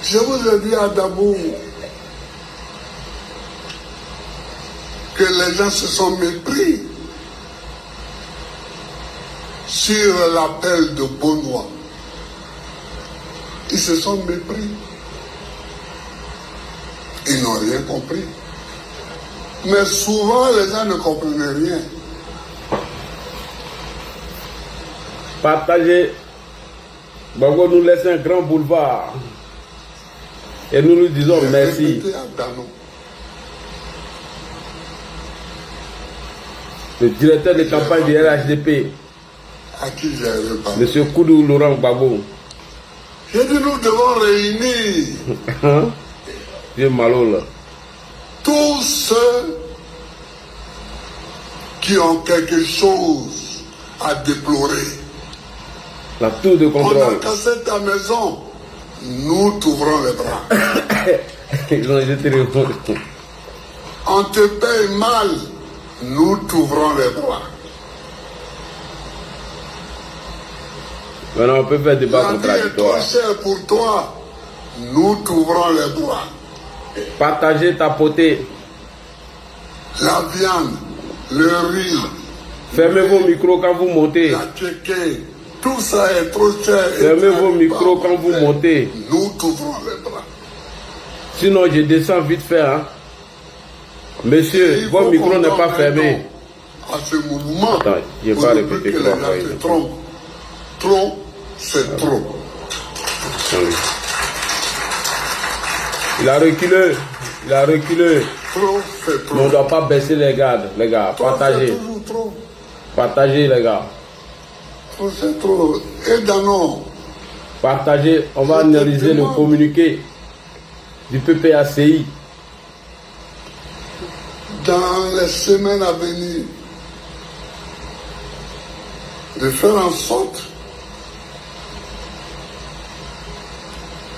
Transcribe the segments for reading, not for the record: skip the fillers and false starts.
Je vous ai dit à Dabou que les gens se sont mépris sur l'appel de Benoît. Ils se sont mépris. Ils n'ont rien compris. Mais souvent, les gens ne comprenaient rien. Partagez. Bongo nous laisse un grand boulevard. Et nous nous disons merci. Le directeur de campagne du RHDP, à qui j'ai parlé. M. Koudou Laurent Gbagbo. J'ai dit nous devons réunir Dieu malo là. tous ceux qui ont quelque chose à déplorer. La tour de On a contrôle. cassé ta maison, nous t'ouvrons les bras. Ils ont jeté le On te paye mal, nous t'ouvrons les bras. Maintenant, on peut faire débat La vie est trop contradictoire. chère pour toi, nous t'ouvrons les bras. Partagez, tapotez. La viande, le riz, Fermez vos micros quand vous montez. la tchéké, tout ça est trop cher. Fermez vos micros quand vous montez. Nous t'ouvrons les bras. Sinon, je descends vite fait. Hein. Monsieur, Il votre faut micro qu'on n'est pas donne fermé. raison à ce mouvement. Attends, je vais Au pas début répéter que les trois gens fois, se il est trompent. Trop, c'est trop. Oui. Il a reculé. Il a reculé. Trop, c'est trop. Mais on ne doit pas baisser les gardes, les gars. Trop, c'est Partagez. toujours trop. Partagez, les gars. Trop, c'est trop. Et Danon, Partagez. On va analyser le communiqué du PPACI. dans les semaines à venir, de faire en sorte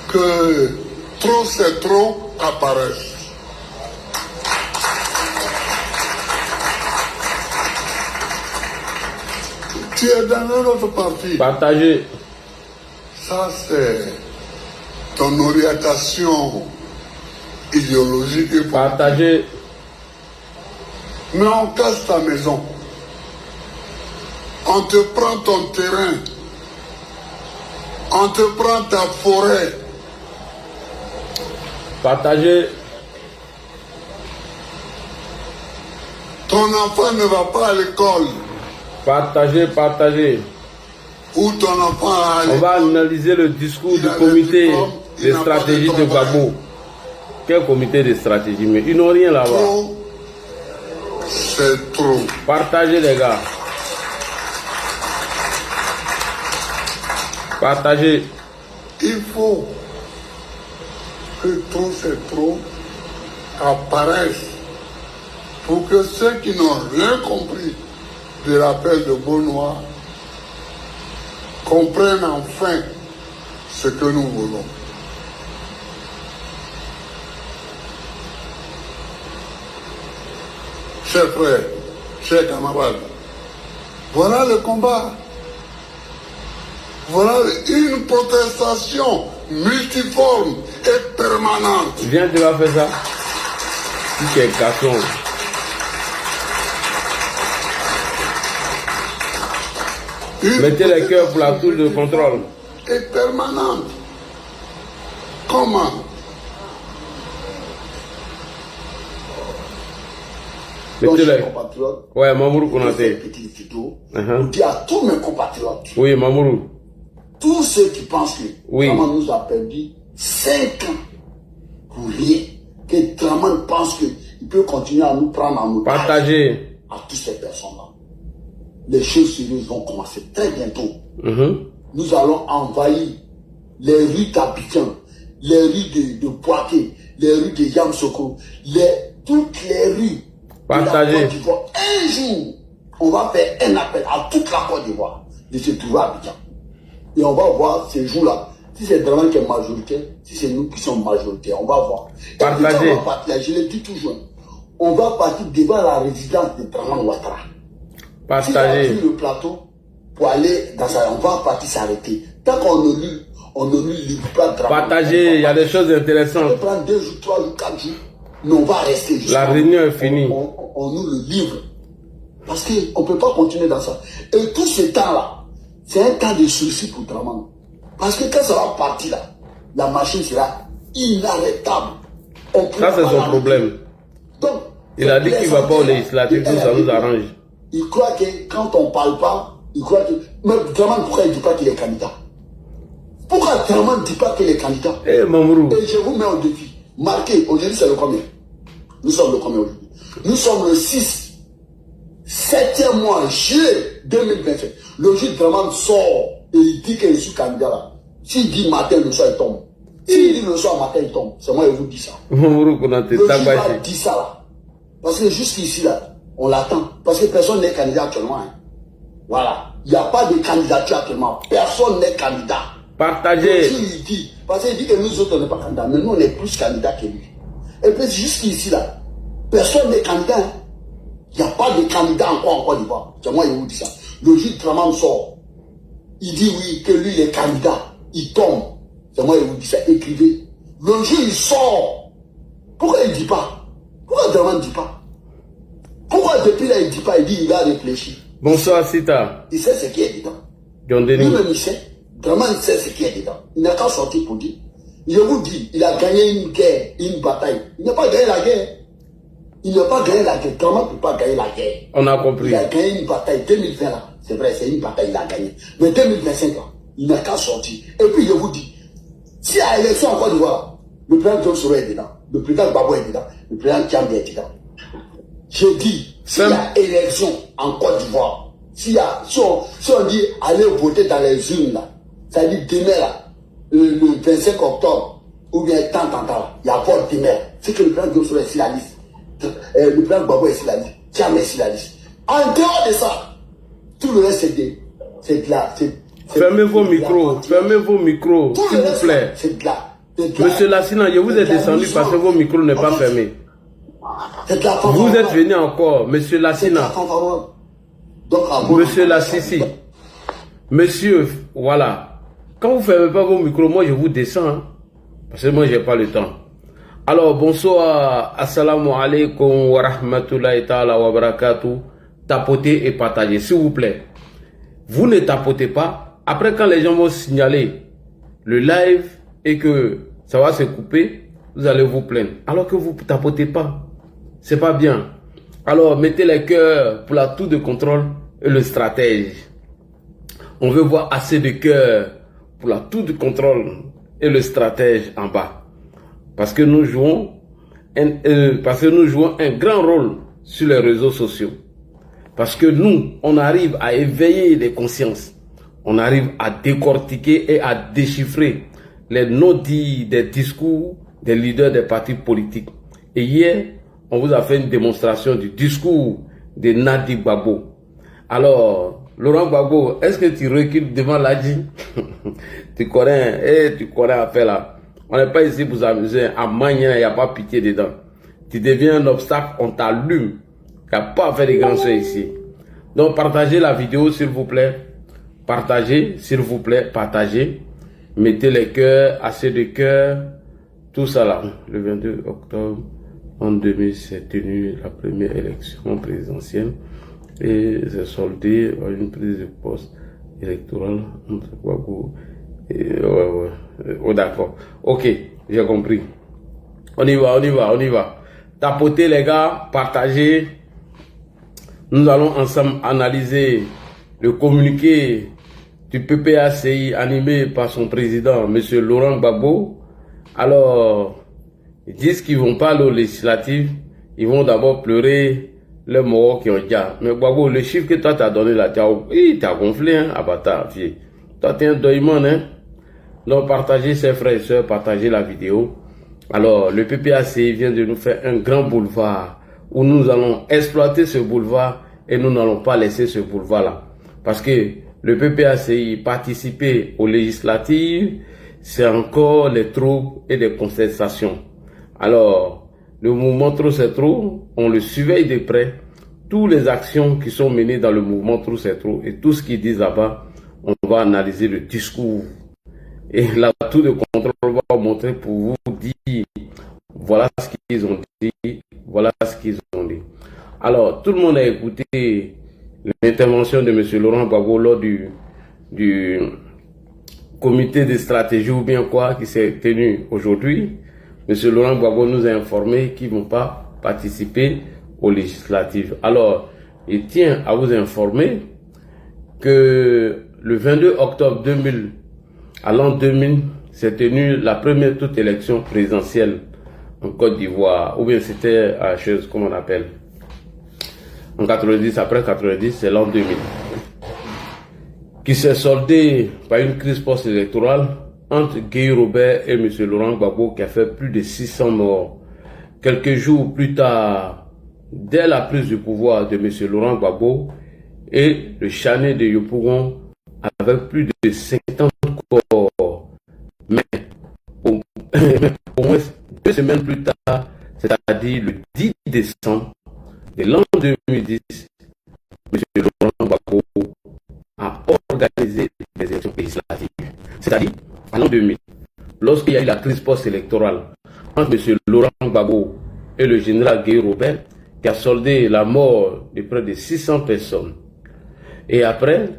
que trop c'est trop apparaisse. Tu es dans un autre parti. Partagez. Ça, c'est ton orientation idéologique et politique. Partagez. Mais on casse ta maison. On te prend ton terrain. On te prend ta forêt. Partagez. Ton enfant ne va pas à l'école. Partagez, partagez. Ou ton enfant a à On va l'école. analyser le discours Il du a comité le diplôme, il de n'a pas de stratégie de travail. Gbagbo. Quel comité de stratégie? Mais ils n'ont rien là-bas. Trop, c'est trop. Partagez, les gars. Partagez. Il faut que trop c'est trop apparaisse pour que ceux qui n'ont rien compris de l'appel de Benoît comprennent enfin ce que nous voulons. Chers frères, chers camarades, voilà le combat. Voilà une protestation multiforme et permanente. Viens, tu vas faire ça. Si tu es garçon. Une Mettez les cœurs pour la tour de contrôle. et permanente. Comment? Donc, Mettez chers les. compatriotes, Ouais, Mamourou je fais Konaté. une petite vidéo Uh-huh. pour dire à tous mes compatriotes, Oui, Mamourou. tous ceux qui pensent que Oui. Draman nous a perdu 5 ans pour rien, que Draman pense qu'il peut continuer à nous prendre en otage, Partagez. à toutes ces personnes-là. Les choses sérieuses vont commencer très bientôt. Mhm. Nous allons envahir les rues d'Abidjan, les rues de Poitiers, les rues de Yamoussoukro, toutes les rues Partagez. de la Côte d'Ivoire. Un jour, on va faire un appel à toute la Côte d'Ivoire de se trouver à Abidjan. Et on va voir ces jours-là. Si c'est Draman qui est majoritaire, si c'est nous qui sommes majoritaires, on va voir. Et puis, Partagez. on va partir, je l'ai dit toujours, on va partir devant la résidence de Draman Ouattara. Si on a Partagez. pris le plateau pour aller dans ça, on va partir s'arrêter. Tant qu'on ne lui, on ne lui livre pas de Partagez, il y a des choses intéressantes. On peut prendre 2 jours, 3 jours, 4 jours, mais on va rester jusqu'à... La réunion est finie. On nous le livre. Parce qu'on ne peut pas continuer dans ça. Et tout ce temps-là, c'est un temps de souci pour Draman. Parce que quand ça va partir là, la machine sera inarrêtable. Ça, c'est son problème. Donc, il a dit qu'il ne va pas au législatif, tout ça nous arrange. Il croit que quand on ne parle pas, il croit que... Mais Draman, pourquoi il ne dit pas qu'il est candidat? Pourquoi Draman ne dit pas qu'il est candidat? Eh, Mamourou. Et je vous mets au défi. Marquez, aujourd'hui c'est le combien? Nous sommes le combien aujourd'hui? Nous sommes le 6, 7e mois, juillet 2027. Le juge Draman sort et il dit que je suis candidat là. S'il dit matin, le soir, il tombe. S'il dit le soir, matin, il tombe. C'est moi qui vous dis ça. Mamourou, qu'on a été tabassé. Le juge dit ça là. Parce que jusqu'ici là, on l'attend. Parce que personne n'est candidat actuellement. Hein. Voilà. Il n'y a pas de candidature actuellement. Personne n'est candidat. Partagez. Le juge il dit. Parce qu'il dit que nous autres, on n'est pas candidats. Mais nous, on est plus candidats que lui. Et puis jusqu'ici là, personne n'est candidat. Hein. Il n'y a pas de candidat encore en Côte d'Ivoire. C'est moi qui vous dis ça. Le juge Draman sort. Il dit oui, que lui, il est candidat. Il tombe. C'est moi qui vous dis ça. Écrivez. Le juge, il sort. Pourquoi il ne dit pas? Pourquoi Draman ne dit pas? Pourquoi depuis là, il ne dit pas? Il dit il a réfléchi. Bonsoir, Sita. Il sait ce qui est dedans. John Denis. Lui-même, il sait. Draman sait ce qui est dedans. Il n'a qu'à sortir pour dire. Je vous dis, il a gagné une guerre, une bataille. Il n'a pas gagné la guerre. Il n'a pas gagné la guerre. Draman ne peut pas gagner la guerre. On a compris. Il a gagné une bataille 2020 là. C'est vrai, c'est une bataille, il a gagné. Mais 2025 là, il n'a qu'à sortir. Et puis je vous dis, s'il y a élection en Côte d'Ivoire, le président John Soro est dedans, le président Gbagbo est dedans, le président Kiambi est dedans. Je dis, s'il y a élection en Côte d'Ivoire, si on dit aller voter dans les urnes là, ça dit demain là, le 25 octobre, ou bien tant, il y a vote demain. C'est que le président John Soro est sur la liste. Le président Gbagbo est sur la liste. Kiambi est sur la liste. En dehors de ça, tout le reste c'est de la... Fermez vos micros, fermez vos micros, s'il vous plaît. C'est de la... Monsieur Lassina, je vous ai descendu parce que vos micros n'est pas fermés. Vous êtes venu encore, Monsieur Lassina. Monsieur Lassisi. Monsieur, voilà. Quand vous ne fermez pas vos micros, moi je vous descends. Hein, parce que moi je n'ai pas le temps. Alors, bonsoir, assalamu alaikum wa rahmatullahi ta'ala wa barakatuh. Tapotez et partagez, s'il vous plaît. Vous ne tapotez pas. Après, quand les gens vont signaler le live et que ça va se couper, vous allez vous plaindre. Alors que vous ne tapotez pas. C'est pas bien. Alors, mettez les cœurs pour la tour de contrôle et le stratège. On veut voir assez de cœurs pour la tour de contrôle et le stratège en bas. Parce que nous jouons un grand rôle sur les réseaux sociaux. Parce que nous, on arrive à éveiller les consciences. On arrive à décortiquer et à déchiffrer les non-dits des discours des leaders des partis politiques. Et hier, on vous a fait une démonstration du discours de Nadi Gbagbo. Alors, Laurent Gbagbo, est-ce que tu recules devant l'Adji? Tu connais affaire là. On n'est pas ici pour s'amuser. À Magnan, il n'y a pas pitié dedans. Tu deviens un obstacle, on t'allume. Il n'y a pas à faire des grands soins ici. Donc, partagez la vidéo, s'il vous plaît. Partagez, s'il vous plaît, partagez. Mettez les cœurs, assez de cœurs. Tout ça là. Le 22 octobre, en 2000, s'est tenue la première élection présidentielle. Et c'est soldé à une prise de poste électorale entre Gbagbo et... Oh, d'accord. Ok, j'ai compris. On y va. Tapotez les gars, partagez. Nous allons ensemble analyser le communiqué du PPACI animé par son président, M. Laurent Gbagbo. Alors, ils disent qu'ils vont pas aller aux législatives. Ils vont d'abord pleurer les morts qui ont déjà. Mais Gbagbo, le chiffre que toi t'as donné là, t'as gonflé, hein, abatard, vieux. Toi t'es un doyman, hein. Donc partagez, ses frères et sœurs, partagez la vidéo. Alors, le PPACI vient de nous faire un grand boulevard où nous allons exploiter ce boulevard et nous n'allons pas laisser ce boulevard-là. Parce que le PPACI participer aux législatives, c'est encore les troubles et des contestations. Alors, le mouvement Trop c'est trop, on le surveille de près. Toutes les actions qui sont menées dans le mouvement Trop c'est trop et tout ce qu'ils disent là-bas, on va analyser le discours Et la tour de contrôle va vous montrer pour vous dire voilà ce qu'ils ont dit, voilà ce qu'ils ont dit. Alors, tout le monde a écouté l'intervention de M. Laurent Gbagbo lors du comité de stratégie ou bien quoi qui s'est tenu aujourd'hui. M. Laurent Gbagbo nous a informé qu'ils ne vont pas participer aux législatives. Alors, il tient à vous informer que le 22 octobre 2000, à l'an 2000, s'est tenue la première toute élection présidentielle en Côte d'Ivoire, ou bien c'était à chose, comment on appelle, en 90, après 90, c'est l'an 2000, qui s'est soldée par une crise post-électorale entre Guy Robert et M. Laurent Gbagbo qui a fait plus de 600 morts. Quelques jours plus tard, dès la prise du pouvoir de M. Laurent Gbagbo et le Chané de Yopougon avec plus de 50 corps. Mais au moins 2 semaines plus tard, c'est-à-dire le 10 décembre de l'an 2010, M. Laurent Gbagbo a organisé des élections législatives. C'est-à-dire, en l'an 2000, lorsqu'il y a eu la crise post-électorale entre M. Laurent Gbagbo et le général Guy Robert, qui a soldé la mort de près de 600 personnes. Et après,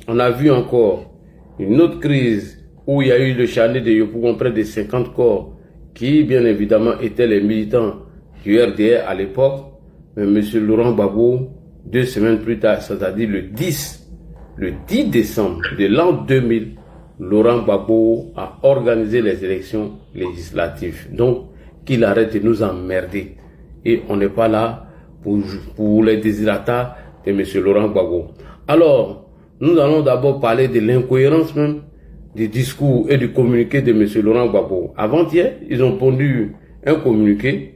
on a vu encore une autre crise où il y a eu le Chané de Yopougon, près de 50 corps, qui bien évidemment étaient les militants du RDR à l'époque. Mais M. Laurent Gbagbo, 2 semaines plus tard, c'est-à-dire le 10 décembre de l'an 2000, Laurent Gbagbo a organisé les élections législatives. Donc, qu'il arrête de nous emmerder. Et on n'est pas là pour les désirata de M. Laurent Gbagbo. Alors, nous allons d'abord parler de l'incohérence même du discours et du communiqué de M. Laurent Gbagbo. Avant-hier, ils ont pondu un communiqué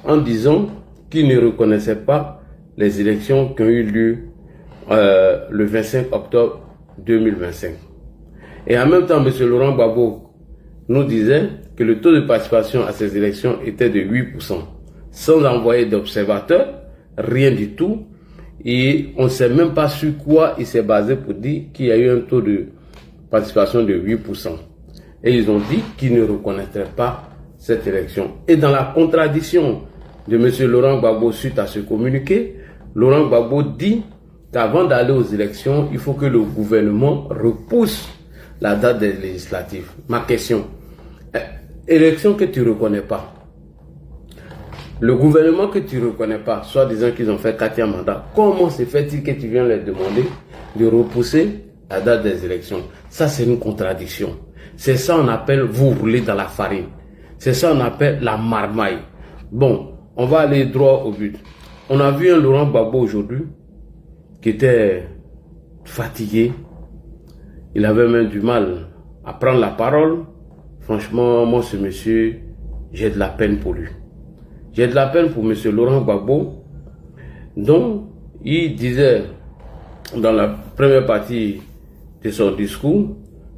en disant qu'ils ne reconnaissaient pas les élections qui ont eu lieu le 25 octobre 2025. Et en même temps, M. Laurent Gbagbo nous disait que le taux de participation à ces élections était de 8%, sans envoyer d'observateurs, rien du tout. Et on ne sait même pas sur quoi il s'est basé pour dire qu'il y a eu un taux de participation de 8%. Et ils ont dit qu'ils ne reconnaîtraient pas cette élection. Et dans la contradiction de M. Laurent Gbagbo suite à ce communiqué, Laurent Gbagbo dit qu'avant d'aller aux élections, il faut que le gouvernement repousse la date des législatives. Ma question, élection que tu ne reconnais pas, le gouvernement que tu ne reconnais pas, soit disant qu'ils ont fait 4e mandat, comment se fait-il que tu viens leur demander de repousser la date des élections? Ça, c'est une contradiction. C'est ça on appelle vous rouler dans la farine. C'est ça on appelle la marmaille. Bon, on va aller droit au but. On a vu un Laurent Gbagbo aujourd'hui qui était fatigué. Il avait même du mal à prendre la parole. Franchement, moi, ce monsieur, j'ai de la peine pour lui. J'ai de la peine pour M. Laurent Gbagbo, dont il disait dans la première partie de son discours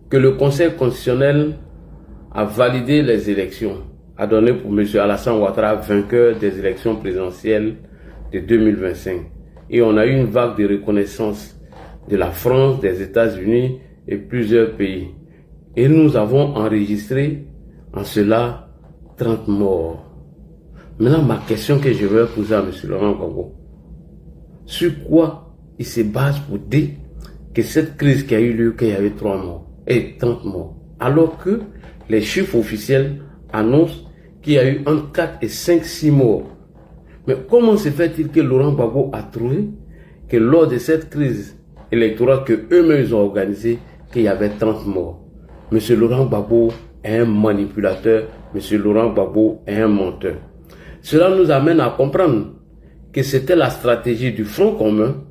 que le Conseil constitutionnel a validé les élections, a donné pour M. Alassane Ouattara vainqueur des élections présidentielles de 2025. Et on a eu une vague de reconnaissance de la France, des États-Unis et plusieurs pays. Et nous avons enregistré en cela 30 morts. Maintenant, ma question que je vais poser à M. Laurent Gbagbo, sur quoi il se base pour dire que cette crise qui a eu lieu, qu'il y avait 3 morts et 30 morts, alors que les chiffres officiels annoncent qu'il y a eu entre 4 et 5, 6 morts. Mais comment se fait-il que Laurent Gbagbo a trouvé que lors de cette crise électorale que eux-mêmes ont organisée, qu'il y avait 30 morts? M. Laurent Gbagbo est un manipulateur, M. Laurent Gbagbo est un menteur. Cela nous amène à comprendre que c'était la stratégie du Front commun,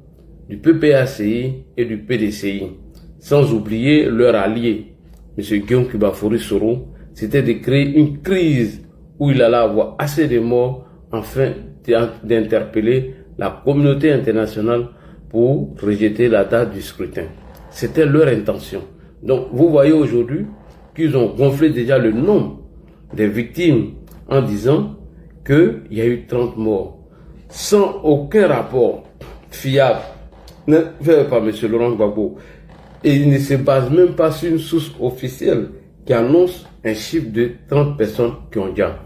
du PPACI et du PDCI, sans oublier leur allié, M. Guillaume Kibafori Soro, c'était de créer une crise où il allait avoir assez de morts afin d'interpeller la communauté internationale pour rejeter la date du scrutin. C'était leur intention. Donc vous voyez aujourd'hui qu'ils ont gonflé déjà le nombre des victimes en disant qu'il y a eu 30 morts, sans aucun rapport fiable, ne fait par M. Laurent Gbagbo. Et il ne se base même pas sur une source officielle qui annonce un chiffre de 30 personnes qui ont déjà.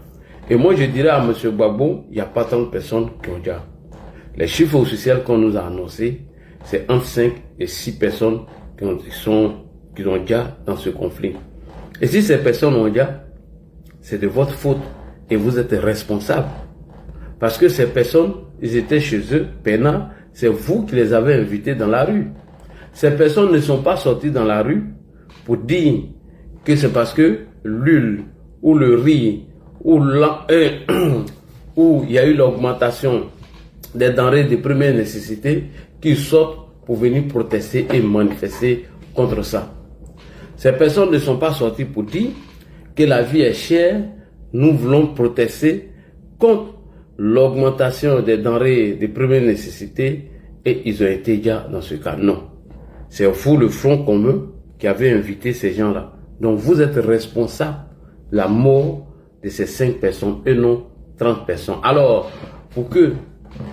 Et moi, je dirais à M. Gbagbo, il n'y a pas 30 personnes qui ont déjà. Les chiffres officiels qu'on nous a annoncés, c'est entre 5 et 6 personnes qui ont déjà dans ce conflit. Et si ces personnes ont déjà, c'est de votre faute et vous êtes responsable. Parce que ces personnes, ils étaient chez eux, peinards, c'est vous qui les avez invités dans la rue. Ces personnes ne sont pas sorties dans la rue pour dire que c'est parce que l'huile ou le riz ou il y a eu l'augmentation des denrées de première nécessité qu'ils sortent pour venir protester et manifester contre ça. Ces personnes ne sont pas sorties pour dire que la vie est chère, nous voulons protester contre l'augmentation des denrées de première nécessité et ils ont été déjà dans ce cas. Non. C'est vous, le Front commun, qui avez invité ces gens-là. Donc vous êtes responsable de la mort de ces 5 personnes et non 30 personnes. Alors, pour que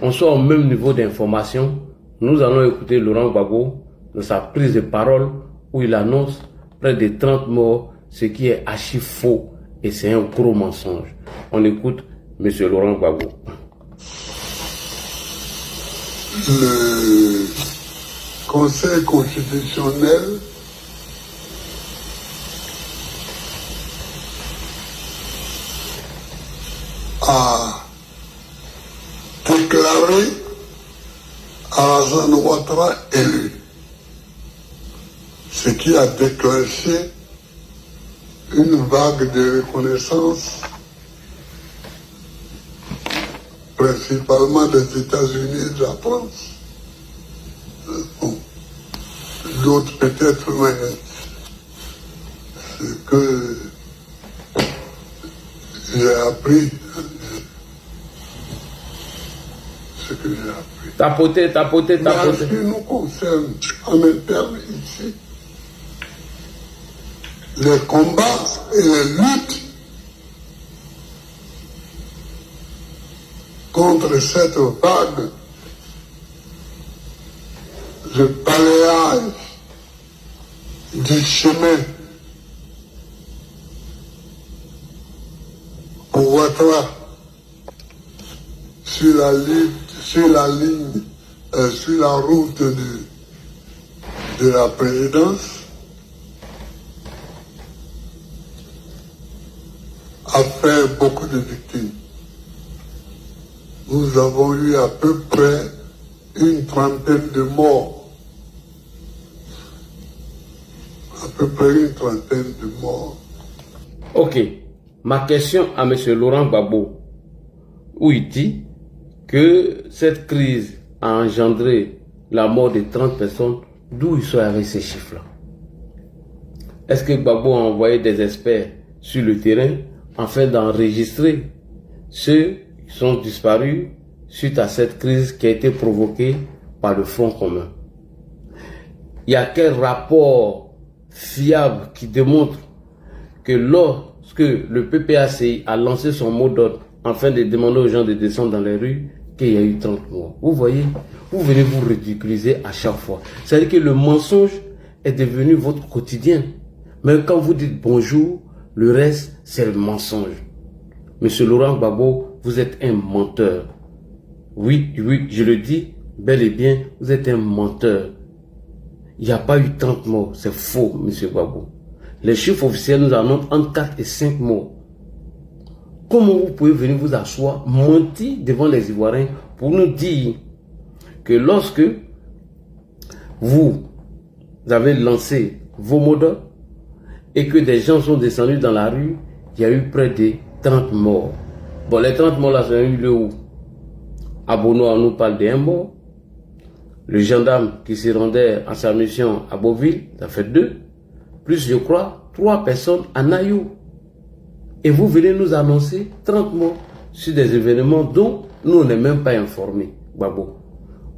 on soit au même niveau d'information, nous allons écouter Laurent Gbagbo dans sa prise de parole où il annonce près de 30 morts, ce qui est archi faux et c'est un gros mensonge. On écoute M. Laurent Gbagbo. Le Conseil constitutionnel a déclaré Alassane Ouattara élu, ce qui a déclenché une vague de reconnaissance, principalement des États-Unis et de la France. Bon, d'autres peut-être, mais ce que j'ai appris, Tapoter. Mais en ce qui nous concerne, en interne ici, les combats et les luttes contre cette vague de balayage du chemin pour Ouattara sur la route de la présidence a fait beaucoup de victimes. Nous avons eu à peu près une trentaine de morts. À peu près une trentaine de morts. Ok. Ma question à M. Laurent Gbagbo, où il dit que cette crise a engendré la mort de 30 personnes, d'où il sort avec ces chiffres-là? Est-ce que Gbagbo a envoyé des experts sur le terrain afin d'enregistrer ceux qui sont disparus suite à cette crise qui a été provoquée par le Front commun? Il y a quel rapport fiable qui démontre que lorsque le PPACI a lancé son mot d'ordre afin de demander aux gens de descendre dans les rues, qu'il y a eu 30 morts? Vous voyez, vous venez vous ridiculiser à chaque fois. C'est-à-dire que le mensonge est devenu votre quotidien. Mais quand vous dites bonjour, le reste, c'est le mensonge. Monsieur Laurent Gbagbo, vous êtes un menteur. Oui, je le dis, bel et bien, vous êtes un menteur. Il n'y a pas eu 30 morts, c'est faux, monsieur Gbagbo. Les chiffres officiels nous annoncent entre 4 et 5 morts. Comment vous pouvez venir vous asseoir, mentir devant les Ivoiriens pour nous dire que lorsque vous avez lancé vos mots d'ordre et que des gens sont descendus dans la rue, il y a eu près de 30 morts. Bon, les 30 morts là, ça a eu lieu où? À Bono, on nous parle d'un mort. Le gendarme qui se rendait à sa mission à Beauville, ça fait 2. Plus, je crois, 3 personnes à Nayou. Et vous venez nous annoncer 30 morts sur des événements dont nous on n'est même pas informés, Gbagbo.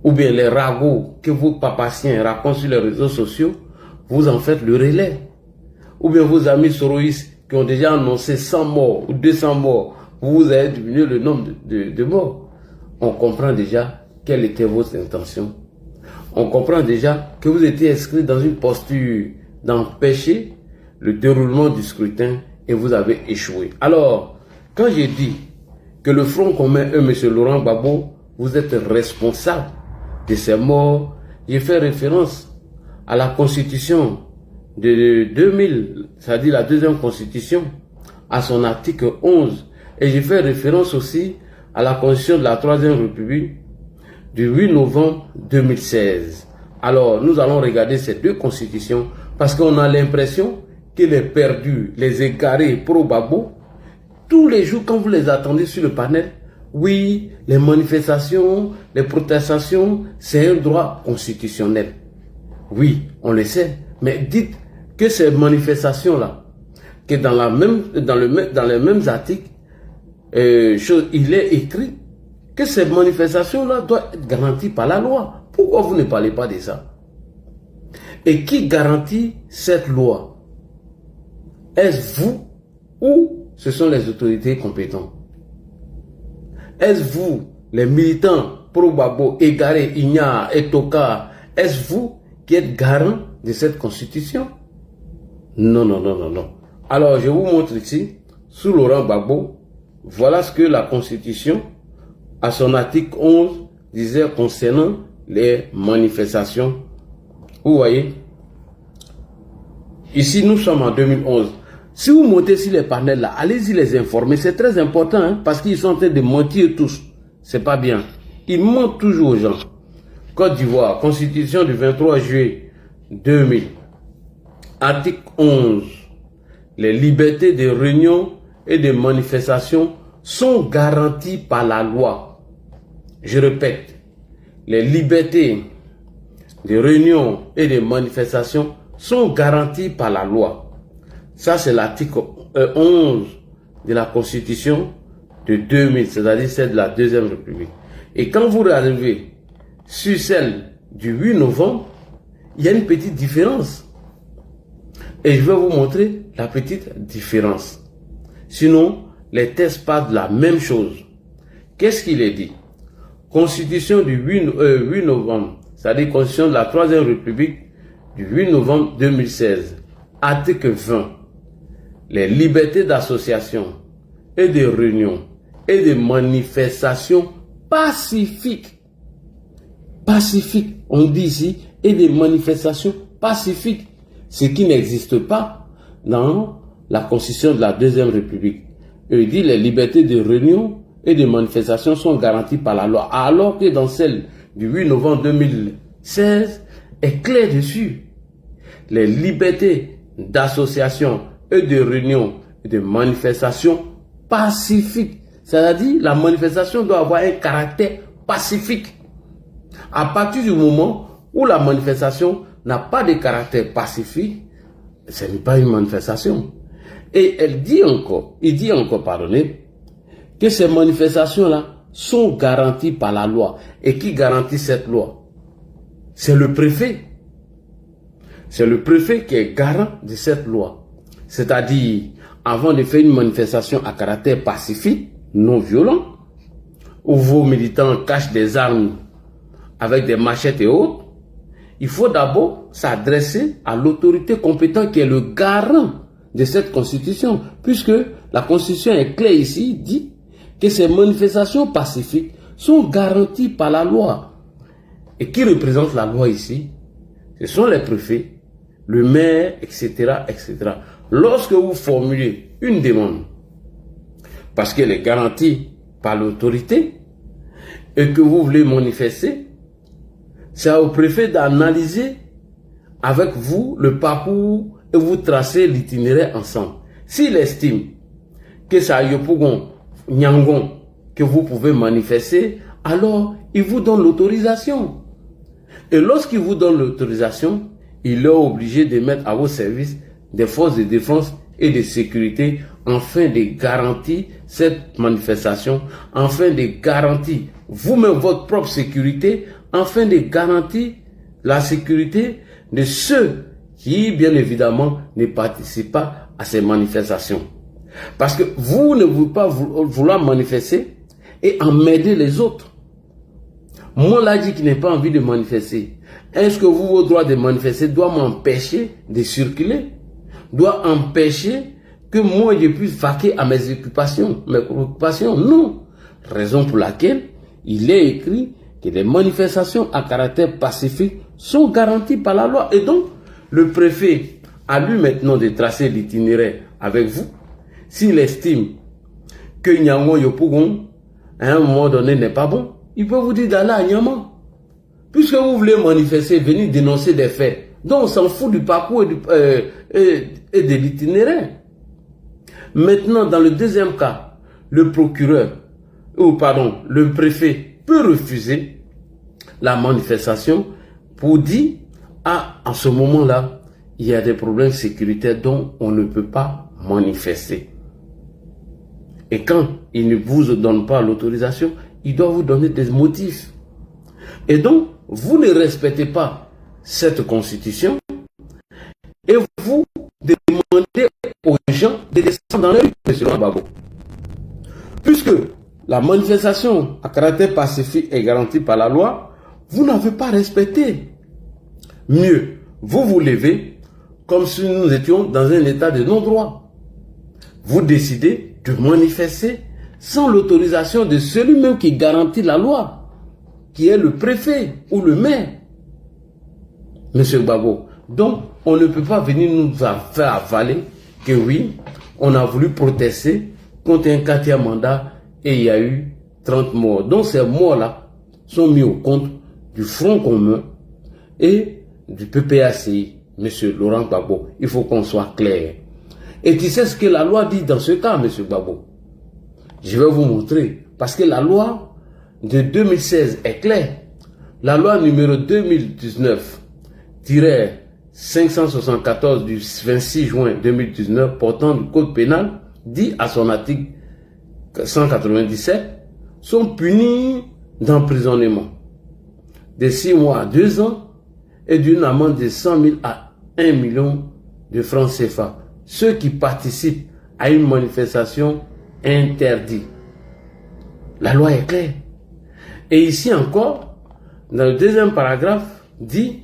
Ou bien les ragots que vos papaciens racontent sur les réseaux sociaux, vous en faites le relais. Ou bien vos amis soroïstes qui ont déjà annoncé 100 morts ou 200 morts, vous avez diminué le nombre de morts. On comprend déjà quelle était votre intention. On comprend déjà que vous étiez inscrit dans une posture d'empêcher le déroulement du scrutin et vous avez échoué. Alors, quand j'ai dit que le Front commun, M. Laurent Gbagbo, vous êtes responsable de ces morts, j'ai fait référence à la Constitution de 2000, c'est-à-dire la deuxième Constitution, à son article 11. Et j'ai fait référence aussi à la Constitution de la Troisième République du 8 novembre 2016. Alors, nous allons regarder ces deux constitutions parce qu'on a l'impression que les perdus, les égarés pro-Gbagbo, tous les jours quand vous les attendez sur le panel, oui, les manifestations, les protestations, c'est un droit constitutionnel. Oui, on le sait, mais dites que ces manifestations-là, que dans les mêmes articles, il est écrit que ces manifestations-là doivent être garanties par la loi. Pourquoi vous ne parlez pas de ça? Et qui garantit cette loi? Est-ce vous ou ce sont les autorités compétentes? Est-ce vous, les militants pro-Gbagbo, égarés, Ignare et Toka, est-ce vous qui êtes garant de cette constitution? Non, non, non, non, non. Alors, je vous montre ici, sous Laurent Gbagbo, voilà ce que la constitution, à son article 11, disait concernant les manifestations. Vous voyez? Ici, nous sommes en 2011. Si vous montez sur les panels là, allez-y les informer. C'est très important, hein, parce qu'ils sont en train de mentir tous. C'est pas bien. Ils mentent toujours aux gens. Côte d'Ivoire, Constitution du 23 juillet 2000. Article 11. Les libertés de réunion et de manifestation sont garanties par la loi. Je répète, les libertés de réunion et de manifestation sont garanties par la loi. Ça, c'est l'article 11 de la Constitution de 2000, c'est-à-dire celle de la Deuxième République. Et quand vous arrivez sur celle du 8 novembre, il y a une petite différence. Et je vais vous montrer la petite différence. Sinon, les textes parlent de la même chose. Qu'est-ce qu'il est dit? Constitution du 8 novembre, c'est-à-dire Constitution de la Troisième République du 8 novembre 2016. Article 20. Les libertés d'association et de réunion et de manifestation pacifiques. Pacifiques, on dit ici, et des manifestations pacifiques. Ce qui n'existe pas dans la Constitution de la Deuxième République. Il dit les libertés de réunion et de manifestation sont garanties par la loi. Alors que dans celle du 8 novembre 2016 est clair dessus. Les libertés d'association et de réunion et de manifestation pacifiques. C'est-à-dire la manifestation doit avoir un caractère pacifique. À partir du moment où la manifestation n'a pas de caractère pacifique, ce n'est pas une manifestation. Et il dit encore, pardonnez, que ces manifestations-là sont garanties par la loi. Et qui garantit cette loi? C'est le préfet. C'est le préfet qui est garant de cette loi. C'est-à-dire, avant de faire une manifestation à caractère pacifique, non violent, où vos militants cachent des armes avec des machettes et autres, il faut d'abord s'adresser à l'autorité compétente qui est le garant de cette constitution. Puisque la constitution est claire ici, dit que ces manifestations pacifiques sont garanties par la loi. Et qui représente la loi ici? Ce sont les préfets, le maire, etc., etc. Lorsque vous formulez une demande, parce qu'elle est garantie par l'autorité, et que vous voulez manifester, c'est au préfet d'analyser avec vous le parcours et vous tracer l'itinéraire ensemble. S'il estime que c'est à Yopougon, Nyangon, que vous pouvez manifester, alors il vous donne l'autorisation. Et lorsqu'il vous donne l'autorisation, il est obligé de mettre à vos services des forces de défense et de sécurité afin de garantir cette manifestation, afin de garantir vous-même votre propre sécurité, afin de garantir la sécurité de ceux qui, bien évidemment, ne participent pas à ces manifestations. Parce que vous ne voulez pas vouloir manifester et emmerder les autres. Moi, là, dit qu'il n'a pas envie de manifester. Est-ce que vous, vos droits de manifester, doivent m'empêcher de circuler? doit empêcher que moi je puisse vaquer à mes occupations, mes préoccupations. Non. Raison pour laquelle il est écrit que les manifestations à caractère pacifique sont garanties par la loi. Et donc, le préfet a lui maintenant de tracer l'itinéraire avec vous. S'il estime que Nyango Yopougon, à un moment donné, n'est pas bon, il peut vous dire d'aller à Nyaman. Puisque vous voulez manifester, venir dénoncer des faits. Donc on s'en fout du parcours et de l'itinéraire. Maintenant, dans le deuxième cas, le procureur, le préfet peut refuser la manifestation pour dire, en ce moment-là, il y a des problèmes sécuritaires dont on ne peut pas manifester. Et quand il ne vous donne pas l'autorisation, il doit vous donner des motifs. Et donc, vous ne respectez pas cette constitution et vous demandez aux gens de descendre dans la rue, M. Gbagbo. Puisque la manifestation à caractère pacifique est garantie par la loi, vous n'avez pas respecté. Mieux, vous vous levez comme si nous étions dans un état de non-droit. Vous décidez de manifester sans l'autorisation de celui-même qui garantit la loi, qui est le préfet ou le maire. Monsieur Gbagbo, donc on ne peut pas venir nous faire avaler que oui, on a voulu protester contre un 4e mandat et il y a eu 30 morts. Donc ces morts-là sont mis au compte du Front commun et du PPACI, Monsieur Laurent Gbagbo. Il faut qu'on soit clair. Et tu sais ce que la loi dit dans ce cas, Monsieur Gbagbo? Je vais vous montrer. Parce que la loi de 2016 est claire. La loi numéro 2019-574 du 26 juin 2019 portant du code pénal dit à son article 197 sont punis d'emprisonnement de 6 mois à 2 ans et d'une amende de 100 000 à 1 million de francs CFA. Ceux qui participent à une manifestation interdite. La loi est claire. Et ici encore, dans le deuxième paragraphe, dit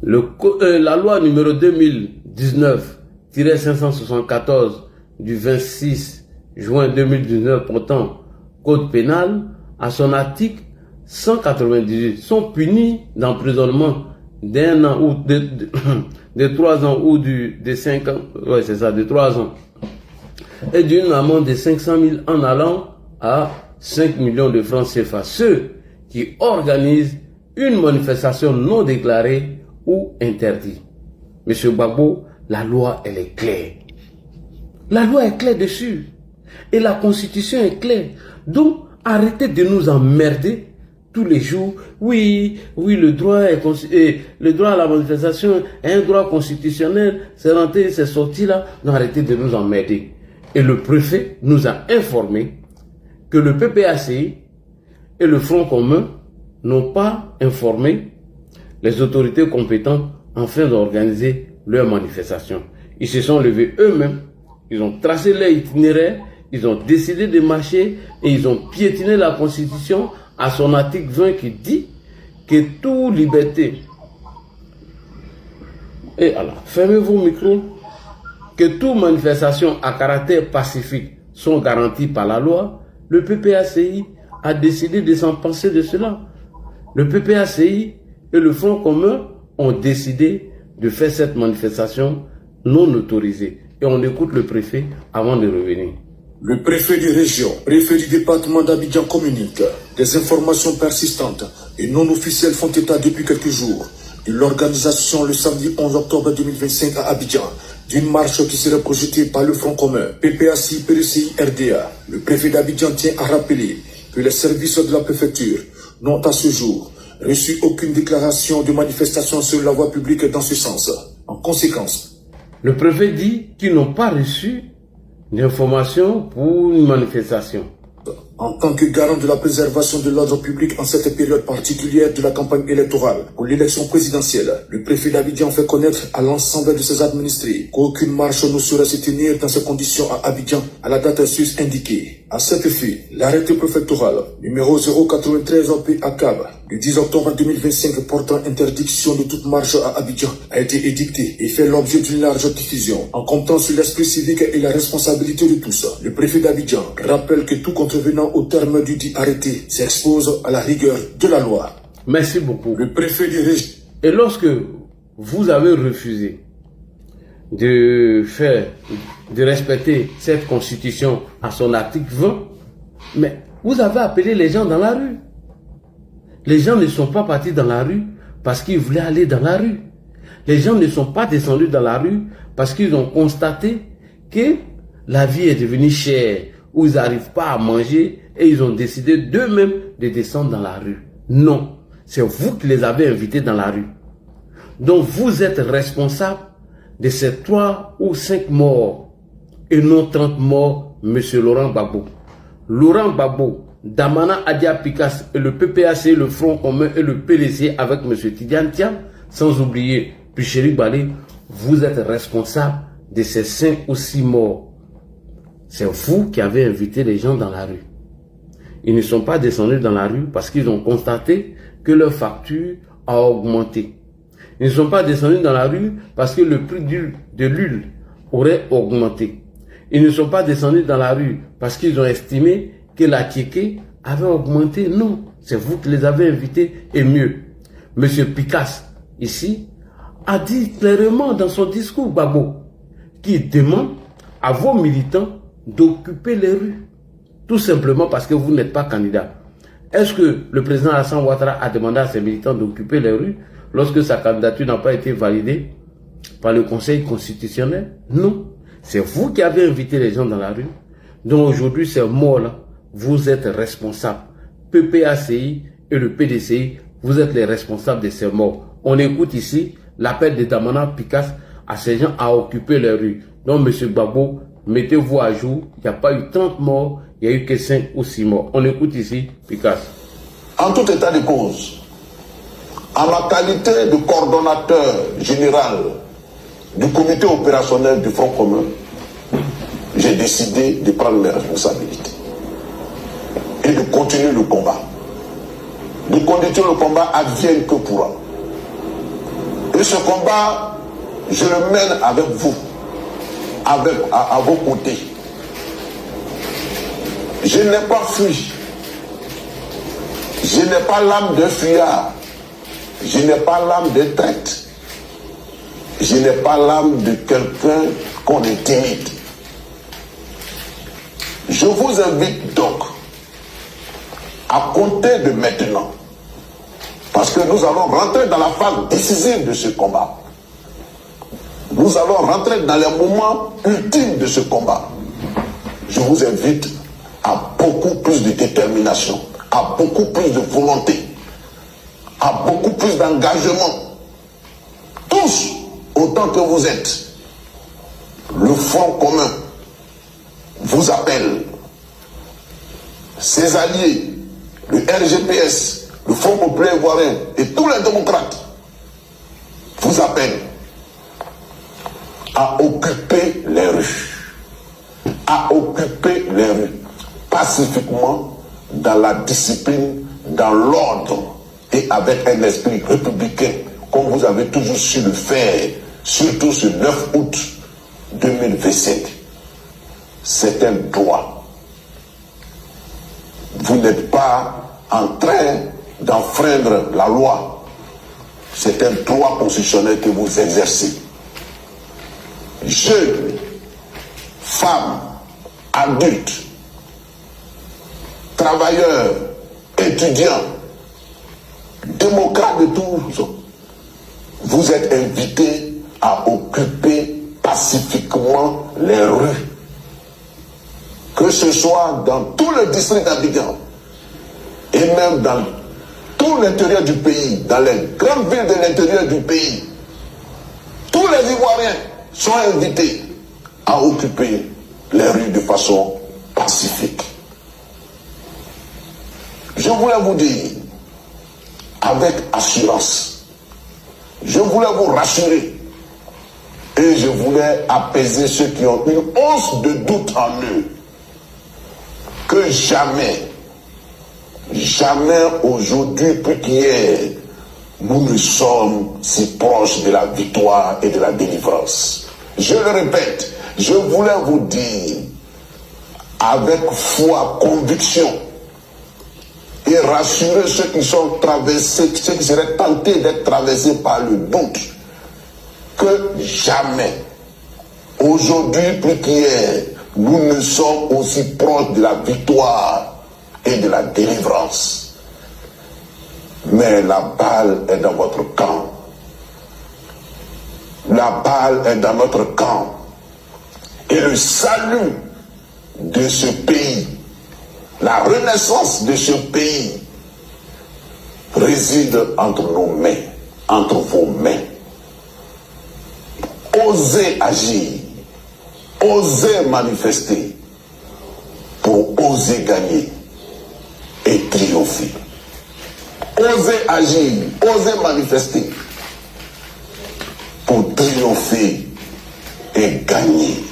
la loi numéro 2019-574 du 26 juin 2019 portant code pénal, à son article 198, sont punis d'emprisonnement d'1 an ou de 3 ans ou de 5 ans, ouais c'est ça, de 3 ans, et d'une amende de 500 000 en allant à 5 millions de francs CFA. Ceux qui organisent une manifestation non déclarée ou interdite. Monsieur Gbagbo, la loi, elle est claire. La loi est claire dessus. Et la constitution est claire. Donc, arrêtez de nous emmerder tous les jours. Oui, le droit à la manifestation est un droit constitutionnel. C'est rentré, c'est sorti là. Donc, arrêtez de nous emmerder. Et le préfet nous a informé que le PPACI et le Front commun n'ont pas informé les autorités compétentes afin d'organiser leur manifestation. Ils se sont levés eux-mêmes, ils ont tracé leur itinéraire, ils ont décidé de marcher et ils ont piétiné la Constitution à son article 20 qui dit que toute liberté, et alors, fermez vos micros, que toute manifestation à caractère pacifique sont garanties par la loi. Le PPACI a décidé de s'en passer de cela. Le PPACI et le Front commun ont décidé de faire cette manifestation non autorisée. Et on écoute le préfet avant de revenir. Le préfet de région, préfet du département d'Abidjan communique. Des informations persistantes et non officielles font état depuis quelques jours de l'organisation le samedi 11 octobre 2025 à Abidjan d'une marche qui serait projetée par le Front commun, PPACI, PDCI, RDA. Le préfet d'Abidjan tient à rappeler que les services de la préfecture n'ont à ce jour reçu aucune déclaration de manifestation sur la voie publique dans ce sens. En conséquence, le préfet dit qu'ils n'ont pas reçu d'informations pour une manifestation. En tant que garant de la préservation de l'ordre public en cette période particulière de la campagne électorale pour l'élection présidentielle, le préfet d'Abidjan fait connaître à l'ensemble de ses administrés qu'aucune marche ne saurait se tenir dans ces conditions à Abidjan à la date sus indiquée. À cet effet, l'arrêté préfectoral numéro 093 OP ACAB Le 10 octobre 2025 portant interdiction de toute marche à Abidjan a été édicté et fait l'objet d'une large diffusion. En comptant sur l'esprit civique et la responsabilité de tous, le préfet d'Abidjan rappelle que tout contrevenant au terme du dit arrêté s'expose à la rigueur de la loi. Merci beaucoup. Le préfet dirige. Et lorsque vous avez refusé de respecter cette constitution à son article 20, mais vous avez appelé les gens dans la rue. Les gens ne sont pas partis dans la rue parce qu'ils voulaient aller dans la rue. Les gens ne sont pas descendus dans la rue parce qu'ils ont constaté que la vie est devenue chère, ou ils n'arrivent pas à manger et ils ont décidé d'eux-mêmes de descendre dans la rue. Non, c'est vous qui les avez invités dans la rue. Donc vous êtes responsable de ces 3 ou 5 morts et non 30 morts, M. Laurent Gbagbo. Laurent Gbagbo, Damana Adia Picas et le PPAC, le Front commun et le PDC avec M. Tidiane Thiam, sans oublier Picheri Balé, vous êtes responsable de ces 5 ou 6 morts. C'est vous qui avez invité les gens dans la rue. Ils ne sont pas descendus dans la rue parce qu'ils ont constaté que leur facture a augmenté. Ils ne sont pas descendus dans la rue parce que le prix de l'huile aurait augmenté. Ils ne sont pas descendus dans la rue parce qu'ils ont estimé que la ticket avait augmenté. Non, c'est vous qui les avez invités et mieux. Monsieur Picas, ici, a dit clairement dans son discours, Gbagbo, qui demande à vos militants d'occuper les rues. Tout simplement parce que vous n'êtes pas candidat. Est-ce que le président Alassane Ouattara a demandé à ses militants d'occuper les rues lorsque sa candidature n'a pas été validée par le Conseil constitutionnel? Non. C'est vous qui avez invité les gens dans la rue. Donc aujourd'hui, ces morts-là, vous êtes responsables. PPACI et le PDCI, vous êtes les responsables de ces morts. On écoute ici l'appel de Damana Picas à ces gens à occuper les rues. Donc, M. Gbagbo, mettez-vous à jour. Il n'y a pas eu 30 morts, il n'y a eu que 5 ou 6 morts. On écoute ici Picas. En tout état de cause, en ma qualité de coordonnateur général du comité opérationnel du Front commun, j'ai décidé de prendre mes responsabilités et de continuer le combat. De continuer le combat advienne que pourra. Et ce combat, je le mène avec vous, à vos côtés. Je n'ai pas fui. Je n'ai pas l'âme de fuyard. Je n'ai pas l'âme de traite. Je n'ai pas l'âme de quelqu'un qu'on intimide. Je vous invite donc à compter de maintenant, parce que nous allons rentrer dans la phase décisive de ce combat. Nous allons rentrer dans les moments ultimes de ce combat. Je vous invite à beaucoup plus de détermination, à beaucoup plus de volonté, à beaucoup plus d'engagement. Tous, autant que vous êtes, le Front commun vous appelle. Ses alliés, le RGPS, le Front populaire ivoirien et tous les démocrates vous appellent à occuper les rues. À occuper les rues pacifiquement, dans la discipline, dans l'ordre et avec un esprit républicain, comme vous avez toujours su le faire, surtout ce 9 août 2025. C'est un droit. Vous n'êtes pas en train d'enfreindre la loi. C'est un droit constitutionnel que vous exercez. Jeunes, femmes, adultes, travailleurs, étudiants, démocrates de tous, vous êtes invités à occuper pacifiquement les rues. Que ce soit dans tout le district d'Abidjan et même dans tout l'intérieur du pays, dans les grandes villes de l'intérieur du pays, tous les Ivoiriens sont invités à occuper les rues de façon pacifique. Je voulais vous dire, avec assurance, je voulais vous rassurer et je voulais apaiser ceux qui ont une once de doute en eux, que jamais jamais aujourd'hui, plus qu'hier, nous ne sommes si proches de la victoire et de la délivrance. Je le répète, je voulais vous dire, avec foi, conviction, et rassurer ceux qui sont traversés, ceux qui seraient tentés d'être traversés par le doute, que jamais, aujourd'hui plus qu'hier, nous ne sommes aussi proches de la victoire et de la délivrance. Mais la balle est dans votre camp. La balle est dans notre camp. Et le salut de ce pays, la renaissance de ce pays réside entre nos mains, entre vos mains. Osez agir, osez manifester pour oser gagner et triompher. Osez agir, osez manifester pour triompher et gagner.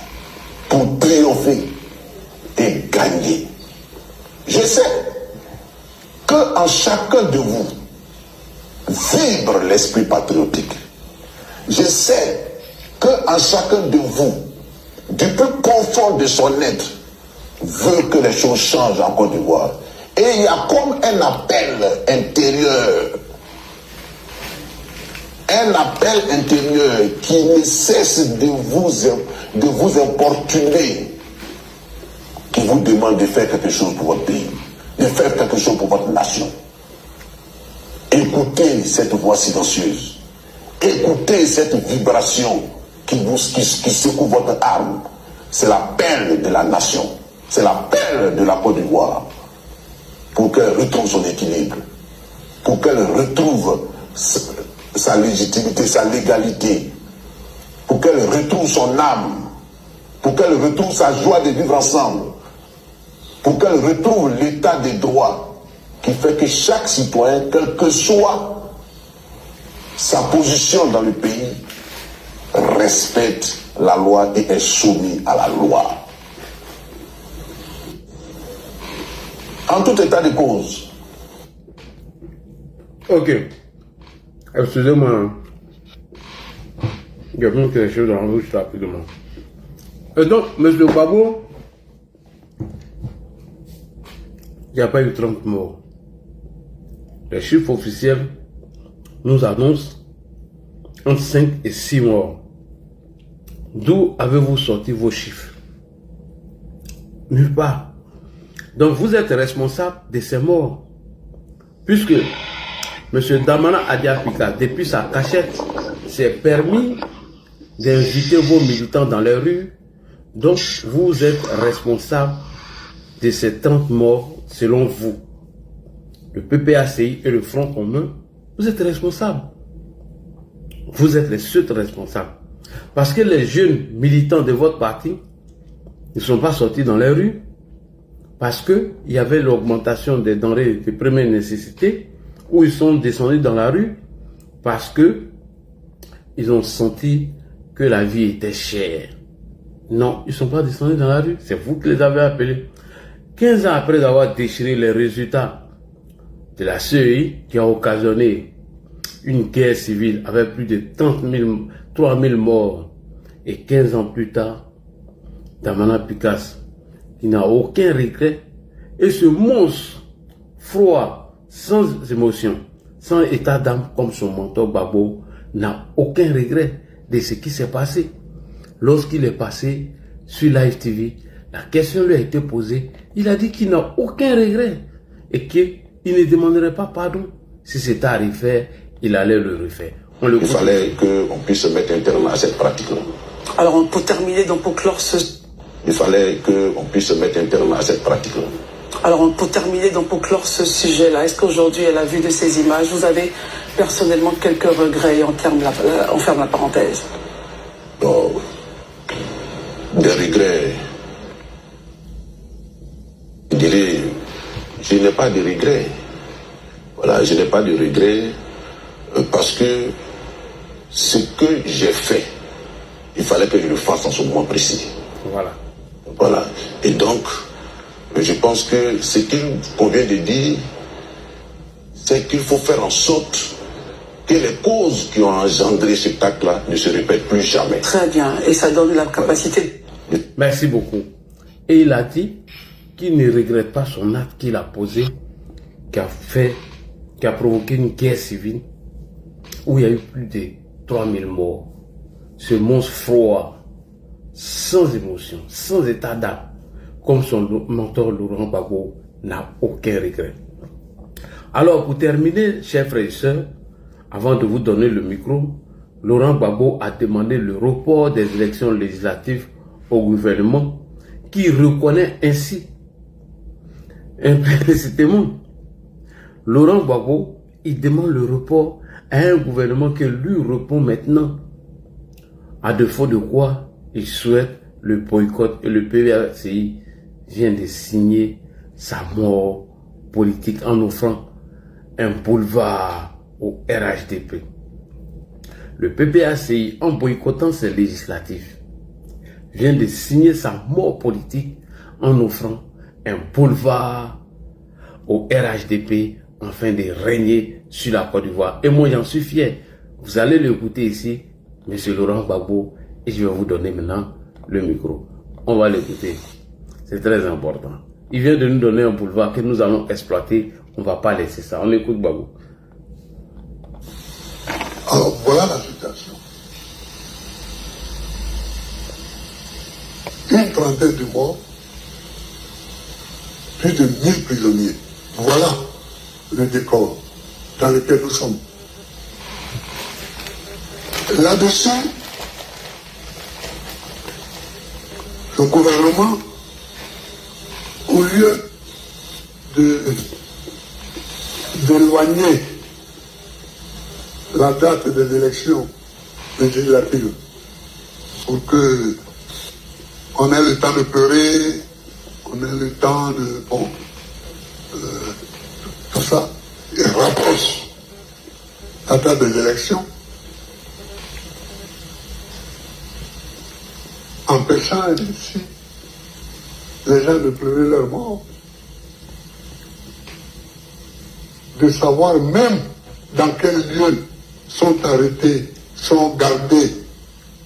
Pour triompher et gagner. Je sais qu'en chacun de vous vibre l'esprit patriotique. Je sais qu'en chacun de vous, du plus profond de son être, veut que les choses changent en Côte d'Ivoire. Et il y a comme un appel intérieur. Un appel intérieur qui ne cesse de vous importuner, qui vous demande de faire quelque chose pour votre pays, de faire quelque chose pour votre nation. Écoutez cette voix silencieuse. Écoutez cette vibration qui secoue votre âme. C'est l'appel de la nation. C'est l'appel de la Côte d'Ivoire. Pour qu'elle retrouve son équilibre. Pour qu'elle retrouve sa légitimité, sa légalité, pour qu'elle retrouve son âme, pour qu'elle retrouve sa joie de vivre ensemble, pour qu'elle retrouve l'état des droits qui fait que chaque citoyen, quelle que soit sa position dans le pays, respecte la loi et est soumis à la loi. En tout état de cause. Ok. Excusez-moi. Il y a bien quelque chose dans la bouche rapidement. Et donc, M. Gbagbo, il n'y a pas eu 30 morts. Les chiffres officiels nous annoncent entre 5 et 6 morts. D'où avez-vous sorti vos chiffres? Nulle part. Donc vous êtes responsable de ces morts. Puisque M. Damana Adiapika, depuis sa cachette, s'est permis d'inviter vos militants dans les rues. Donc, vous êtes responsable de ces 30 morts selon vous. Le PPACI et le Front commun, vous êtes responsables. Vous êtes les seuls responsables. Parce que les jeunes militants de votre parti ne sont pas sortis dans les rues. Parce qu'il y avait l'augmentation des denrées de première nécessité, où ils sont descendus dans la rue parce que ils ont senti que la vie était chère. Non, ils ne sont pas descendus dans la rue, c'est vous qui les avez appelés. 15 ans après avoir déchiré les résultats de la CEI qui a occasionné une guerre civile avec plus de 3 000 morts, et 15 ans plus tard, Damana Picasse, qui n'a aucun regret, et ce monstre froid, sans émotion, sans état d'âme comme son mentor Gbagbo, n'a aucun regret de ce qui s'est passé. Lorsqu'il est passé sur Live TV, la question lui a été posée, il a dit qu'il n'a aucun regret et qu'il ne demanderait pas pardon. Si c'était à refaire, il allait le refaire. Il fallait qu'on puisse mettre un terme à cette pratique-là. Alors pour terminer, donc pour clore ce... Il fallait qu'on puisse mettre un terme à cette pratique-là. Alors pour terminer, donc pour clore ce sujet-là, est-ce qu'aujourd'hui, à la vue de ces images, vous avez personnellement quelques regrets, on ferme la parenthèse? Oh, des regrets. Je dirais, je n'ai pas de regrets. Voilà, je n'ai pas de regrets parce que ce que j'ai fait, il fallait que je le fasse en ce moment précis. Voilà. Voilà. Et donc, je pense que ce qu'il convient de dire, c'est qu'il faut faire en sorte que les causes qui ont engendré cet acte-là ne se répètent plus jamais. Très bien, et ça donne la capacité. Merci beaucoup. Et il a dit qu'il ne regrette pas son acte qu'il a posé, qui a provoqué une guerre civile où il y a eu plus de 3000 morts. Ce monstre froid, sans émotion, sans état d'âme, comme son mentor Laurent Gbagbo n'a aucun regret. Alors, pour terminer, chers frères et sœurs, avant de vous donner le micro, Laurent Gbagbo a demandé le report des élections législatives au gouvernement qui reconnaît ainsi implicitement. Laurent Gbagbo, il demande le report à un gouvernement que lui répond maintenant, à défaut de quoi il souhaite le boycott, et le PPACI vient de signer sa mort politique en offrant un boulevard au RHDP. Le PPACI, en boycottant ses législatives, vient de signer sa mort politique en offrant un boulevard au RHDP afin de régner sur la Côte d'Ivoire. Et moi, j'en suis fier. Vous allez l'écouter ici, M. Laurent Gbagbo, et je vais vous donner maintenant le micro. On va l'écouter. C'est très important. Il vient de nous donner un boulevard que nous allons exploiter. On ne va pas laisser ça. On écoute Gbagbo. Alors voilà la situation. Une trentaine de morts, plus de 1000 prisonniers. Voilà le décor dans lequel nous sommes. Là-dessus, le gouvernement, au lieu d'éloigner la date des élections législatives pour que on ait le temps de pleurer, on ait le temps de... Bon, tout ça, il rapproche la date des élections, empêchant ainsi les gens de pleurer leur mort, de savoir même dans quel lieu sont arrêtés, sont gardés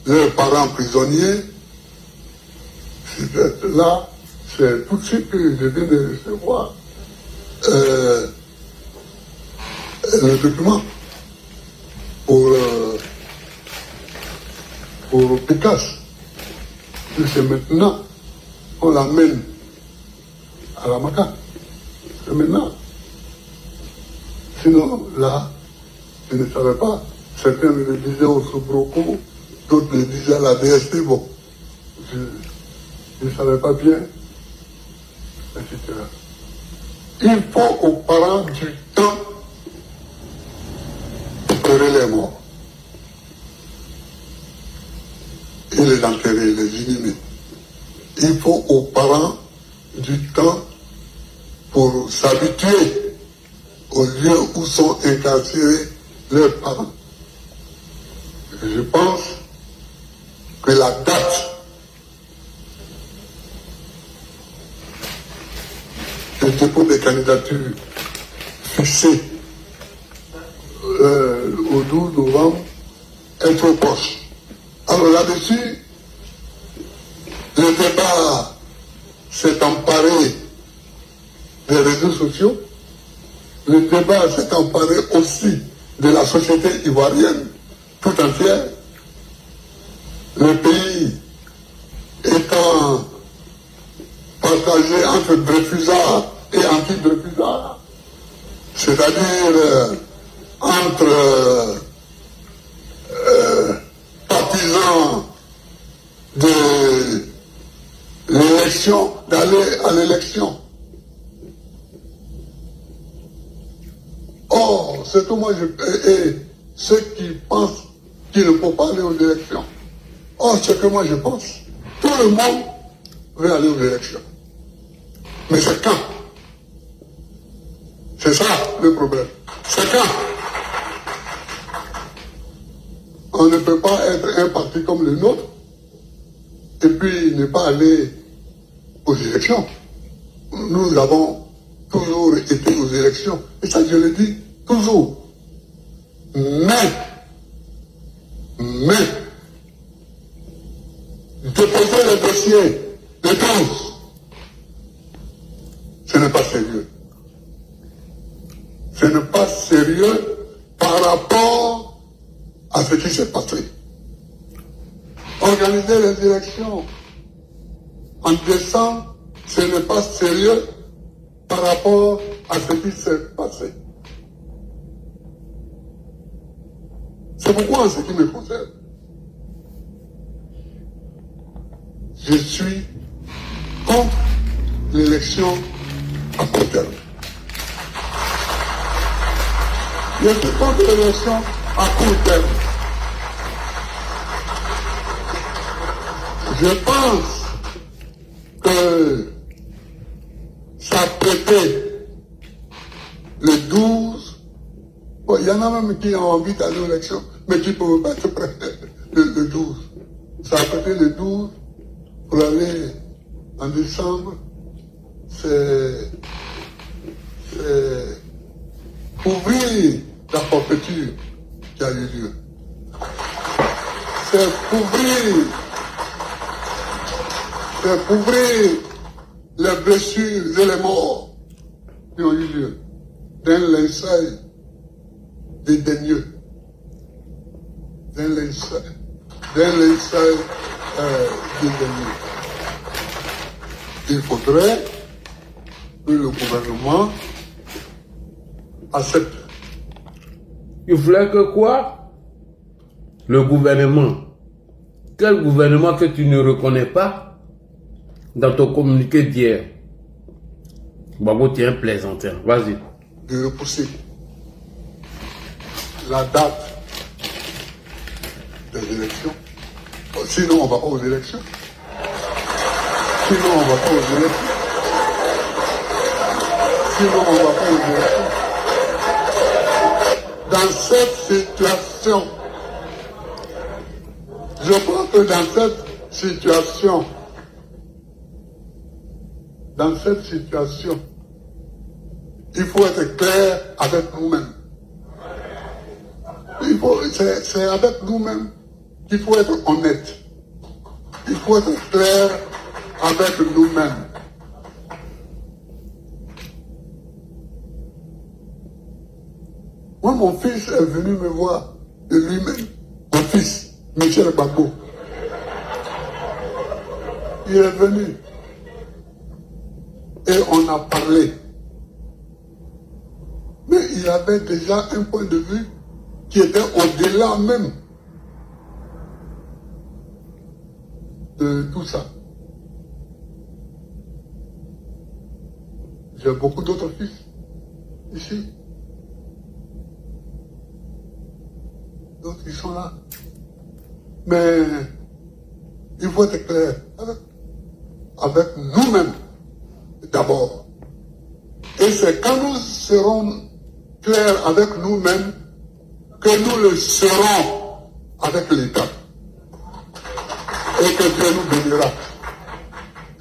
leurs parents prisonniers. Là, c'est tout ce que je viens de recevoir le document pour Picasso. Et c'est maintenant on l'amène à la Maca. C'est maintenant. Sinon, là, je ne savais pas. Certains me le disaient au Soubroco, d'autres me disaient à la DST. Bon, je ne savais pas bien, etc. Il faut aux parents du temps de pleurer les morts et les enterrer, les inhumer. Il faut aux parents du temps pour s'habituer au lieu où sont incarcérés leurs parents. Je pense que la date de dépôt des candidatures fixée au 12 novembre est trop proche. Alors là-dessus, le débat s'est emparé des réseaux sociaux, le débat s'est emparé aussi de la société ivoirienne tout entière. Le pays étant partagé entre Dreyfusards et anti-Dreyfusards, c'est-à-dire entre partisans de l'élection, d'aller à l'élection. Or, c'est que moi, et ceux qui pensent qu'il ne faut pas aller aux élections. Or, ce que moi je pense, tout le monde veut aller aux élections. Mais c'est quand? C'est ça le problème. C'est quand? On ne peut pas être un parti comme le nôtre et puis ne pas aller aux élections. Nous avons toujours été aux élections. Et ça, je le dis toujours. Mais, déposer le dossier de tous, ce n'est pas sérieux. Ce n'est pas sérieux par rapport à ce qui s'est passé. Organiser les élections en décembre, ce n'est pas sérieux par rapport à ce qui s'est passé. C'est pourquoi, en ce qui me concerne, je suis contre l'élection à court terme. Je suis contre l'élection à court terme. Je pense que ça prêtait le 12. Bon, il y en a même qui ont envie d'aller aux élections, mais qui ne peuvent pas se prêter le 12. Ça a prêté le 12 pour aller en décembre. C'est couvrir la forfaiture qui a eu lieu. C'est couvrir les blessures et les morts qui ont eu lieu d'un linceul dédaigneux, d'un linceul dédaigneux. Il faudrait que le gouvernement accepte. Il voulait que quoi? Le gouvernement. Quel gouvernement que tu ne reconnais pas dans ton communiqué d'hier? Babo, tu es un plaisantin. Vas-y. De repousser la date des élections. Sinon, on ne va pas aux élections. Dans cette situation, je crois que dans cette situation, il faut être clair avec nous-mêmes. C'est avec nous-mêmes qu'il faut être honnête. Il faut être clair avec nous-mêmes. Moi, mon fils est venu me voir de lui-même. Mon fils, Michel Babo. Il est venu. Et on a parlé. Mais il avait déjà un point de vue qui était au-delà même de tout ça. J'ai beaucoup d'autres fils ici. D'autres qui sont là. Mais il faut être clair avec nous-mêmes d'abord. Et c'est quand nous serons clairs avec nous-mêmes que nous le serons avec l'État. Et que Dieu nous bénira.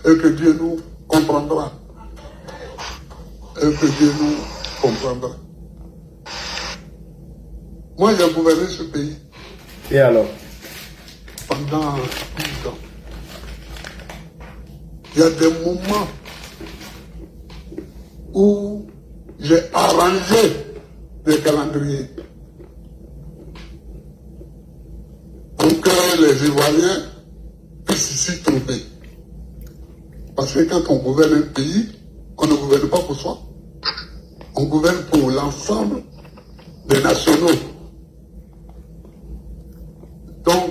Et que Dieu nous comprendra. Et que Dieu nous comprendra. Moi, j'ai gouverné ce pays. Et alors? Pendant 10 ans. Il y a des moments où j'ai arrangé des calendriers pour que les Ivoiriens puissent s'y trouver. Parce que quand on gouverne un pays, on ne gouverne pas pour soi. On gouverne pour l'ensemble des nationaux. Donc,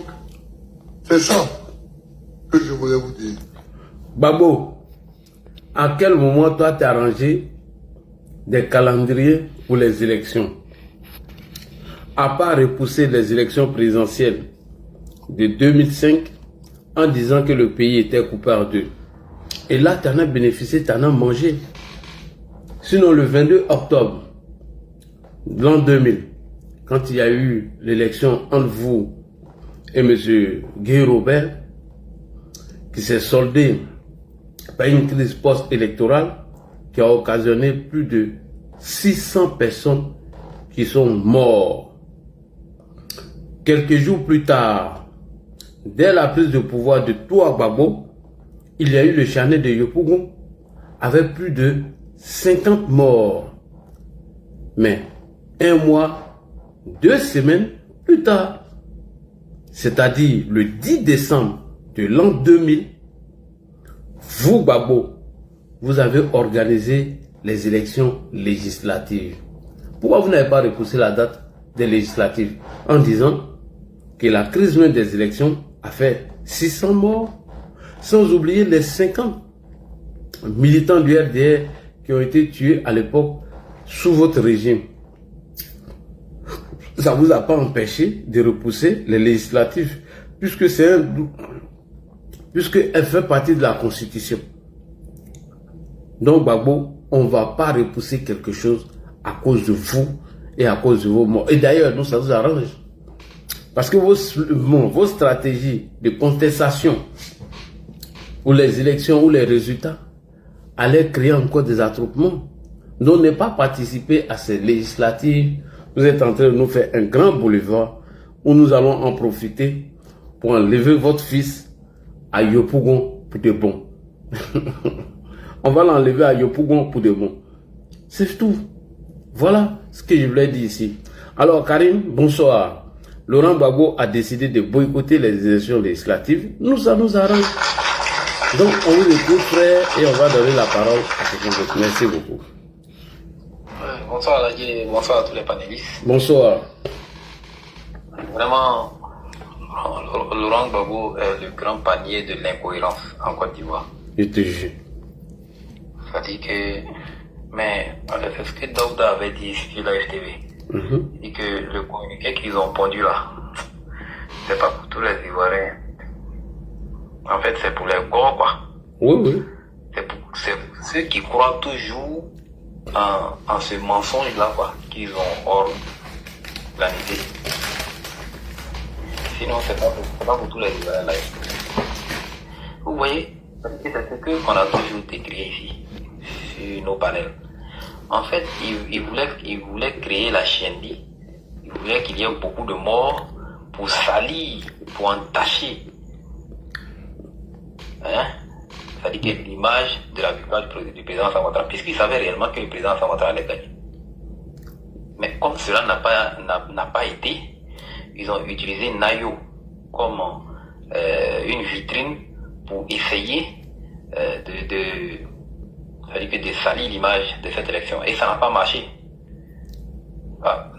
c'est ça que je voulais vous dire. Babo, à quel moment toi t'as arrangé des calendriers pour les élections? À part repousser les élections présidentielles de 2005 en disant que le pays était coupé en deux. Et là, tu en as bénéficié, tu en as mangé. Sinon, le 22 octobre de l'an 2000, quand il y a eu l'élection entre vous et M. Guy Robert, qui s'est soldée par une crise post-électorale qui a occasionné plus de 600 personnes qui qui sont morts. Quelques jours plus tard, dès la prise de pouvoir de Toua Gbagbo, il y a eu le charnier de Yopougon avec plus de 50 morts. Mais un mois, 2 semaines plus tard, c'est-à-dire le 10 décembre de l'an 2000, vous, Gbagbo, vous avez organisé les élections législatives. Pourquoi vous n'avez pas repoussé la date des législatives en disant que la crise même des élections a fait 600 morts, sans oublier les 50 militants du RDR qui ont été tués à l'époque sous votre régime? Ça ne vous a pas empêché de repousser les législatives, puisqu'elle fait partie de la Constitution. Donc, Gbagbo, on ne va pas repousser quelque chose à cause de vous et à cause de vos morts. Et d'ailleurs, nous, ça nous arrange. Parce que vos stratégies de contestation ou les élections ou les résultats allaient créer encore des attroupements. Donc, ne pas participer à ces législatives. Vous êtes en train de nous faire un grand boulevard où nous allons en profiter pour enlever votre fils à Yopougon pour de bon. On va l'enlever à Yopougon pour de bon. C'est tout. Voilà ce que je voulais dire ici. Alors, Karim, bonsoir. Laurent Gbagbo a décidé de boycotter les élections législatives. Nous, ça nous arrange. Donc, on vous écoute, frère, et on va donner la parole à quelqu'un d'autre. Merci beaucoup. Bonsoir, Ladier. Bonsoir à tous les panélistes. Bonsoir. Vraiment, Laurent Gbagbo est le grand panier de l'incohérence en Côte d'Ivoire. Je te jure. C'est-à-dire que, mais c'est ce que Daouda avait dit sur la FTV. Il dit que le communiqué qu'ils ont pondu là, c'est pas pour tous les Ivoiriens. En fait, c'est pour les gros, quoi. Oui. C'est ceux qui croient toujours en ce mensonge-là, quoi, qu'ils ont organisé. Sinon, c'est pas pour tous les Ivoiriens là. Vous voyez, c'est ce qu'on a toujours décrit ici, sur nos panels. En fait, il voulait créer la chienlit. Il voulait qu'il y ait beaucoup de morts pour salir, pour entacher. Hein? C'est-à-dire que l'image de la victoire du président Sam Ouattara, puisqu'il savait réellement que le président Sam Ouattara allait gagner. Mais comme cela n'a pas été, ils ont utilisé Nayo comme une vitrine pour essayer c'est-à-dire que de salir l'image de cette élection. Et ça n'a pas marché.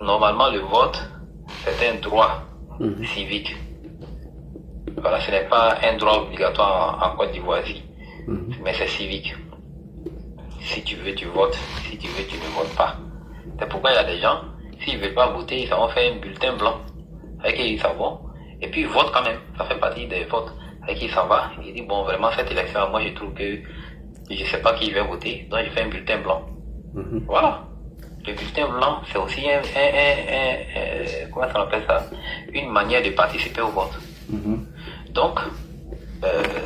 Normalement, le vote, c'est un droit civique. Voilà, ce n'est pas un droit obligatoire en Côte d'Ivoire, mais c'est civique. Si tu veux, tu votes. Si tu veux, tu ne votes pas. C'est pourquoi il y a des gens, s'ils ne veulent pas voter, ils vont faire un bulletin blanc. Avec qui ils s'en vont. Et puis ils votent quand même. Ça fait partie des votes. Avec qui ils s'en vont. Ils disent, bon, vraiment, cette élection, moi, je trouve que je ne sais pas qui va voter, donc je fais un bulletin blanc. Voilà. Le bulletin blanc, c'est aussi comment ça appelle ça? Une manière de participer au vote. Donc,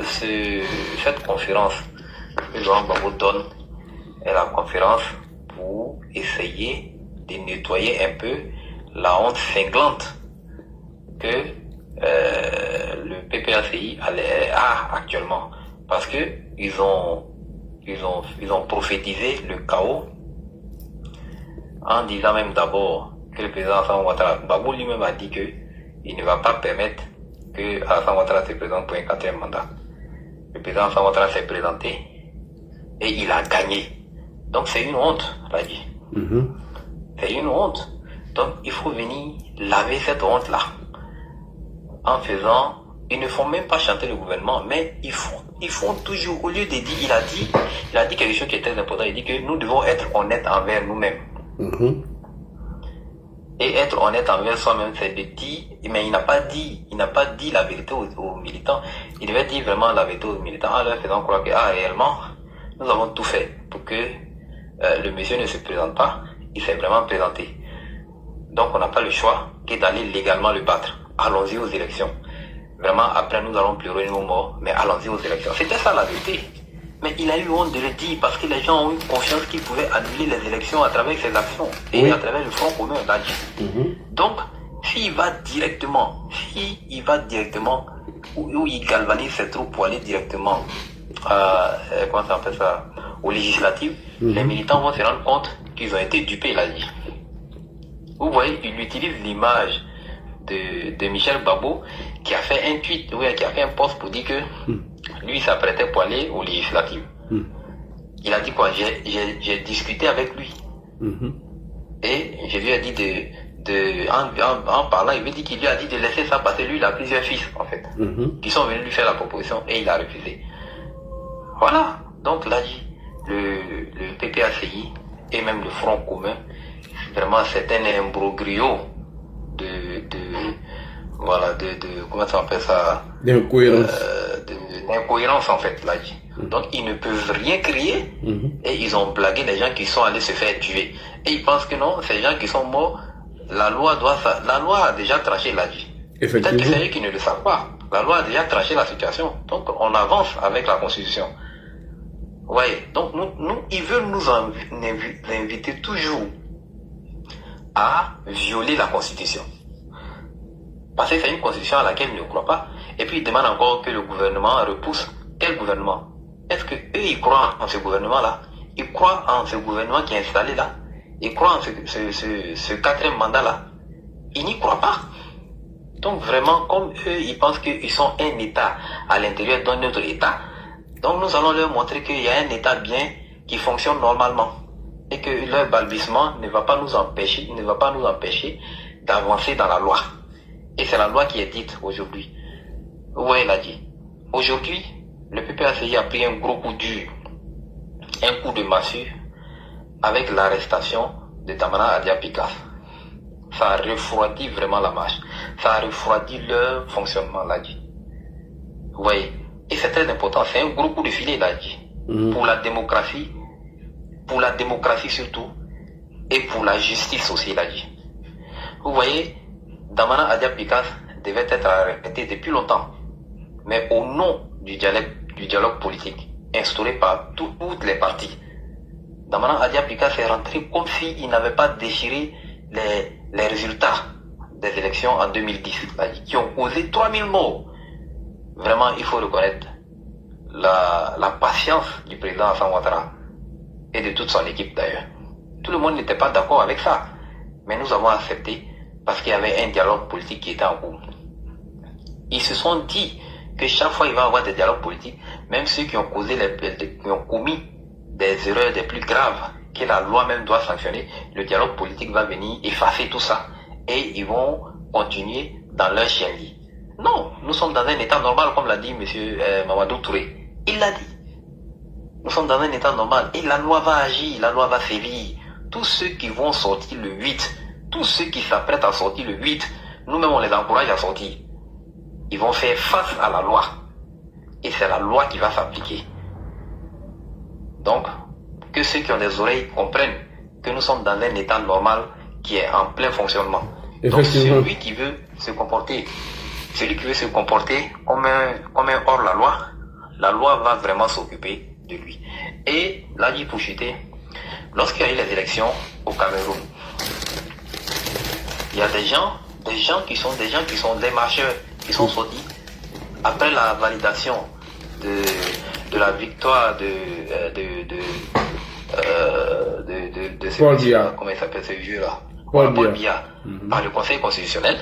cette conférence que Laurent Gbagbo donne est la conférence pour essayer de nettoyer un peu la honte cinglante que le PPACI a actuellement. Parce que ils ont prophétisé le chaos en disant même d'abord que le président Sam Ouattara, Gbagbo lui-même a dit qu'il ne va pas permettre que Alassane Ouattara se présente pour un 4e mandat. Le président Sam Ouattara s'est présenté et il a gagné. Donc c'est une honte, l'a dit. C'est une honte. Donc il faut venir laver cette honte-là en faisant. Ils ne font même pas chanter le gouvernement, mais ils font toujours, au lieu de dire, il a dit quelque chose qui est très important, il dit que nous devons être honnêtes envers nous-mêmes. Et être honnête envers soi-même, c'est de dire, mais il n'a pas dit la vérité aux militants. Il devait dire vraiment la vérité aux militants en leur faisant croire que, réellement, nous avons tout fait pour que le monsieur ne se présente pas. Il s'est vraiment présenté. Donc on n'a pas le choix que d'aller légalement le battre. Allons-y aux élections. Vraiment, après nous allons pleurer nos morts, mais allons-y aux élections. C'était ça la vérité. Mais il a eu honte de le dire parce que les gens ont eu confiance qu'il pouvait annuler les élections à travers ses actions et Oui. à travers le Front commun, l'a dit. Donc, s'il va directement, où il galvanise ses troupes pour aller directement comment ça s'appelle ça, aux législatives, les militants vont se rendre compte qu'ils ont été dupés, il a dit. Vous voyez, il utilise l'image de Michel Babo qui a fait un tweet, qui a fait un post pour dire que lui s'apprêtait pour aller aux législatives. Il a dit quoi? J'ai discuté avec lui et je lui ai dit en parlant, il veut dire qu'il lui a dit de laisser ça passer. Lui, il a plusieurs fils en fait qui sont venus lui faire la proposition et il a refusé. Voilà, donc là dit le PPACI et même le Front commun, vraiment c'est un imbroglio comment ça s'appelle ça, d'incohérence en fait là dit. Donc ils ne peuvent rien crier et ils ont blagué les gens qui sont allés se faire tuer et ils pensent que non, ces gens qui sont morts, la loi a déjà tranché la vie. Peut-être que c'est eux qui ne le savent pas. La loi a déjà tranché la situation. Donc on avance avec la Constitution. Ouais, donc ils veulent nous inviter toujours à violer la Constitution. Parce que c'est une Constitution à laquelle ils ne croient pas. Et puis ils demandent encore que le gouvernement repousse. Quel gouvernement? Est-ce que eux ils croient en ce gouvernement-là? Ils croient en ce gouvernement qui est installé là? Ils croient en ce quatrième mandat-là? Ils n'y croient pas. Donc vraiment, comme eux, ils pensent qu'ils sont un État à l'intérieur d'un autre État. Donc nous allons leur montrer qu'il y a un État bien qui fonctionne normalement. Et que leur balbutiement ne va pas nous empêcher d'avancer dans la loi. Et c'est la loi qui est dite aujourd'hui. Oui, il a dit. Aujourd'hui, le PPACI a pris un gros coup dur, un coup de massue, avec l'arrestation de Damana Adia Pikas. Ça a refroidi vraiment la marche. Ça a refroidi leur fonctionnement, l'a dit. Vous voyez. Et c'est très important, c'est un gros coup de filet, l'a dit. Pour la démocratie surtout, et pour la justice aussi, l'a dit. Vous voyez, Damana Adia Pikas devait être arrêté depuis longtemps. Mais au nom du dialogue politique, instauré par toutes les parties, Damana Adia Pikas est rentré comme s'il n'avait pas déchiré les résultats des élections en 2010, qui ont causé 3000 morts. Vraiment, il faut reconnaître la patience du président Hassan Ouattara et de toute son équipe d'ailleurs. Tout le monde n'était pas d'accord avec ça, mais nous avons accepté parce qu'il y avait un dialogue politique qui était en cours. Ils se sont dit que chaque fois il va y avoir des dialogues politiques, même ceux qui ont commis des erreurs des plus graves que la loi même doit sanctionner, le dialogue politique va venir effacer tout ça et ils vont continuer dans leur chien-lit. Non, nous sommes dans un état normal, comme l'a dit M. Mamadou Touré. Il l'a dit. Nous sommes dans un état normal et la loi va agir, la loi va sévir. Tous ceux qui vont sortir le 8, tous ceux qui s'apprêtent à sortir le 8, nous-mêmes on les encourage à sortir. Ils vont faire face à la loi. Et c'est la loi qui va s'appliquer. Donc, que ceux qui ont des oreilles comprennent que nous sommes dans un état normal qui est en plein fonctionnement. Donc celui qui veut se comporter comme un hors-la-loi, la loi va vraiment s'occuper de lui. Et là, dit pour chuter, lorsqu'il y a eu les élections au Cameroun, il y a des gens qui sont des marcheurs qui sont sortis après la validation de la victoire de ce Paul Biya. Comment il s'appelle ce vieux là? Paul Biya. Par le Conseil constitutionnel.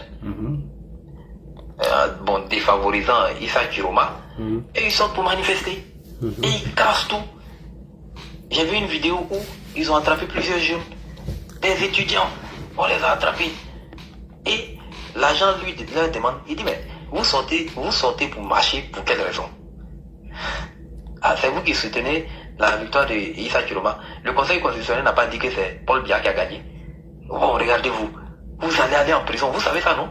Défavorisant Issa Chiroma. Et ils sont pour manifester. Et ils cassent tout. J'ai vu une vidéo où ils ont attrapé plusieurs jeunes, des étudiants. On les a attrapés. Et l'agent lui leur demande, il dit, mais vous sortez pour marcher pour quelle raison? Ah, c'est vous qui soutenez la victoire de Issa Chiroma. Le Conseil constitutionnel n'a pas dit que c'est Paul Biya qui a gagné. Oh, regardez-vous. Vous allez aller en prison. Vous savez ça, non?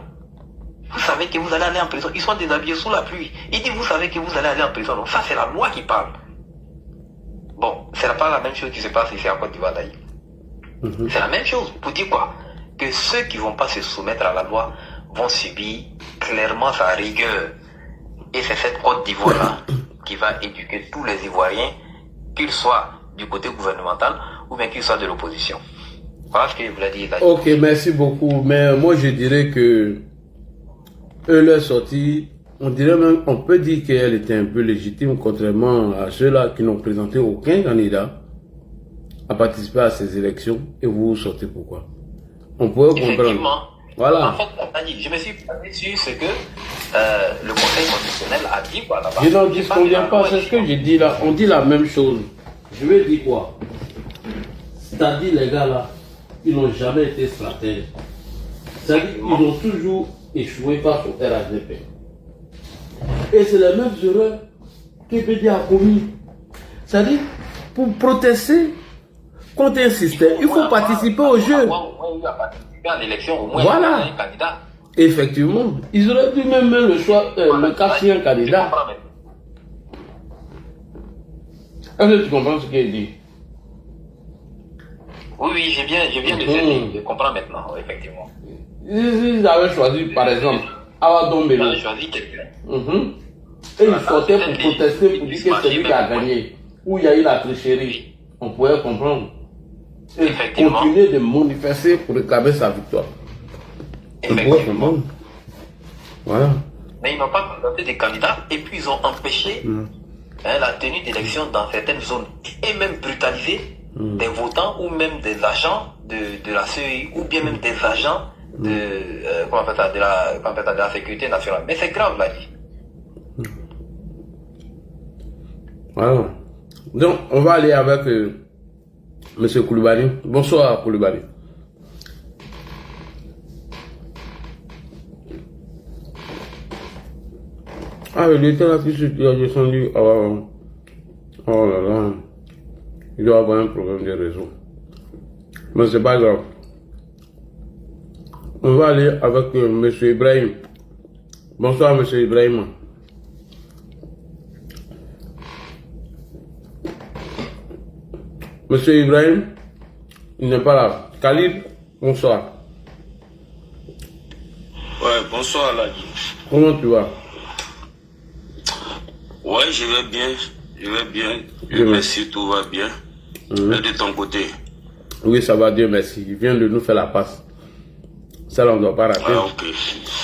Vous savez que vous allez aller en prison. Ils sont déshabillés sous la pluie. Il dit, vous savez que vous allez aller en prison. Donc ça, c'est la loi qui parle. Bon, c'est pas la même chose qui se passe ici en Côte d'Ivoire d'ailleurs. C'est la même chose. Pour dire quoi? Que ceux qui ne vont pas se soumettre à la loi vont subir clairement sa rigueur. Et c'est cette Côte d'Ivoire-là qui va éduquer tous les Ivoiriens qu'il soit du côté gouvernemental ou bien qu'il soit de l'opposition. Voilà ce que je voulais dire. Ok, merci beaucoup. Mais moi, je dirais que eux, leur sortie, on dirait même, on peut dire qu'elle était un peu légitime, contrairement à ceux-là qui n'ont présenté aucun candidat à participer à ces élections. Et vous sortez pourquoi? On pourrait comprendre. Voilà. En fait, je me suis basé sur ce que le Conseil constitutionnel a dit quoi là-bas. Je n'en disconviens pas, c'est ce que j'ai dit là. On dit la même chose. Je vais dire quoi? C'est-à-dire les gars là, ils n'ont jamais été stratèges. C'est-à-dire qu'ils ont toujours échoué face au RHDP. Et c'est les mêmes erreurs que PD a commis. C'est-à-dire, pour protester contre un système, il faut participer au jeu. En élection, au moins, voilà. Un candidat. Effectivement. Ils auraient dû même le choix, le cas sur un candidat. Est-ce que tu comprends ce qu'il dit? Oui, j'ai bien je comprends maintenant, effectivement. Ils avaient choisi, par exemple, Awadon Bello. Ils avaient choisi quelqu'un. Et ils sortaient pour protester, pour dire que c'est lui qui a gagné. Où il y a eu la tricherie. On pourrait comprendre. Et continuer de manifester pour réclamer sa victoire. Effectivement. Voilà. Mais ils n'ont pas présenté des candidats et puis ils ont empêché la tenue d'élections dans certaines zones et même brutalisé des votants ou même des agents de la CEI ou bien même des agents de la sécurité nationale. Mais c'est grave là. Voilà. Donc on va aller avec Monsieur Koulibaly. Bonsoir Koulibaly. Ah, il était là qui a descendu. Oh là là. Il doit avoir un problème de réseau. Mais c'est pas grave. On va aller avec Monsieur Ibrahim. Bonsoir Monsieur Ibrahim. Monsieur Ibrahim, il n'est pas là. Khalid, bonsoir. Ouais, bonsoir Ladi. Comment tu vas? Ouais, je vais bien. Dieu merci, tout va bien. Et de ton côté? Oui, ça va, Dieu merci. Il vient de nous faire la passe. Ça, là, on ne doit pas rater. Ah, ok.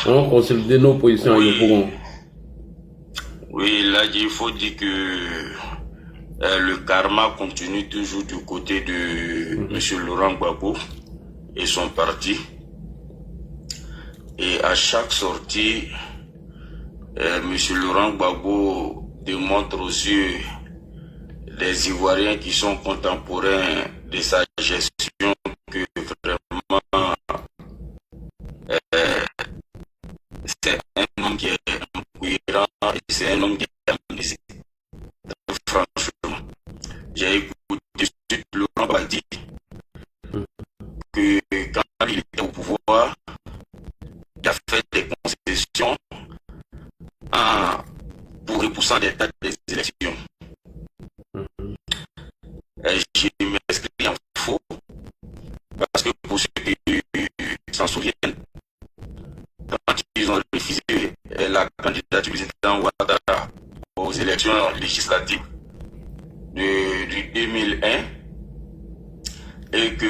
On va consolider nos positions à Yopougon. Oui, Ladi, il faut dire que le karma continue toujours du côté de M. Laurent Gbagbo et son parti. Et à chaque sortie, M. Laurent Gbagbo démontre aux yeux des Ivoiriens qui sont contemporains de sa gestion que vraiment c'est un homme qui est incohérent et c'est un homme qui est amnésique. Franchement, j'ai écouté Laurent Gbagbo que quand il était au pouvoir, il a fait des concessions pour repoussant des dates des élections. Je m'inscris en faux parce que pour ceux qui s'en souviennent, quand ils ont refusé la candidature du président Ouattara aux élections législatives du 2001 et que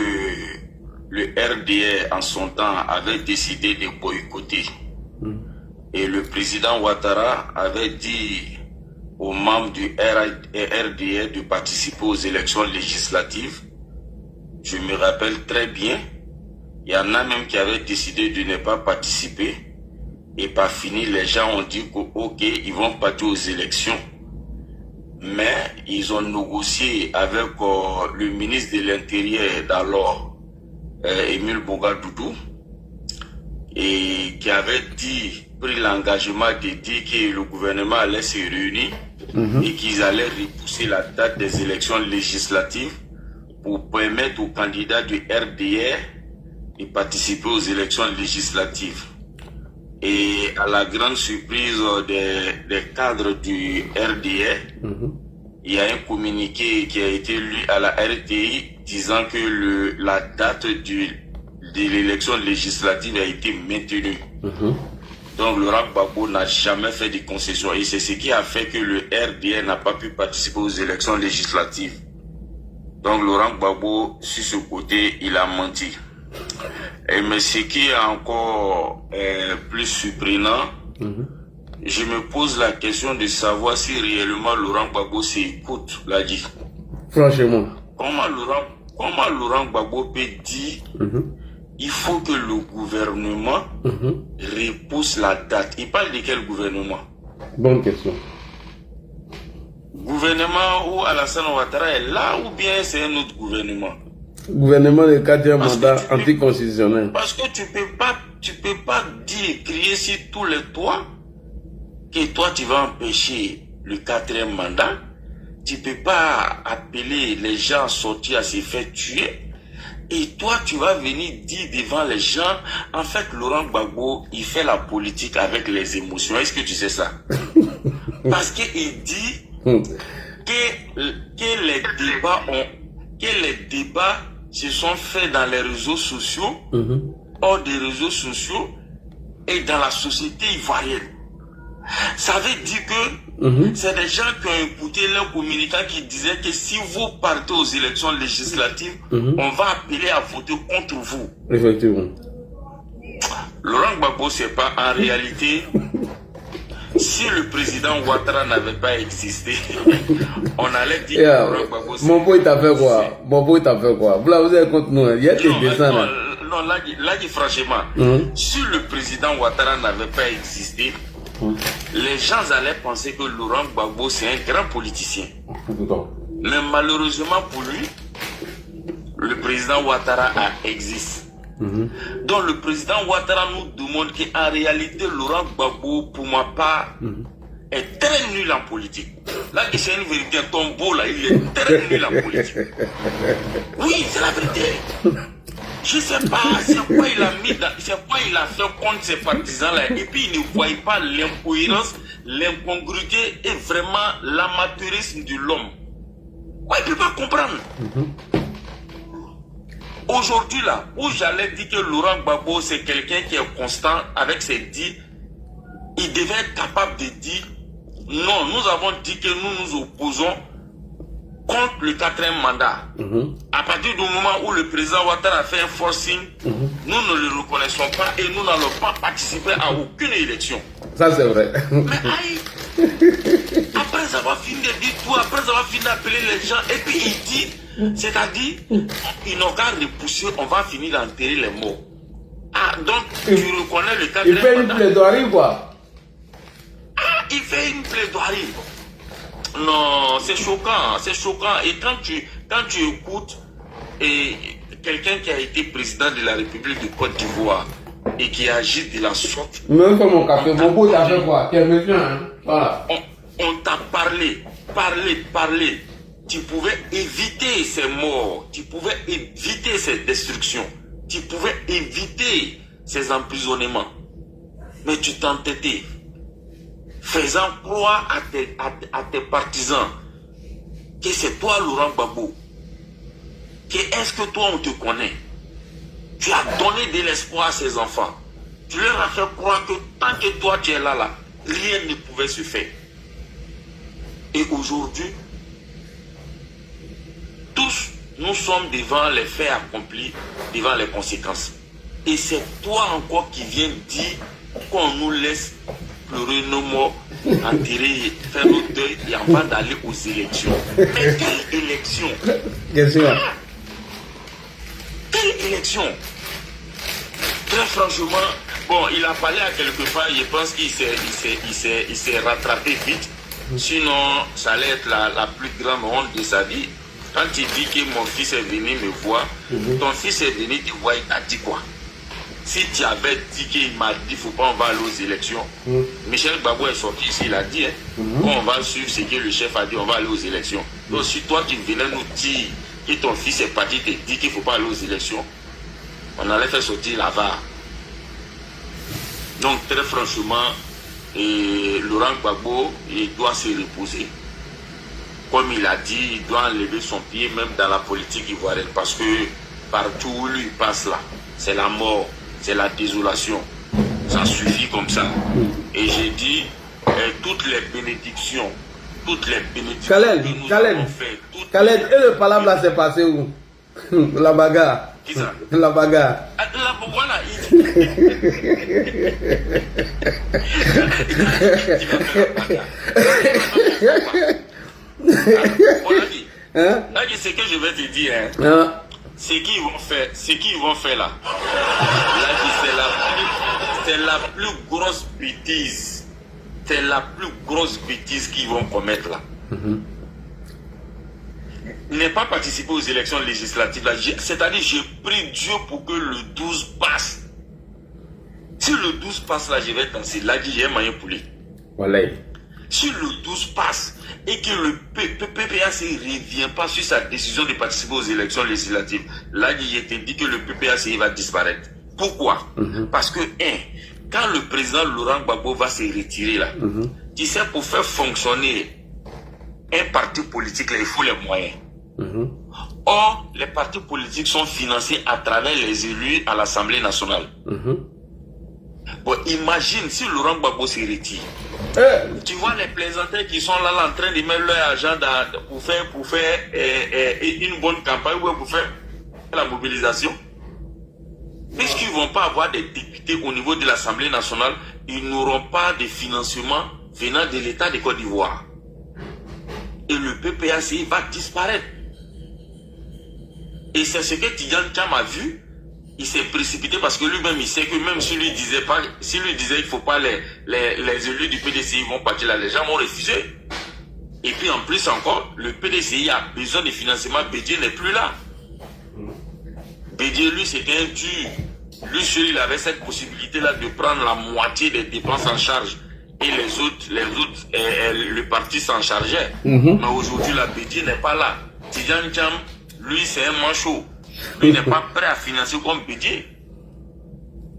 le RDR en son temps avait décidé de boycotter. Et le président Ouattara avait dit aux membres du RDR de participer aux élections législatives. Je me rappelle très bien, il y en a même qui avaient décidé de ne pas participer. Et par fini, les gens ont dit que ok, ils vont partir aux élections. Mais ils ont négocié avec le ministre de l'Intérieur d'alors, Émile Bogadoudou, et qui avait pris l'engagement de dire que le gouvernement allait se réunir et qu'ils allaient repousser la date des élections législatives pour permettre aux candidats du RDR de participer aux élections législatives. Et à la grande surprise des cadres du RDR, il y a un communiqué qui a été lu à la RTI disant que la date de l'élection législative a été maintenue. Donc Laurent Gbagbo n'a jamais fait de concessions et c'est ce qui a fait que le RDR n'a pas pu participer aux élections législatives. Donc Laurent Gbagbo, sur ce côté, il a menti. Mais ce qui est encore plus surprenant, je me pose la question de savoir si réellement Laurent Gbagbo s'écoute, l'a dit. Franchement. Comment Laurent Gbagbo peut dire il faut que le gouvernement repousse la date. Il parle de quel gouvernement? Bonne question. Gouvernement où Alassane Ouattara est là ou bien c'est un autre gouvernement? Gouvernement de 4e mandat anticonstitutionnel. Parce que tu peux pas dire, crier sur tous les toits que toi tu vas empêcher le 4e mandat. Tu peux pas appeler les gens à sortir à se faire tuer. Et toi, tu vas venir dire devant les gens, en fait, Laurent Gbagbo, il fait la politique avec les émotions. Est-ce que tu sais ça? Parce qu'il dit que les débats se sont faits dans les réseaux sociaux, hors des réseaux sociaux et dans la société ivoirienne. Ça veut dire que c'est des gens qui ont écouté leur communicant qui disait que si vous partez aux élections législatives, on va appeler à voter contre vous. Effectivement. Laurent Gbagbo, c'est pas en réalité. Si le président Ouattara n'avait pas existé, on allait dire que Laurent Gbagbo. Mon boy t'a fait quoi? Mon boy t'a fait quoi? Vous avez contre nous. Il y a des dessins là. Non, là, franchement, si le président Ouattara n'avait pas existé, les gens allaient penser que Laurent Gbagbo c'est un grand politicien. Mais malheureusement pour lui, le président Ouattara existe. Donc le président Ouattara nous demande qu'en réalité Laurent Gbagbo, pour ma part, est très nul en politique. Là, c'est une vérité, un tombeau là, il est très nul en politique. Oui, c'est la vérité. Je sais pas, c'est quoi il a mis, c'est quoi il a fait contre ses partisans là. Et puis il ne voyait pas l'incohérence, l'incongruité et vraiment l'amateurisme de l'homme. Ouais, il ne peut pas comprendre. Aujourd'hui là, où j'allais dire que Laurent Gbagbo c'est quelqu'un qui est constant avec ses dits, il devait être capable de dire non, nous avons dit que nous nous opposons contre le 4e mandat. À partir du moment où le président Ouattara a fait un forcing, nous ne le reconnaissons pas et nous n'allons pas participer à aucune élection. Ça c'est vrai. Mais aïe, après avoir fini de dire tout, après avoir fini d'appeler les gens, et puis il dit, c'est-à-dire, ils n'ont qu'à repousser, on va finir d'enterrer les morts. Ah, donc tu reconnais le 4e mandat. Il fait une plaidoirie quoi? Ah, il fait une plaidoirie. Non, c'est choquant, c'est choquant. Et quand tu écoutes quelqu'un qui a été président de la République de Côte d'Ivoire et qui agit de la sorte. Même comme mon café, mon beau t'as fait quoi? Quel monsieur, hein? Voilà. On t'a parlé. Tu pouvais éviter ces morts, tu pouvais éviter ces destructions, tu pouvais éviter ces emprisonnements. Mais tu t'entêtais. Faisant croire à tes partisans que c'est toi Laurent Gbagbo, que est-ce que toi on te connaît, tu as donné de l'espoir à ces enfants, tu leur as fait croire que tant que toi tu es là, rien ne pouvait se faire. Et aujourd'hui, tous nous sommes devant les faits accomplis, devant les conséquences. Et c'est toi encore qui viens dire qu'on nous laisse pleurer nos morts, enterrer, faire nos deuils et avant d'aller aux élections. Mais quelle élection? Quelle élection? Très franchement, bon, il a parlé à quelque part, je pense qu'il s'est rattrapé vite. Sinon, ça allait être la plus grande honte de sa vie. Quand il dit que mon fils est venu me voir, ton fils est venu te voir, il t'a dit quoi? Si tu avais dit qu'il m'a dit qu'il ne faut pas on va aller aux élections, Michel Gbagbo est sorti ici, il a dit, on va suivre ce que le chef a dit, on va aller aux élections. Donc si toi tu venais nous dire que ton fils est parti te dit qu'il ne faut pas aller aux élections, on allait faire sortir la VAR. Donc très franchement, Laurent Gbagbo, il doit se reposer. Comme il a dit, il doit enlever son pied même dans la politique ivoirienne parce que partout où lui passe là, c'est la mort, c'est la désolation. Ça ça suffit comme ça. Et j'ai dit, toutes les bénédictions Khaled, que nous Khaled, avons fait, Khaled, et le palabre là c'est passé où? La bagarre. Qui ça? La bagarre. Ah, là, voilà, là, c'est que je vais te dire, hein. Ce qu'ils vont faire là, c'est la plus grosse bêtise. C'est la plus grosse bêtise qu'ils vont commettre là. Ne pas participer aux élections législatives là, c'est-à-dire j'ai pris Dieu pour que le 12 passe. Si le 12 passe là, je vais danser. Là, j'ai un moyen pour lui. Voilà. Si le 12 passe et que le PPAC ne revient pas sur sa décision de participer aux élections législatives, là, je te dis que le PPAC va disparaître. Pourquoi? Parce que, quand le président Laurent Gbagbo va se retirer là, tu sais, pour faire fonctionner un parti politique, là, il faut les moyens. Or, les partis politiques sont financés à travers les élus à l'Assemblée nationale. Bon, imagine si Laurent Gbagbo se retire. Tu vois les plaisantins qui sont là, en train de mettre leur argent pour faire une bonne campagne ou pour faire la mobilisation. Puisqu'ils ne vont pas avoir des députés au niveau de l'Assemblée nationale, ils n'auront pas de financement venant de l'État de Côte d'Ivoire. Et le PPAC va disparaître. Et c'est ce que Tidjane Thiam a vu. Il s'est précipité parce que lui-même, il sait que même s'il lui disait qu'il ne faut pas les élus du PDCI vont partir là, les gens vont refuser. Et puis en plus encore, le PDCI a besoin de financement. Bédier n'est plus là. Bédier, lui, c'était un dur. Lui, seul, il avait cette possibilité-là de prendre la moitié des dépenses en charge. Et les autres, le parti s'en chargeait. Mais aujourd'hui, la Bédier n'est pas là. Tidjane Thiam, lui, c'est un manchot. Lui n'est pas prêt à financer comme Bédier.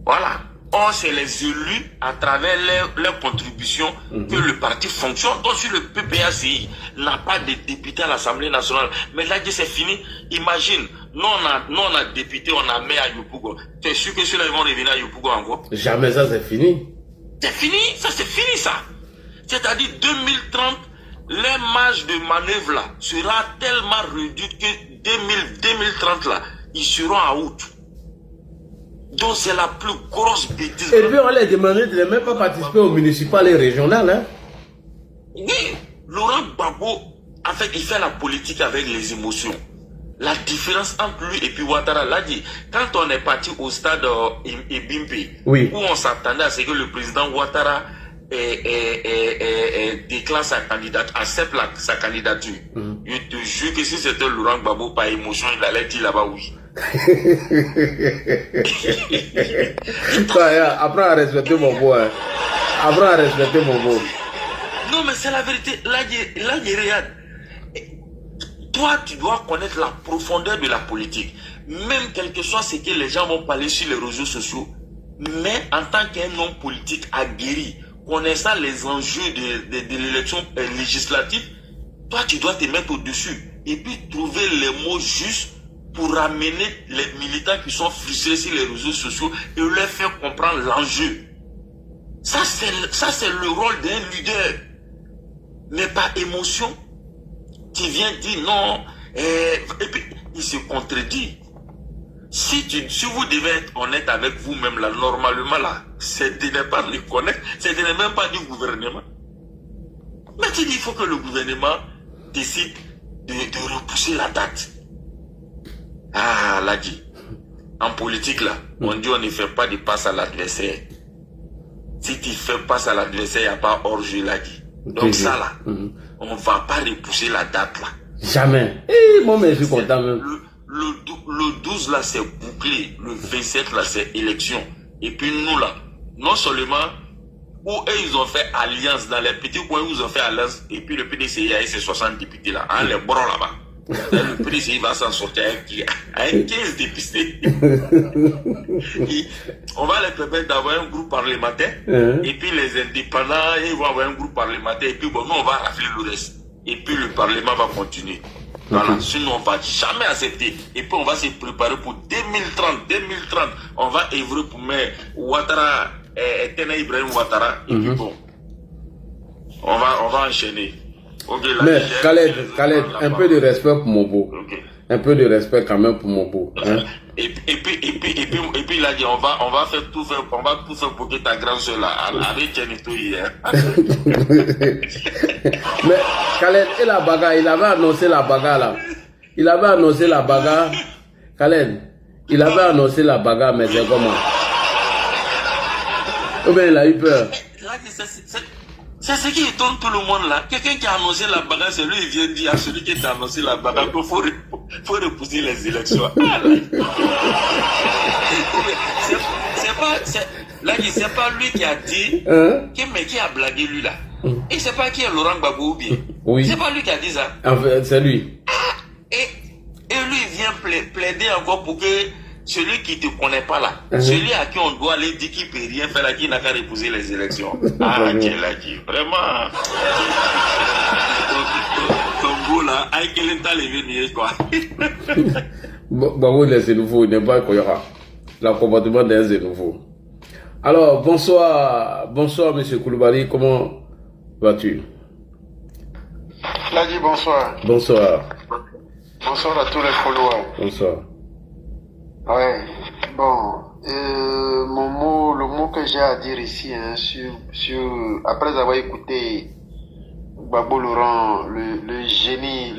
Voilà. Or, c'est les élus, à travers leurs contributions, que le parti fonctionne. Donc, si le PPACI n'a pas de députés à l'Assemblée nationale, mais là, c'est fini. Imagine, nous, on a député, on a mis à Yopougon. Tu es sûr que ceux-là, ils vont revenir à Yopougon encore? Jamais ça, c'est fini. C'est fini, ça, c'est fini, ça. C'est-à-dire, 2030, les marges de manœuvre, là, sera tellement réduite que 2030, là, ils seront à août. Donc c'est la plus grosse bêtise. Et puis on les demandait de ne même pas participer aux municipales et régionales. Hein? Oui, Laurent Gbagbo, en fait, il fait la politique avec les émotions. La différence entre lui et puis Ouattara, l'a dit, quand on est parti au stade Ebimpe, où on s'attendait à ce que le président Ouattara déclare sa candidature, accepte sa candidature. Je te jure que si c'était Laurent Gbagbo par émotion, il allait dire là-bas oui. Apprends à respecter mon mot. Hein. Apprends à respecter mon mot. Non, mais c'est la vérité. Là, regarde. Toi, tu dois connaître la profondeur de la politique. Même quel que soit ce que les gens vont parler sur les réseaux sociaux. Mais en tant qu'un homme politique aguerri, connaissant les enjeux de l'élection législative, toi, tu dois te mettre au-dessus. Et puis trouver les mots justes pour ramener les militants qui sont frustrés sur les réseaux sociaux et leur faire comprendre l'enjeu. Ça, c'est le rôle d'un leader. Mais par émotion, tu viens dire non. Et puis, il se contredit. Si vous devez être honnête avec vous-même, là, normalement, là, c'est de ne pas reconnaître, c'est de ne même pas du gouvernement. Mais tu dis, il faut que le gouvernement décide de repousser la date. Ah, l'a dit. En politique, là, on dit on ne fait pas de passe à l'adversaire. Si tu fais passe à l'adversaire, il n'y a pas hors-jeu, l'a dit. Donc ça, là, on ne va pas repousser la date, là. Jamais. Moi, mais je suis content même. Le 12, là, c'est bouclé. Le 27, là, c'est élection. Et puis nous, là, non seulement, où eux, ils ont fait alliance, dans les petits coins où ils ont fait alliance, et puis le PDCI a ses 60 députés, là, hein, les bras là-bas. Le PDCI va s'en sortir avec 15 députés. On va les permettre d'avoir un groupe parlementaire. Et puis les indépendants, ils vont avoir un groupe parlementaire. Et puis bon, nous, on va rafler le reste. Et puis le Parlement va continuer. Voilà. Sinon, on ne va jamais accepter. Et puis on va se préparer pour 2030. On va œuvrer pour mettre Ouattara Tena Ibrahim Ouattara. Et puis bon, on va enchaîner. Okay, là, mais Khaled, un peu de respect pour mon beau. Okay. Un peu de respect quand même pour mon beau. Hein? Et puis il a dit on va tout faire pour que ta grande soeur là avec Kenito hier. Mais Khaled et la bagarre, il avait annoncé la bagarre là. Il avait annoncé la bagarre. Khaled, il avait annoncé la bagarre, mais c'est comment? Ou bien il a eu peur. C'est ce qui étonne tout le monde là. Quelqu'un qui a annoncé la bagarre, c'est lui qui vient dire à celui qui a annoncé la bagarre qu'il faut repousser les élections. C'est pas lui qui a dit, mais qui a blagué lui là. Et c'est pas qui est Laurent Gbagbo ou bien. Oui. C'est pas lui qui a dit ça. En fait, c'est lui. Et lui il vient plaider encore pour que celui qui ne te connaît pas là, celui à qui on doit aller dire qu'il ne peut rien faire là, qui n'a qu'à repousser les élections. Ah, Dieu l'a dit. Vraiment. Ton beau là, avec quel temps les venir quoi. Bon, c'est nouveau, il n'est pas cohérent. Le comportement d'un est nouveau. Alors, bonsoir, monsieur Koulibaly, comment vas-tu? Ladi, bonsoir. Bonsoir. Bonsoir à tous les followers. Bonsoir. Ouais, bon, le mot que j'ai à dire ici, hein, après avoir écouté Gbagbo Laurent, le génie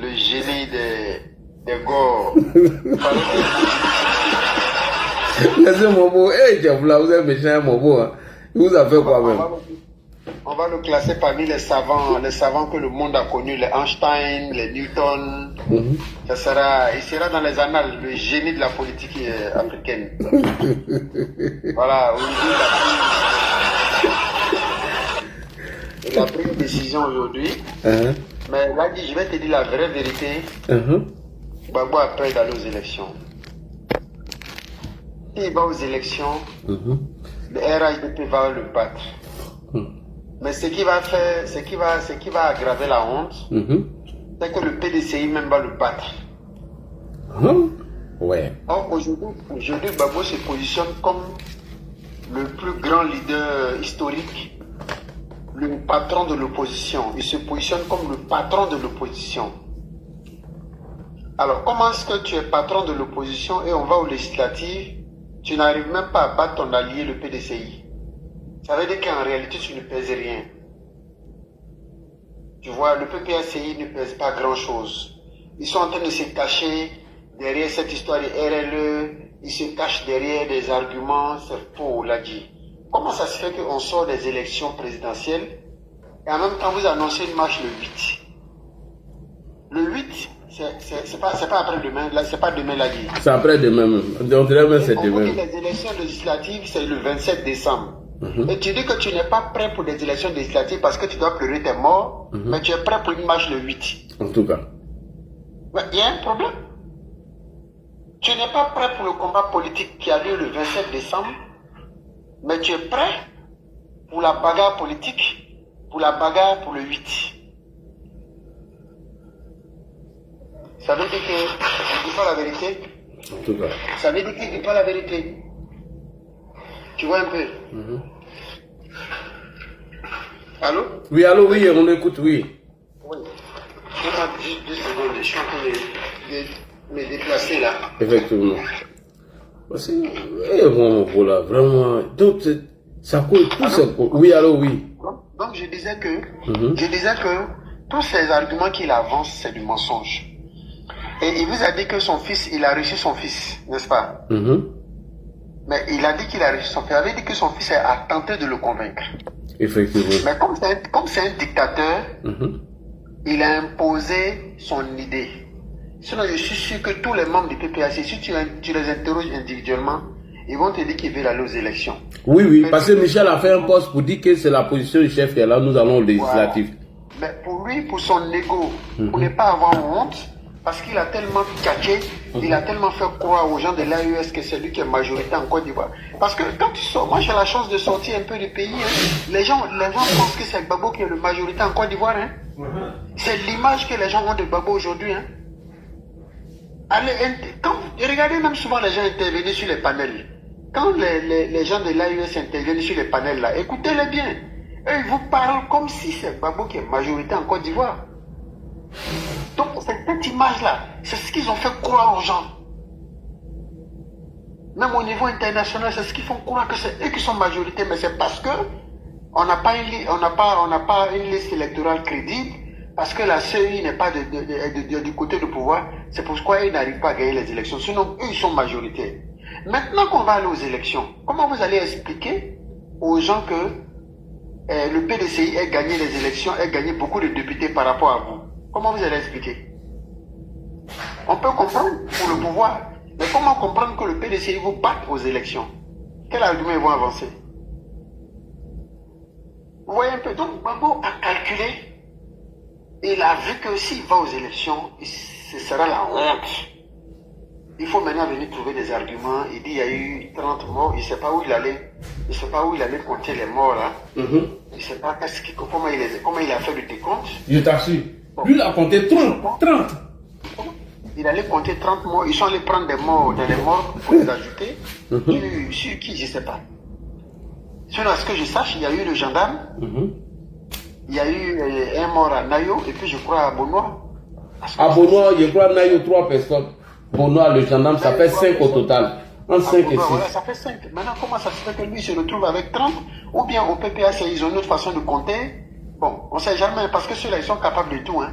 des gores. Laissez Momo, hey, vous êtes méchant, Momo, hein. Il vous a fait quoi même? On va le classer parmi les savants que le monde a connus, les Einstein, les Newton. Il sera dans les annales, le génie de la politique africaine. Voilà, il a pris une décision aujourd'hui. Mais là, je vais te dire la vraie vérité. Gbagbo a peur d'aller aux élections. S'il va aux élections, le RHDP va le battre. Mais ce qui va aggraver la honte, c'est que le PDCI même va le battre. Ouais. Or, aujourd'hui, Gbagbo se positionne comme le plus grand leader historique, le patron de l'opposition. Il se positionne comme le patron de l'opposition. Alors, comment est-ce que tu es patron de l'opposition et on va aux législatives, tu n'arrives même pas à battre ton allié, le PDCI? Ça veut dire qu'en réalité, tu ne pèses rien. Tu vois, le PPACI ne pèse pas grand-chose. Ils sont en train de se cacher derrière cette histoire de RLE. Ils se cachent derrière des arguments. C'est faux, l'a dit. Comment ça se fait qu'on sort des élections présidentielles et en même temps vous annoncez une marche le 8? Le 8, c'est pas après-demain. C'est pas demain, l'a dit. C'est après-demain même. On dirait même c'est demain. Les élections législatives, c'est le 27 décembre. Et tu dis que tu n'es pas prêt pour des élections législatives parce que tu dois pleurer tes morts, mais tu es prêt pour une marche le 8. En tout cas. Il y a un problème. Tu n'es pas prêt pour le combat politique qui a lieu le 27 décembre, mais tu es prêt pour la bagarre politique, pour la bagarre pour le 8. Ça veut dire qu'il ne dit pas la vérité. En tout cas. Ça veut dire qu'il ne dit pas la vérité. Tu vois un peu. Allô? Oui, allô, oui, on écoute, oui. Oui. Juste 2 secondes, je suis en train de me déplacer là. Effectivement. Et moi, mon beau là, vraiment. Donc, ça coûte tout ça. Oui, allô, oui. Donc, je disais que tous ces arguments qu'il avance, c'est du mensonge. Et il vous a dit que son fils, il a reçu son fils, n'est-ce pas? Mais il a dit qu'il a reçu son fils. Il avait dit que son fils a tenté de le convaincre. Effectivement. Mais comme c'est un dictateur, il a imposé son idée. Sinon, je suis sûr que tous les membres du PPAC, si tu les interroges individuellement, ils vont te dire qu'ils veulent aller aux élections. Oui, oui, parce que Michel a fait un poste pour dire que c'est la position du chef qui est là, nous allons aux législatives. Mais pour lui, pour son ego, pour ne pas avoir honte, parce qu'il a tellement caché, il a tellement fait croire aux gens de l'AES que c'est lui qui est majoritaire en Côte d'Ivoire. Parce que quand tu sors, moi j'ai la chance de sortir un peu du pays, les gens pensent que c'est Gbagbo qui est le majoritaire en Côte d'Ivoire. C'est l'image que les gens ont de Gbagbo aujourd'hui. Regardez même souvent les gens intervenir sur les panels. quand les gens de l'AUS interviennent sur les panels là, écoutez-les bien. Eux, ils vous parlent comme si c'est Gbagbo qui est majorité en Côte d'Ivoire. Donc, cette image-là, c'est ce qu'ils ont fait croire aux gens. Même au niveau international, c'est ce qu'ils font croire que c'est eux qui sont majorité, mais c'est parce que on n'a pas une liste électorale crédible, parce que la CEI n'est pas du côté du pouvoir. C'est pourquoi ils n'arrivent pas à gagner les élections. Sinon, eux, ils sont majoritaires. Maintenant qu'on va aller aux élections, comment vous allez expliquer aux gens que le PDCI ait gagné les élections, ait gagné beaucoup de députés par rapport à vous? Comment vous allez expliquer? On peut comprendre pour le pouvoir, mais comment comprendre que le PDCI vous batte aux élections? Quel argument ils vont avancer? Vous voyez un peu, donc Gbagbo a calculé, il a vu que s'il va aux élections, ce sera la honte. Il faut maintenant venir trouver des arguments. Il dit il y a eu 30 morts, il ne sait pas où il allait. Il ne sait pas où il allait compter les morts là. Il ne sait pas comment il a fait le décompte. Je t'assure. Lui, il a compté 30. Il allait compter 30 morts. Ils sont allés prendre des morts dans les morts pour les ajouter. Sur qui, je ne sais pas. Selon ce que je sache, il y a eu le gendarme. Il y a eu un mort à Nayo et puis je crois à Bonois. À Bonois, je crois à Nayo, 3 personnes. Bonois, le gendarme, ça fait 5 au total. Entre 5 et 6. Voilà, ça fait 5. Maintenant, comment ça se fait que lui se retrouve avec 30? Ou bien au PPAC, ils ont une autre façon de compter? Bon, on ne sait jamais, parce que ceux-là, ils sont capables de tout. Hein.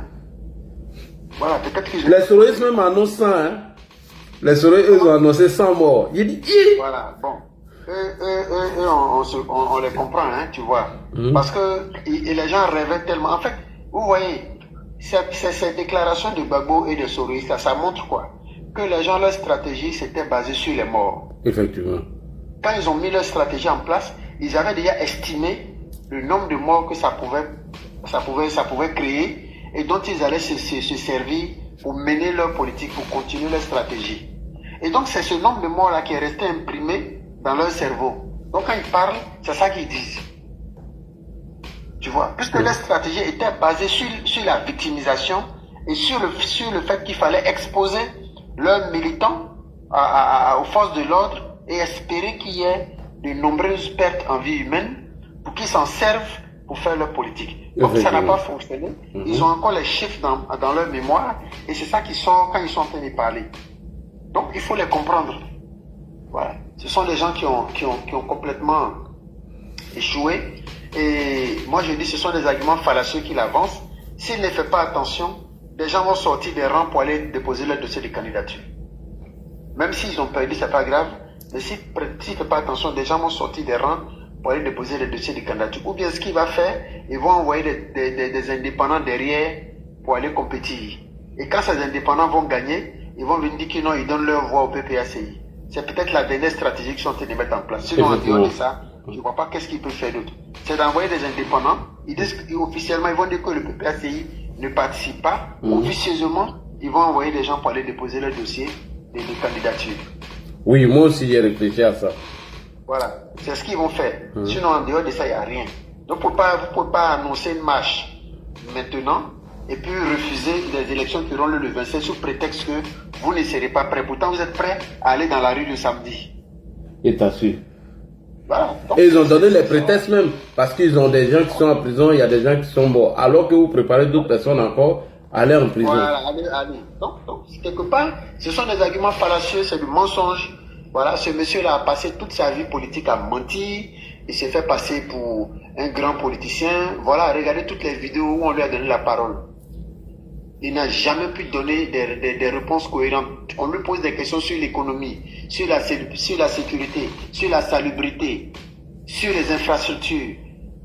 Voilà, peut-être qu'ils ont... Les souris même annoncent 100. Hein. Les souris, eux, ont annoncé 100 morts. Il dit... Voilà, bon. On les comprend, hein, tu vois. Parce que et les gens rêvaient tellement. En fait, vous voyez, ces déclarations de Gbagbo et de Souris, ça montre quoi? Que les gens, leur stratégie, c'était basée sur les morts. Effectivement. Quand ils ont mis leur stratégie en place, ils avaient déjà estimé le nombre de morts que ça pouvait créer et dont ils allaient se servir pour mener leur politique, pour continuer leur stratégie. Et donc, c'est ce nombre de morts-là qui est resté imprimé dans leur cerveau. Donc, quand ils parlent, c'est ça qu'ils disent. Tu vois, puisque leur stratégie était basée sur la victimisation et sur le fait qu'il fallait exposer leurs militants aux forces de l'ordre et espérer qu'il y ait de nombreuses pertes en vie humaine pour qu'ils s'en servent pour faire leur politique. Donc ça n'a pas fonctionné. Ils ont encore les chiffres dans leur mémoire et c'est ça qui sort quand ils sont en train de parler. Donc il faut les comprendre. Voilà. Ce sont des gens qui ont complètement échoué et moi je dis ce sont des arguments fallacieux qu'il avance. S'il ne fait pas attention, les gens vont sortir des rangs pour aller déposer leur dossier de candidature. Même s'ils ont perdu, c'est pas grave. Mais s'il ne fait pas attention, des gens vont sortir des rangs pour aller déposer les dossiers de candidature. Ou bien ce qu'il va faire, ils vont envoyer des indépendants derrière pour aller compétir. Et quand ces indépendants vont gagner, ils vont venir dire qu'ils non, ils donnent leur voix au PPACI. C'est peut-être la dernière stratégie qu'ils sont en train de mettre en place. Sinon, en dehors de ça, je ne vois pas qu'est-ce qu'ils peuvent faire d'autre. C'est d'envoyer des indépendants. Ils disent officiellement, ils vont dire que le PPACI ne participe pas. Officieusement, ils vont envoyer des gens pour aller déposer leur dossier de candidature. Oui, moi aussi j'ai réfléchi à ça. Voilà, c'est ce qu'ils vont faire. Sinon, en dehors de ça, il n'y a rien. Donc, vous ne pouvez pas annoncer une marche maintenant et puis refuser les élections qui auront lieu le 27 sous prétexte que vous ne serez pas prêts. Pourtant, vous êtes prêts à aller dans la rue le samedi. Et t'assure. Voilà. Donc, et ils ont donné les prétextes même, parce qu'ils ont des gens qui sont en prison, il y a des gens qui sont morts. Alors que vous préparez d'autres personnes encore à aller en prison. Voilà, allez. Donc, quelque part, ce sont des arguments fallacieux, c'est du mensonge. Voilà, ce monsieur-là a passé toute sa vie politique à mentir. Il s'est fait passer pour un grand politicien. Voilà, regardez toutes les vidéos où on lui a donné la parole. Il n'a jamais pu donner des réponses cohérentes. On lui pose des questions sur l'économie, sur la sécurité, sur la salubrité, sur les infrastructures.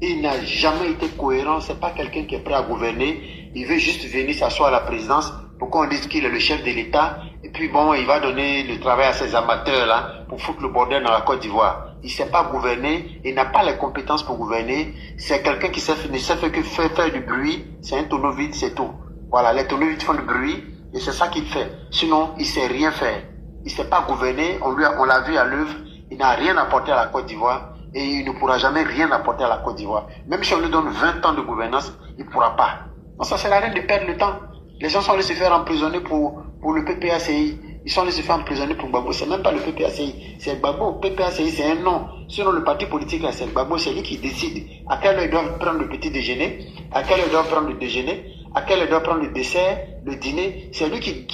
Il n'a jamais été cohérent. C'est pas quelqu'un qui est prêt à gouverner. Il veut juste venir s'asseoir à la présidence pour qu'on dise qu'il est le chef de l'État. Et puis bon, il va donner le travail à ces amateurs là pour foutre le bordel dans la Côte d'Ivoire. Il ne sait pas gouverner. Il n'a pas les compétences pour gouverner. C'est quelqu'un qui ne sait que faire du bruit. C'est un tonneau vide, c'est tout. Voilà, les tonneaux vides font du bruit et c'est ça qu'il fait. Sinon, il ne sait rien faire. Il ne sait pas gouverner. On l'a vu à l'œuvre. Il n'a rien apporté à la Côte d'Ivoire et il ne pourra jamais rien apporter à la Côte d'Ivoire. Même si on lui donne 20 ans de gouvernance, il ne pourra pas. Donc ça sert à rien de perdre le temps. Les gens sont allés se faire emprisonner pour le PPACI. Ils sont allés se faire emprisonner pour Gbagbo. C'est même pas le PPACI, c'est Gbagbo. PPACI, c'est un nom. Sinon, le parti politique, là, c'est Gbagbo. C'est lui qui décide à quelle heure ils doivent prendre le petit déjeuner, à quelle heure ils doivent prendre le déjeuner, à quelle heure ils doivent prendre le dessert, le dîner. C'est lui qui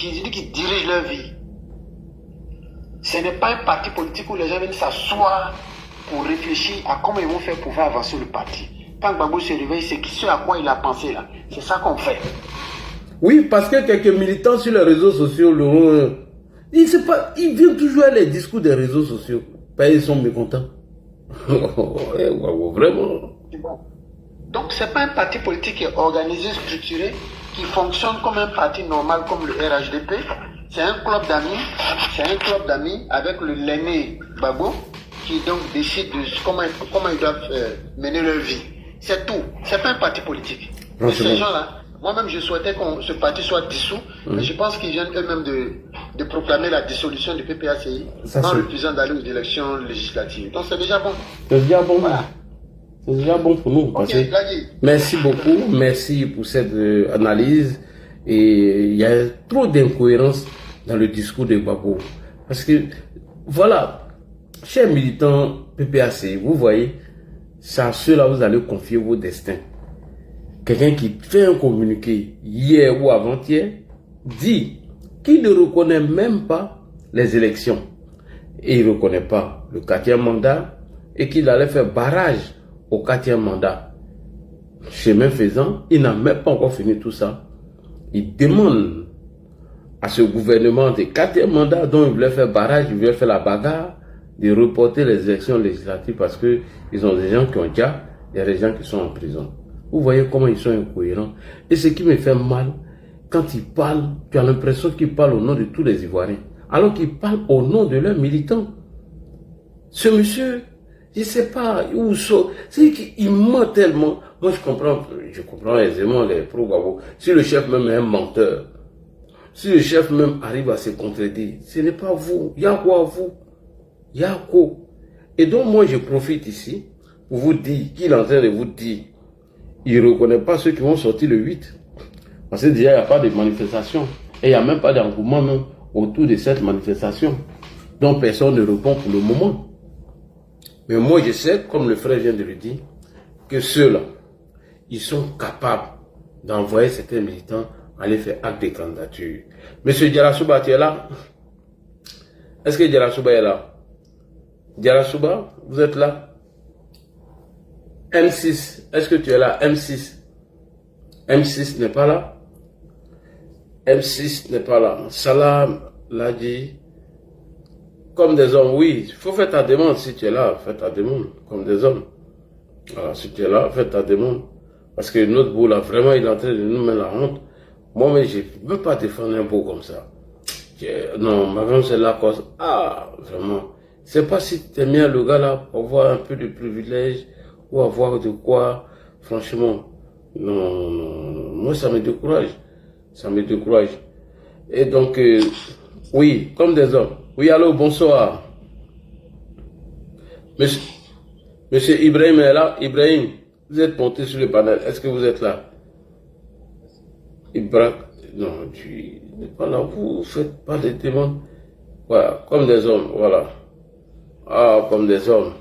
dirige leur vie. Ce n'est pas un parti politique où les gens viennent s'asseoir pour réfléchir à comment ils vont faire pour faire avancer le parti. Quand Gbagbo se réveille, c'est ce à quoi il a pensé là. C'est ça qu'on fait. Oui, parce que quelques militants sur les réseaux sociaux, ils viennent toujours à les discours des réseaux sociaux. Ils sont mécontents. Vraiment. Donc, ce n'est pas un parti politique qui est organisé, structuré, qui fonctionne comme un parti normal comme le RHDP. C'est un club d'amis. C'est un club d'amis avec le l'aîné Gbagbo qui donc décide de comment ils doivent mener leur vie. C'est tout. Ce n'est pas un parti politique. Mais ces gens-là, moi-même, je souhaitais que ce parti soit dissous, mais je pense qu'ils viennent eux-mêmes de proclamer la dissolution du PPACI en refusant d'aller aux élections législatives. Donc, c'est déjà bon. C'est déjà bon. Voilà. C'est déjà bon pour nous. Okay, merci beaucoup. Merci pour cette analyse. Et il y a trop d'incohérences dans le discours de Gbagbo. Parce que, voilà, chers militants PPACI, vous voyez, c'est à ceux-là que vous allez confier vos destins. Quelqu'un qui fait un communiqué hier ou avant-hier dit qu'il ne reconnaît même pas les élections. Et il ne reconnaît pas le 4e mandat et qu'il allait faire barrage au 4e mandat. Chemin faisant, il n'a même pas encore fini tout ça. Il demande à ce gouvernement de 4e mandat dont il voulait faire barrage, il voulait faire la bagarre, de reporter les élections législatives parce que ils ont des gens qui ont déjà, il y a des gens qui sont en prison. Vous voyez comment ils sont incohérents. Et ce qui me fait mal, quand ils parlent, tu as l'impression qu'ils parlent au nom de tous les Ivoiriens, alors qu'ils parlent au nom de leurs militants. Ce monsieur, je ne sais pas où sont, c'est qu'il ment tellement. Moi, je comprends aisément les pro-Gbagbo. Si le chef même est un menteur, si le chef même arrive à se contredire, ce n'est pas vous. Il y a quoi à vous? Il y a quoi? Et donc, moi, je profite ici pour vous dire qu'il est en train de vous dire, il ne reconnaît pas ceux qui vont sortir le 8. Parce que déjà, il n'y a pas de manifestation. Et il n'y a même pas d'engouement même autour de cette manifestation. Donc, personne ne répond pour le moment. Mais moi, je sais, comme le frère vient de le dire, que ceux-là, ils sont capables d'envoyer certains militants aller faire acte de candidature. Monsieur Diarra-Souba, tu es là? Est-ce que Diarra-Souba est là? Diarra-Souba, vous êtes là? M6, est-ce que tu es là? M6. M6 n'est pas là? M6 n'est pas là. Salam l'a dit. Comme des hommes, oui. Il faut faire ta demande si tu es là. Fais ta demande. Comme des hommes. Voilà, si tu es là, fais ta demande. Parce que notre beau là, vraiment, il est en train de nous mettre la honte. Moi-même, je ne veux pas défendre un beau comme ça. Non, ma femme, c'est la cause. Ah, vraiment. C'est pas si tu aimes bien le gars là pour avoir un peu de privilège ou avoir de quoi. Franchement, non. Moi, ça me décourage. Ça me décourage. Et donc, oui, comme des hommes. Oui, allô, bonsoir. Monsieur Ibrahim est là. Ibrahim, vous êtes monté sur le panel. Est-ce que vous êtes là? Ibrahim, non, tu n'es pas là. Vous ne faites pas de demandes. Voilà, comme des hommes, voilà. Ah, comme des hommes.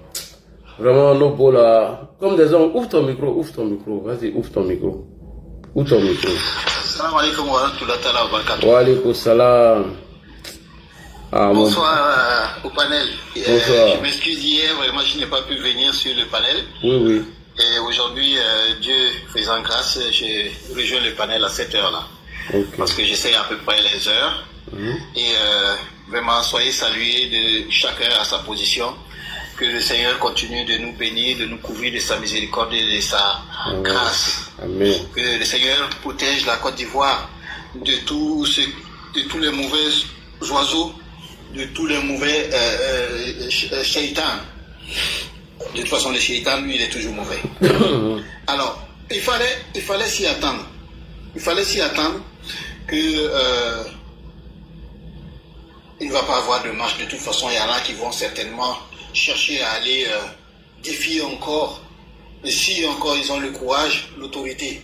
Vraiment, nos beaux là. Comme des hommes. Ouvre ton micro. Vas-y, ouvre ton micro. Salam alaikum wa rahmatullahi wa barakatuh. Wa alaikum salam. Ah, bonsoir au panel. Bonsoir. Je m'excuse hier, vraiment je n'ai pas pu venir sur le panel. Oui. Et aujourd'hui, Dieu faisant grâce, j'ai rejoint le panel à cette heure-là. Okay. Parce que j'essaie à peu près les heures. Et vraiment, soyez salués de chacun à sa position. Que le Seigneur continue de nous bénir, de nous couvrir de sa miséricorde et de sa grâce. Amen. Que le Seigneur protège la Côte d'Ivoire de tous les mauvais oiseaux, de tous les mauvais shaitans. De toute façon, le shaitan, lui, il est toujours mauvais. Alors, il fallait s'y attendre. Il fallait s'y attendre que il ne va pas avoir de marche. De toute façon, il y en a qui vont certainement chercher à aller défier encore. Et si encore ils ont le courage, l'autorité.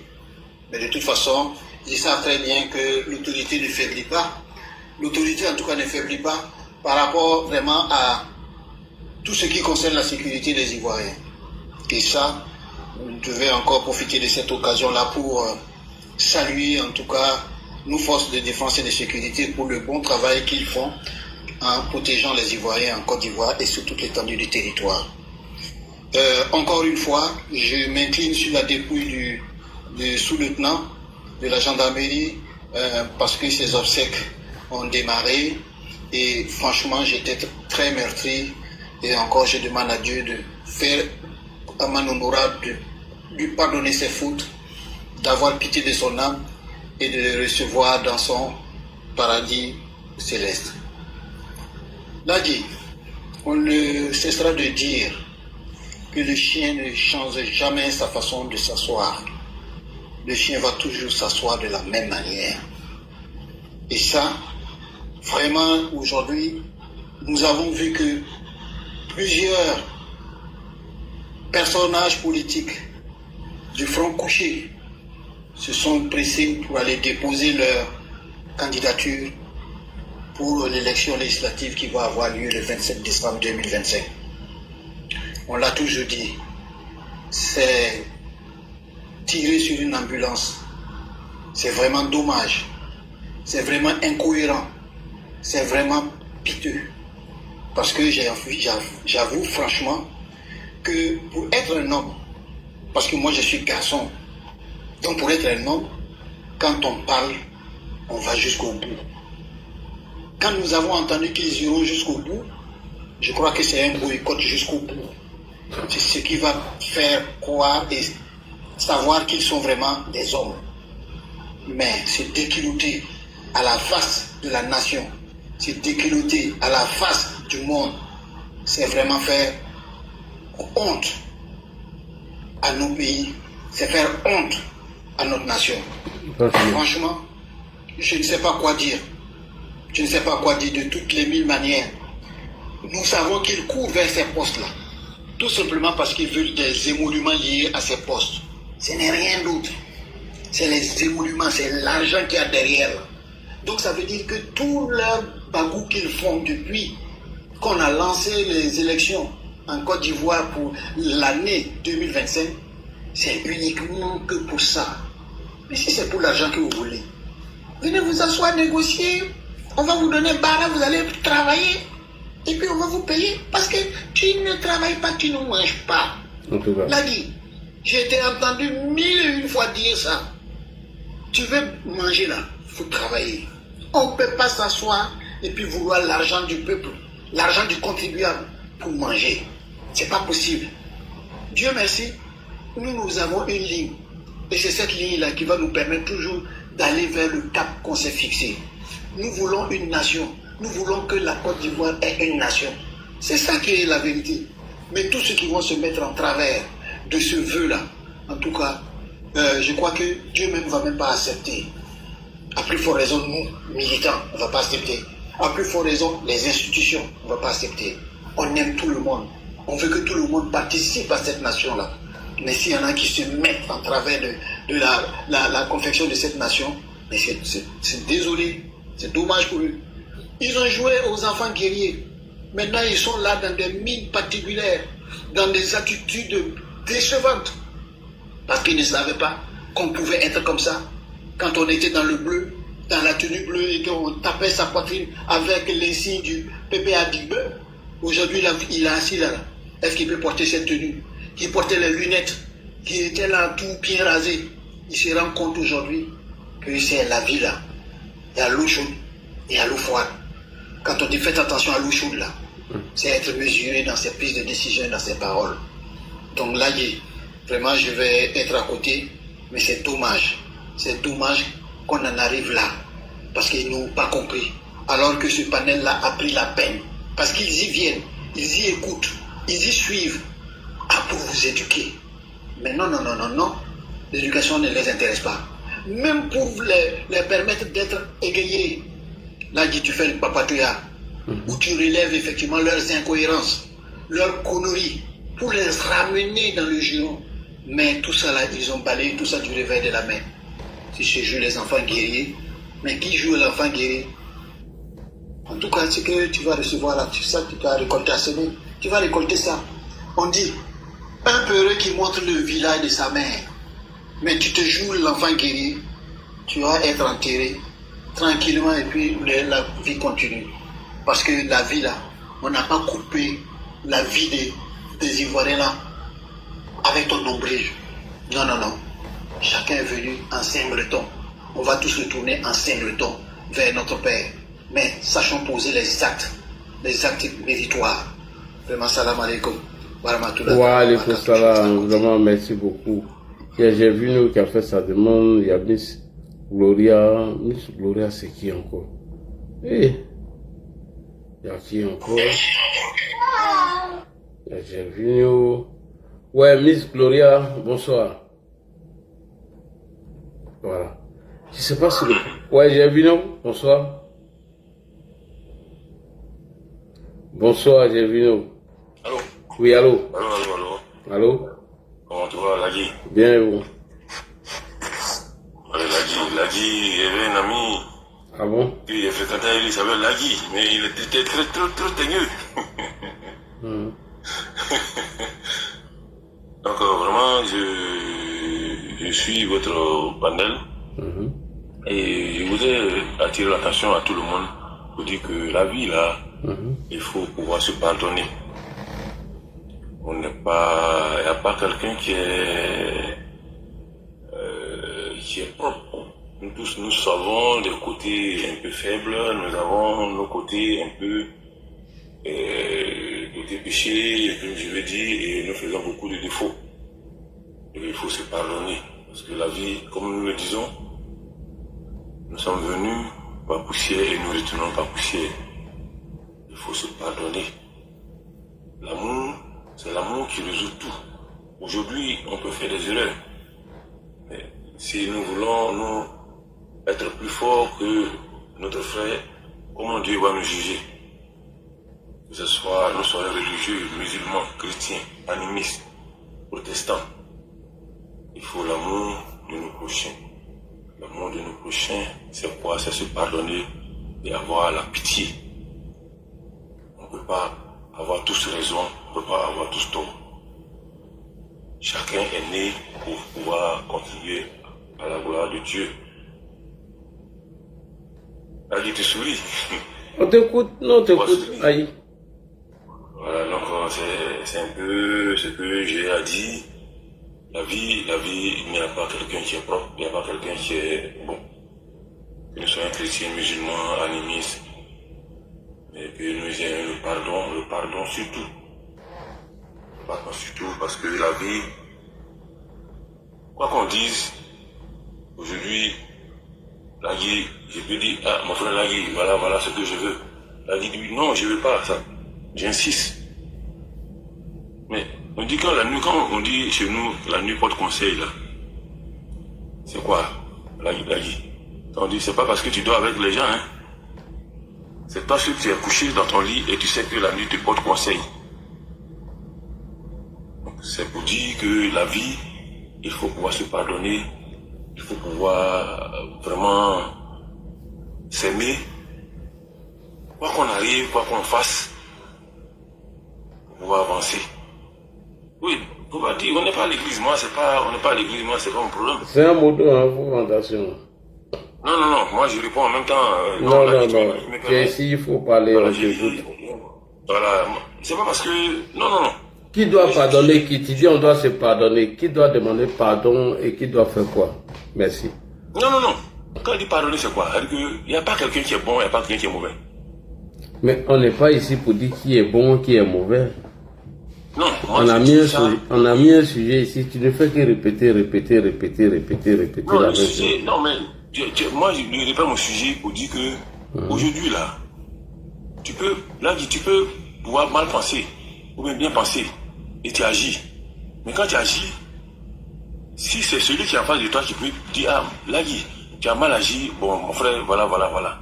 Mais de toute façon, ils savent très bien que l'autorité ne faiblit pas. l'autorité en tout cas ne faiblit pas par rapport vraiment à tout ce qui concerne la sécurité des Ivoiriens. Et ça, je vais encore profiter de cette occasion-là pour saluer en tout cas nos forces de défense et de sécurité pour le bon travail qu'ils font en protégeant les Ivoiriens en Côte d'Ivoire et sur toute l'étendue du territoire. Encore une fois, je m'incline sur la dépouille du sous-lieutenant de la gendarmerie parce que ses obsèques ont démarré et franchement j'étais très meurtri et encore je demande à Dieu de faire à man honorable, de lui pardonner ses fautes, d'avoir pitié de son âme et de le recevoir dans son paradis céleste. Là dit, on ne cessera de dire que le chien ne change jamais sa façon de s'asseoir. Le chien va toujours s'asseoir de la même manière. Et ça, vraiment, aujourd'hui, nous avons vu que plusieurs personnages politiques du front couché se sont pressés pour aller déposer leur candidature pour l'élection législative qui va avoir lieu le 27 décembre 2025. On l'a toujours dit, c'est tirer sur une ambulance. C'est vraiment dommage. C'est vraiment incohérent. C'est vraiment piteux. Parce que j'avoue franchement que pour être un homme, parce que moi je suis garçon, donc pour être un homme, quand on parle, on va jusqu'au bout. Quand nous avons entendu qu'ils iront jusqu'au bout, je crois que c'est un boycott jusqu'au bout. C'est ce qui va faire croire et savoir qu'ils sont vraiment des hommes. Mais c'est déculotté à la face de la nation, c'est déculotté à la face du monde, c'est vraiment faire honte à nos pays, c'est faire honte à notre nation. Franchement, je ne sais pas quoi dire. Je ne sais pas quoi dire de toutes les mille manières. Nous savons qu'ils courent vers ces postes-là, tout simplement parce qu'ils veulent des émoluments liés à ces postes. Ce n'est rien d'autre. C'est les émoluments, c'est l'argent qu'il y a derrière. Donc ça veut dire que tout leur bagou qu'ils font depuis qu'on a lancé les élections en Côte d'Ivoire pour l'année 2025, c'est uniquement que pour ça. Mais si c'est pour l'argent que vous voulez, venez vous asseoir, négocier, on va vous donner barra, vous allez travailler, et puis on va vous payer, parce que tu ne travailles pas, tu ne manges pas. L'a dit, j'ai été entendu 1001 fois dire ça. Tu veux manger là, il faut travailler. On ne peut pas s'asseoir et puis vouloir l'argent du peuple, l'argent du contribuable pour manger. C'est pas possible. Dieu merci, nous avons une ligne. Et c'est cette ligne-là qui va nous permettre toujours d'aller vers le cap qu'on s'est fixé. Nous voulons une nation. Nous voulons que la Côte d'Ivoire ait une nation. C'est ça qui est la vérité. Mais tous ceux qui vont se mettre en travers de ce vœu-là, en tout cas, je crois que Dieu même ne va même pas accepter. À plus forte raison, nous, militants, on ne va pas accepter. À plus forte raison, les institutions, on ne va pas accepter. On aime tout le monde. On veut que tout le monde participe à cette nation-là. Mais s'il y en a qui se mettent en travers de la confection de cette nation, mais c'est désolé, c'est dommage pour eux. Ils ont joué aux enfants guerriers. Maintenant, ils sont là dans des mines particulières, dans des attitudes décevantes. Parce qu'ils ne savaient pas qu'on pouvait être comme ça. Quand on était dans le bleu, dans la tenue bleue et qu'on tapait sa poitrine avec l'insigne du PPA Digbe, aujourd'hui il est assis là. Est-ce qu'il peut porter cette tenue? Qui portait les lunettes, qui était là tout bien rasé. Il se rend compte aujourd'hui que c'est la vie là. Il y a l'eau chaude et il y a l'eau froide. Quand on dit faites attention à l'eau chaude là, c'est être mesuré dans ses prises de décision, dans ses paroles. Donc là, vraiment je vais être à côté, mais c'est dommage. C'est dommage qu'on en arrive là, parce qu'ils n'ont pas compris. Alors que ce panel-là a pris la peine, parce qu'ils y viennent, ils y écoutent, ils y suivent, pour vous éduquer. Mais non, l'éducation ne les intéresse pas. Même pour les permettre d'être égayés. Là, tu fais le papatouya, où tu relèves effectivement leurs incohérences, leurs conneries, pour les ramener dans le giron. Mais tout ça là, ils ont balayé tout ça du réveil de la main. Si je joue les enfants guerriers, mais qui joue l'enfant guerrier? En tout cas, ce que tu vas recevoir là, ça que tu as récolté à semer, tu vas récolter ça. On dit, un peureux qui montre le village de sa mère, mais tu te joues l'enfant guéri, tu vas être enterré tranquillement et puis la vie continue. Parce que la vie là, on n'a pas coupé la vie des Ivoiriens là avec ton nombril. Non, non, non. Chacun est venu en singleton. On va tous retourner en singleton vers notre Père. Mais sachons poser les actes méritoires. Vraiment, salam alaikum. Wa alaikum salam. Vraiment, merci beaucoup. J'ai vu nous qui a fait sa demande. Il y a Miss Gloria. Miss Gloria, c'est qui encore? Eh, il y a qui encore? J'ai vu nous. Ouais, Miss Gloria, bonsoir. Voilà. Je sais pas si le... Ouais, j'ai vu nous. Bonsoir. Bonsoir, j'ai vu nous. Allô? Oui, allô? Allô? Allô? Comment tu vas, Lagui? Bien, et vous? Lagui, il y avait un ami. Ah bon? Qui a fréquenté, il s'appelle Lagui, mais il était très teigneux. Donc, vraiment, je suis votre panel. Et je voudrais attirer l'attention à tout le monde pour dire que la vie, là, il faut pouvoir se pardonner. On n'est pas... Il n'y a pas quelqu'un qui est propre. Nous tous, nous savons des côtés un peu faibles, nous avons nos côtés un peu côté péché, comme je l'ai dit, et nous faisons beaucoup de défauts. Et il faut se pardonner. Parce que la vie, comme nous le disons, nous sommes venus par poussière et nous retournons par poussière. Il faut se pardonner. L'amour, c'est l'amour qui résout tout. Aujourd'hui, on peut faire des erreurs. Mais si nous voulons nous être plus forts que notre frère, comment Dieu va nous juger? Que ce soit nous soyons religieux, musulmans, chrétiens, animistes, protestants. Il faut l'amour de nos prochains. L'amour de nos prochains, c'est quoi? C'est se pardonner et avoir la pitié. On ne peut pas avoir tous raison, on ne peut pas avoir tous tort. Chacun est né pour pouvoir contribuer à la gloire de Dieu. Aïe, tu souris. On t'écoute, non, on t'écoute. Aïe. Voilà, donc c'est un peu ce que j'ai à dire. La vie, il n'y a pas quelqu'un qui est propre, il n'y a pas quelqu'un qui est bon. Que nous soyons chrétiens, musulmans, animistes, mais que nous ayons le pardon surtout. Le pardon surtout, parce que la vie, quoi qu'on dise, aujourd'hui, Lagui, je peux dire, ah, mon frère Lagui, voilà ce que je veux. Lagui dit, non, je ne veux pas ça. J'insiste. Mais on dit quand on dit chez nous, la nuit porte conseil, là. C'est quoi, Lagui? On dit, c'est pas parce que tu dors avec les gens, hein. C'est parce que tu es couché dans ton lit et tu sais que la nuit te porte conseil. C'est pour dire que la vie, il faut pouvoir se pardonner, il faut pouvoir vraiment s'aimer. Quoi qu'on arrive, quoi qu'on fasse, pour pouvoir avancer. Oui, on va dire, on n'est pas à l'église, on n'est pas à l'église, moi, c'est pas mon problème. C'est un mot de fondation. Non, moi je réponds en même temps. Non. Ici, il faut parler, voilà, on t'écoute. Voilà, c'est pas parce que... Non. Qui doit pardonner qui? Tu dis on doit se pardonner. Qui doit demander pardon et qui doit faire quoi? Merci. Non. Quand on dit pardonner, c'est quoi? Il n'y a pas quelqu'un qui est bon, il n'y a pas quelqu'un qui est mauvais. Mais on n'est pas ici pour dire qui est bon, qui est mauvais. Non, on a mis un sujet ici, tu ne fais que répéter non, la même chose. Non, mais moi je répète mon sujet pour dire que aujourd'hui là, tu peux pouvoir mal penser ou bien penser et tu agis. Mais quand tu agis, si c'est celui qui est en face de toi qui peut dire, ah, Lagui, tu as mal agi, bon mon frère, voilà.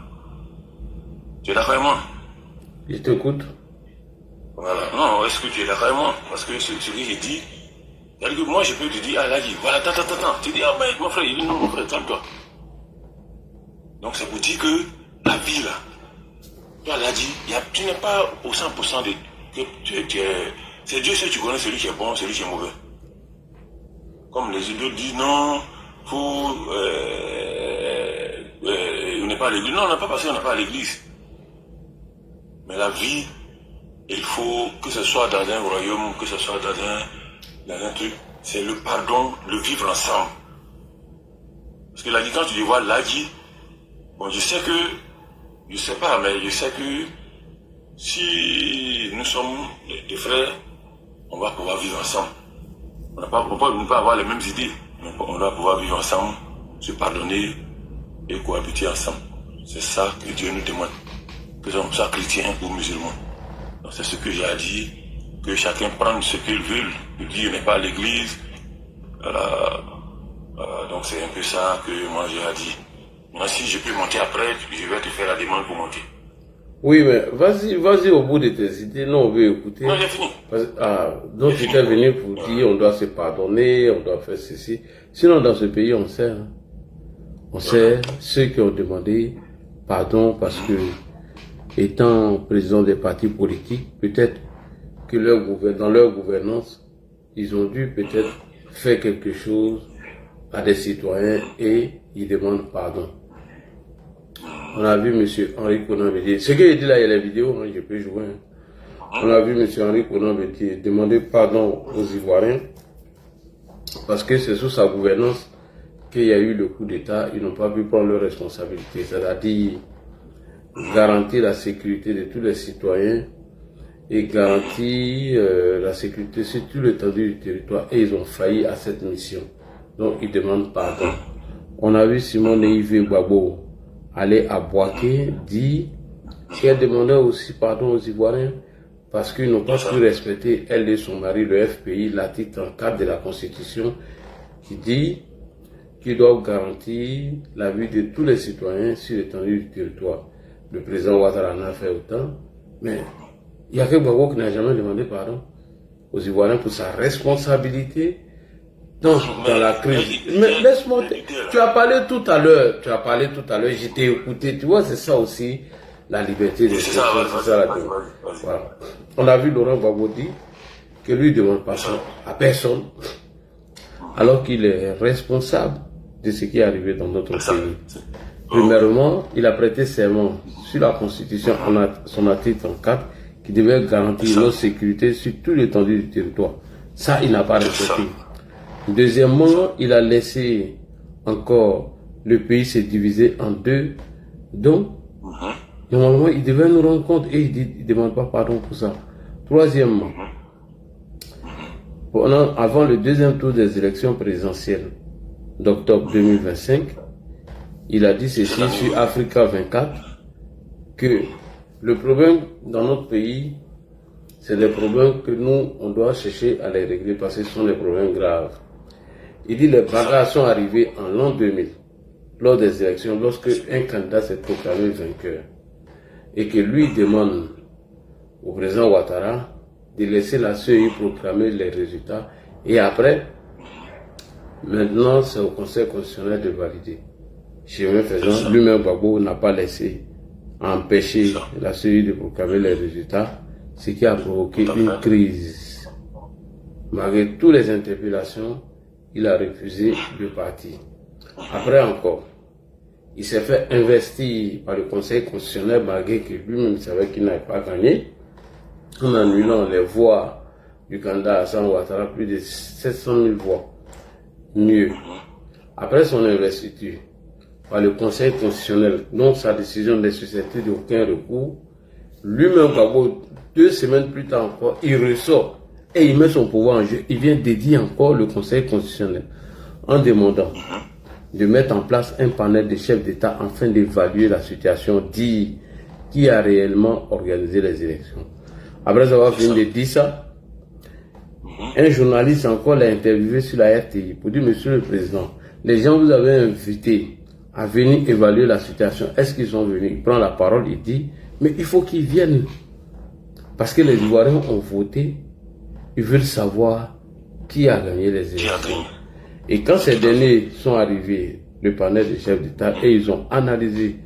Tu es d'accord avec moi? Je t'écoute. Voilà. Non, est-ce que tu es d'accord avec moi? Parce que ce que j'ai dit, moi je peux te dire, ah Lagui, voilà, attends. Tu dis, ah mais mon frère, il dit non, mon frère, calme-toi. Donc c'est pour dire que la vie là, Toi, là, dit, tu n'es pas au 100% de... C'est Dieu seul tu connais celui qui est bon, celui qui est mauvais. Comme les autres disent, non, on n'est pas à l'église. Non, on n'a pas passé, on n'est pas à l'église. Mais la vie, il faut que ce soit dans un royaume, que ce soit dans un truc, c'est le pardon, le vivre ensemble. Parce que là, quand tu dis, voilà, là, dit, bon, je sais pas, mais je sais que si nous sommes des frères, on va pouvoir vivre ensemble. On ne peut pas avoir les mêmes idées, mais on doit pouvoir vivre ensemble, se pardonner et cohabiter ensemble. C'est ça que Dieu nous demande. Que nous sommes chrétiens ou musulmans. Donc c'est ce que j'ai à dire, que chacun prenne ce qu'il veut. Le dire n'est pas à l'église. Donc c'est un peu ça que moi j'ai à dire. Moi si je peux monter après, je vais te faire la demande pour monter. Oui, mais vas-y au bout de tes idées. Non, on veut écouter. Non, j'ai fini. Donc tu étais venu pour dire on doit se pardonner, on doit faire ceci. Sinon, dans ce pays, on sait. Hein. On sait ceux qui ont demandé pardon parce que, étant président des partis politiques, peut-être que dans leur gouvernance, ils ont dû peut-être faire quelque chose à des citoyens et ils demandent pardon. On a vu M. Henri Konan-Bédié. Ce qu'il dit là, il y a la vidéo, hein, je peux jouer. Hein. On a vu M. Henri Konan-Bédié demander pardon aux Ivoiriens parce que c'est sous sa gouvernance qu'il y a eu le coup d'État. Ils n'ont pas pu prendre leurs responsabilités. C'est-à-dire garantir la sécurité de tous les citoyens et garantir la sécurité sur tout l'étendue du territoire. Et ils ont failli à cette mission. Donc ils demandent pardon. On a vu Simone Yves Gbagbo aller à Boaké, dit qu'elle demandait aussi pardon aux Ivoiriens parce qu'ils n'ont pas pu respecter, elle et son mari, le FPI, l'article 34 de la Constitution qui dit qu'ils doivent garantir la vie de tous les citoyens sur l'étendue du territoire. Le président Ouattara en a fait autant, mais il n'y a que Gbagbo qui n'a jamais demandé pardon aux Ivoiriens pour sa responsabilité dans la crise. Mais laisse-moi, tu as parlé tout à l'heure, je t'ai écouté, tu vois, c'est ça aussi, la liberté d'expression, c'est ça la démocratie. Voilà. On a vu Laurent Gbagbo dire que lui ne demande pas ça à personne, alors qu'il est responsable de ce qui est arrivé dans notre pays. Premièrement, il a prêté serment sur la Constitution, son article 34, qui devait garantir notre sécurité sur toute l'étendue du territoire. Ça, il n'a pas respecté. Deuxièmement, il a laissé encore le pays se diviser en deux. Donc, normalement, il devait nous rendre compte et il ne demande pas pardon pour ça. Troisièmement, avant le deuxième tour des élections présidentielles d'octobre 2025, il a dit ceci sur Africa 24, que le problème dans notre pays, c'est des problèmes que nous, on doit chercher à les régler parce que ce sont des problèmes graves. Il dit les bagarres sont arrivées en l'an 2000, lors des élections, lorsque un candidat s'est proclamé vainqueur. Et que lui demande au président Ouattara de laisser la CEI proclamer les résultats. Et après, maintenant, c'est au Conseil constitutionnel de valider. Chemin faisant, lui-même Gbagbo n'a pas laissé empêcher la CEI de proclamer les résultats, ce qui a provoqué une crise. Malgré toutes les interpellations, il a refusé de partir. Après encore, il s'est fait investir par le Conseil constitutionnel malgré que lui-même savait qu'il n'avait pas gagné, en annulant les voix du candidat Hassan Ouattara, plus de 700 000 voix. Mieux. Après son investiture par le Conseil constitutionnel, dont sa décision n'est susceptible d'aucun recours, lui-même, 2 semaines plus tard encore, il ressort et il met son pouvoir en jeu. Il vient dédier encore le Conseil constitutionnel en demandant de mettre en place un panel de chefs d'État afin d'évaluer la situation, dire qui a réellement organisé les élections. Après avoir fini de dire ça, un journaliste encore l'a interviewé sur la RTI pour dire, Monsieur le Président, les gens vous avez invités à venir évaluer la situation. Est-ce qu'ils sont venus? Il prend la parole, il dit, mais il faut qu'ils viennent. Parce que les Ivoiriens ont voté, ils veulent savoir qui a gagné les élections. Et quand ces derniers sont arrivés, le panel des chefs d'État, et ils ont analysé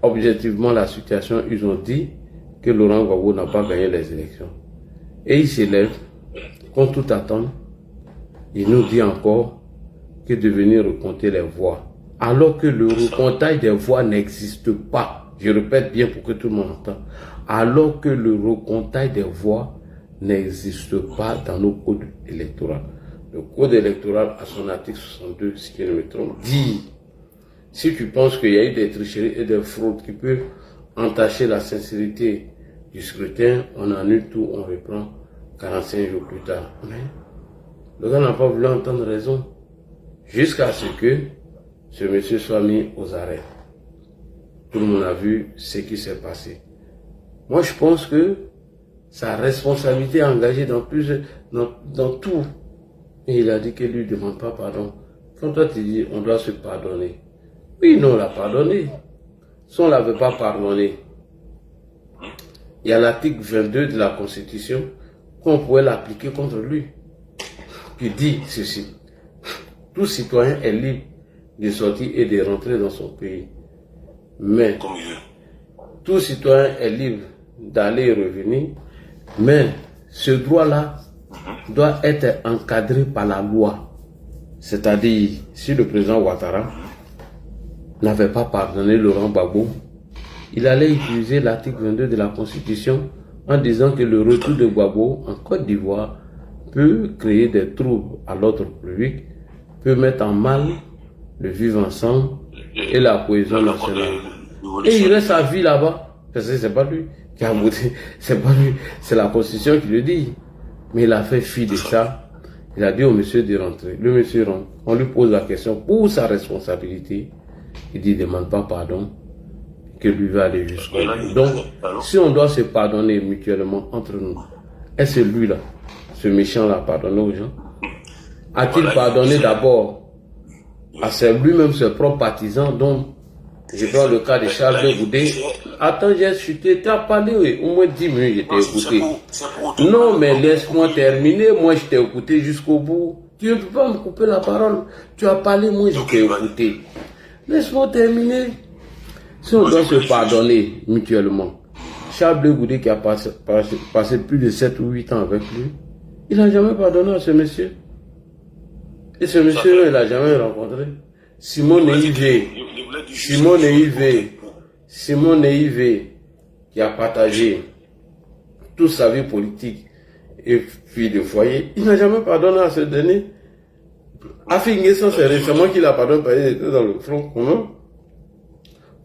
objectivement la situation, ils ont dit que Laurent Gbagbo n'a pas gagné les élections. Et il s'élève, contre toute attente, il nous dit encore que de venir recompter les voix. Alors que le recomptage des voix n'existe pas. Je répète bien pour que tout le monde entende. Alors que le recomptage des voix n'existe pas dans nos codes électoraux. Le code électoral, à son article 62, si je ne me trompe, dit, si tu penses qu'il y a eu des tricheries et des fraudes qui peuvent entacher la sincérité du scrutin, on annule tout, on reprend 45 jours plus tard. Mais le gars n'a pas voulu entendre raison. Jusqu'à ce que ce monsieur soit mis aux arrêts. Tout le monde a vu ce qui s'est passé. Moi, je pense que sa responsabilité est engagée dans tout. Et il a dit qu'il ne lui demande pas pardon. Quand toi tu dis on doit se pardonner. Oui, non, on l'a pardonné. Si on ne l'avait pas pardonné, il y a l'article 22 de la Constitution qu'on pourrait l'appliquer contre lui. Qui dit ceci. Tout citoyen est libre de sortir et de rentrer dans son pays. Mais tout citoyen est libre d'aller et revenir. Mais ce droit-là doit être encadré par la loi. C'est-à-dire, si le président Ouattara n'avait pas pardonné Laurent Gbagbo, il allait utiliser l'article 22 de la Constitution en disant que le retour de Gbagbo en Côte d'Ivoire peut créer des troubles à l'ordre public, peut mettre en mal le vivre ensemble et la cohésion nationale. Et il reste à vie là-bas, parce que c'est pas lui qui a voté, c'est pas lui, c'est la Constitution qui le dit. Mais il a fait fi de ça. Il a dit au monsieur de rentrer. Le monsieur rentre. On lui pose la question pour sa responsabilité. Il dit, demande pas pardon, que lui va aller jusqu'au bout. Donc, si on doit se pardonner mutuellement entre nous, est-ce lui là, ce méchant-là, pardonner aux gens? A-t-il pardonné d'abord à lui-même ses propres partisans, dont je prends le cas de Charles de Goudé. Attends, j'ai chuté, tu as parlé, oui, au moins 10 minutes, je t'ai écouté. Non, mais laisse-moi terminer, moi je t'ai écouté jusqu'au bout. Tu ne peux pas me couper la parole. Tu as parlé, moi je t'ai écouté. Laisse-moi terminer. Si on doit se pardonner mutuellement, Charles de Goudé qui a passé plus de 7 ou 8 ans avec lui, il n'a jamais pardonné à ce monsieur. Et ce monsieur-là, il n'a jamais rencontré. Simon Neivé, qui a partagé toute sa vie politique et fille de foyer, il n'a jamais pardonné à ce dernier. Afi Nguessan, c'est récemment qu'il a pardonné parce qu'il était dans le front commun.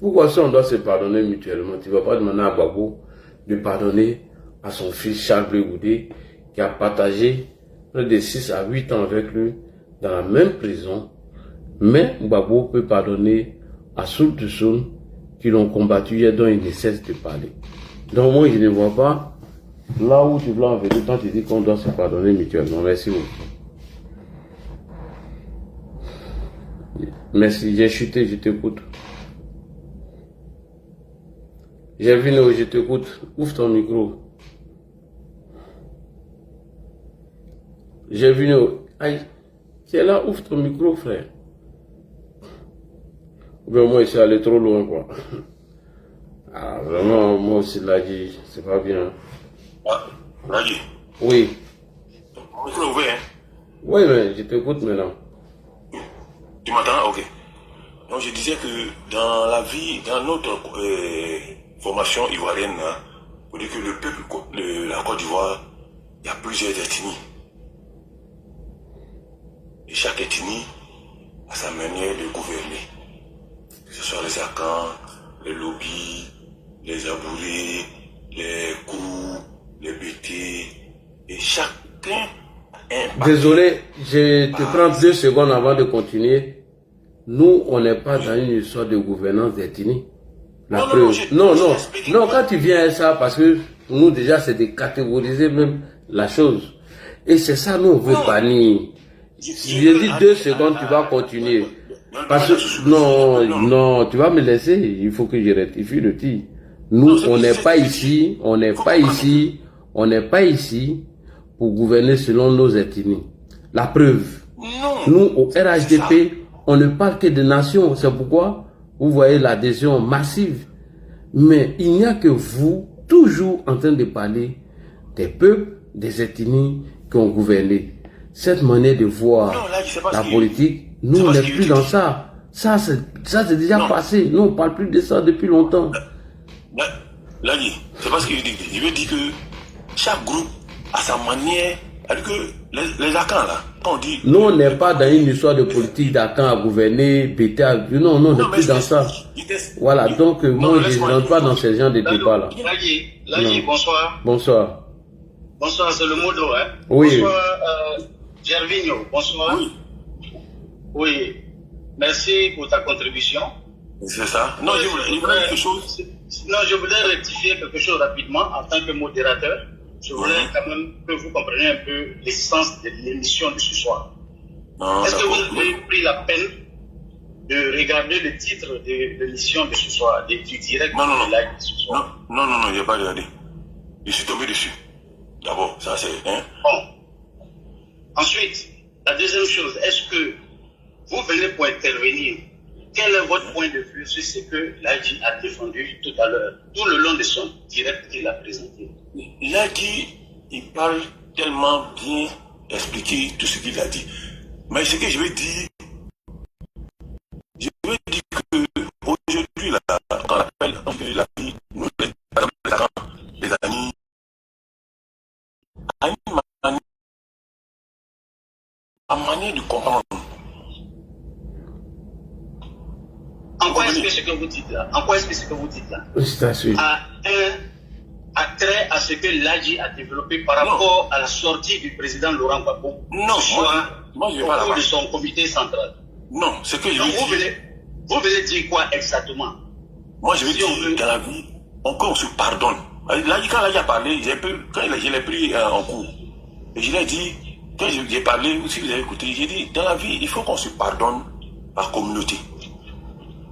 Pourquoi si on doit se pardonner mutuellement? Tu ne vas pas demander à Gbagbo de pardonner à son fils Charles Blé Goudé, qui a partagé près de 6 à 8 ans avec lui dans la même prison. Mais Gbagbo peut pardonner à Soul to Soul qui l'ont combattu et dont il ne cesse de parler. Donc moi je ne vois pas là où tu veux en venir quand tu dis qu'on doit se pardonner mutuellement. Merci beaucoup. Merci, j'ai chuté, je t'écoute. J'ai vu, je t'écoute. Ouvre ton micro. J'ai vu, aïe, tu es là, ouvre ton micro, frère. Ben moi, je suis allé trop loin, quoi. Ah, vraiment, moi aussi, Ladji, c'est pas bien. Ah, Ladji. Oui. Ton micro est ouvert, hein? Oui, mais je t'écoute maintenant. Tu m'entends? Ok. Donc, je disais que dans la vie, dans notre formation ivoirienne, hein, pour dire que le peuple de la Côte d'Ivoire, il y a plusieurs ethnies. Et chaque ethnie a sa manière de gouverner. Que ce soit les Akans, les Lobis, les Abourés, les Kou, les Bété, et chacun a un... Désolé, je te prends 2 secondes avant de continuer. Nous, on n'est pas dans une histoire de gouvernance d'ethnie. La preuve. Non, quand tu viens à ça, parce que nous, déjà, c'est de catégoriser même la chose. Et c'est ça, nous, on veut bannir. J'ai dit 2 secondes, tu vas continuer. Parce que, non, tu vas me laisser, il faut que je rectifie le tir. Nous, on n'est pas ici pour gouverner selon nos ethnies. La preuve. Nous, au RHDP, on ne parle que de nations. C'est pourquoi vous voyez l'adhésion massive. Mais il n'y a que vous toujours en train de parler des peuples, des ethnies qui ont gouverné. Cette manière de voir la politique, nous, on n'est plus dans ça. Ça, c'est déjà passé. Nous, on ne parle plus de ça depuis longtemps. Là, c'est pas ce qu'il dit. Il veut dire que chaque groupe a sa manière. C'est-à-dire que les Akans, là, quand on dit... Nous, on n'est pas dans une histoire de politique d'Akan à gouverner, BTA. Non, on n'est plus dans ça. Voilà, donc moi, je ne rentre pas dans ce genre de débat-là. Lagi, bonsoir. Bonsoir. Bonsoir, c'est le Modo, hein? Oui. Bonsoir, Gervinho, bonsoir. Oui. Merci pour ta contribution. C'est ça. Non, je voulais quelque chose. Non, je voulais rectifier quelque chose rapidement en tant que modérateur. Je voulais quand même que vous compreniez un peu l'essence de l'émission de ce soir. Est-ce que vous avez pris la peine de regarder le titre de l'émission de ce soir, du direct de live de ce soir? Non, il n'y a pas regardé. Je suis tombé dessus. D'abord, ça c'est... Bon. Ensuite, la deuxième chose, est-ce que vous venez pour intervenir? Quel est votre point de vue sur ce que Lagi a défendu tout à l'heure, tout le long de son direct qu'il a présenté? Lagi, il parle tellement bien expliqué tout ce qu'il a dit. Mais ce que je veux dire que aujourd'hui, là, quand on appelle Lagi, nous, les amis, à une manière de comprendre. En quoi est-ce que ce que vous dites là, a trait à ce que Lagi a développé par rapport à la sortie du président Laurent Gbagbo moi je vais pas au cours de son comité central? Non, c'est que je veux dire... Vous venez dire quoi exactement? Moi je veux dire, dans la vie, on se pardonne. Lagi, quand Lagi a parlé, quand je l'ai pris en cours, et je l'ai dit, quand j'ai parlé, si vous avez écouté, j'ai dit, dans la vie, il faut qu'on se pardonne par communauté.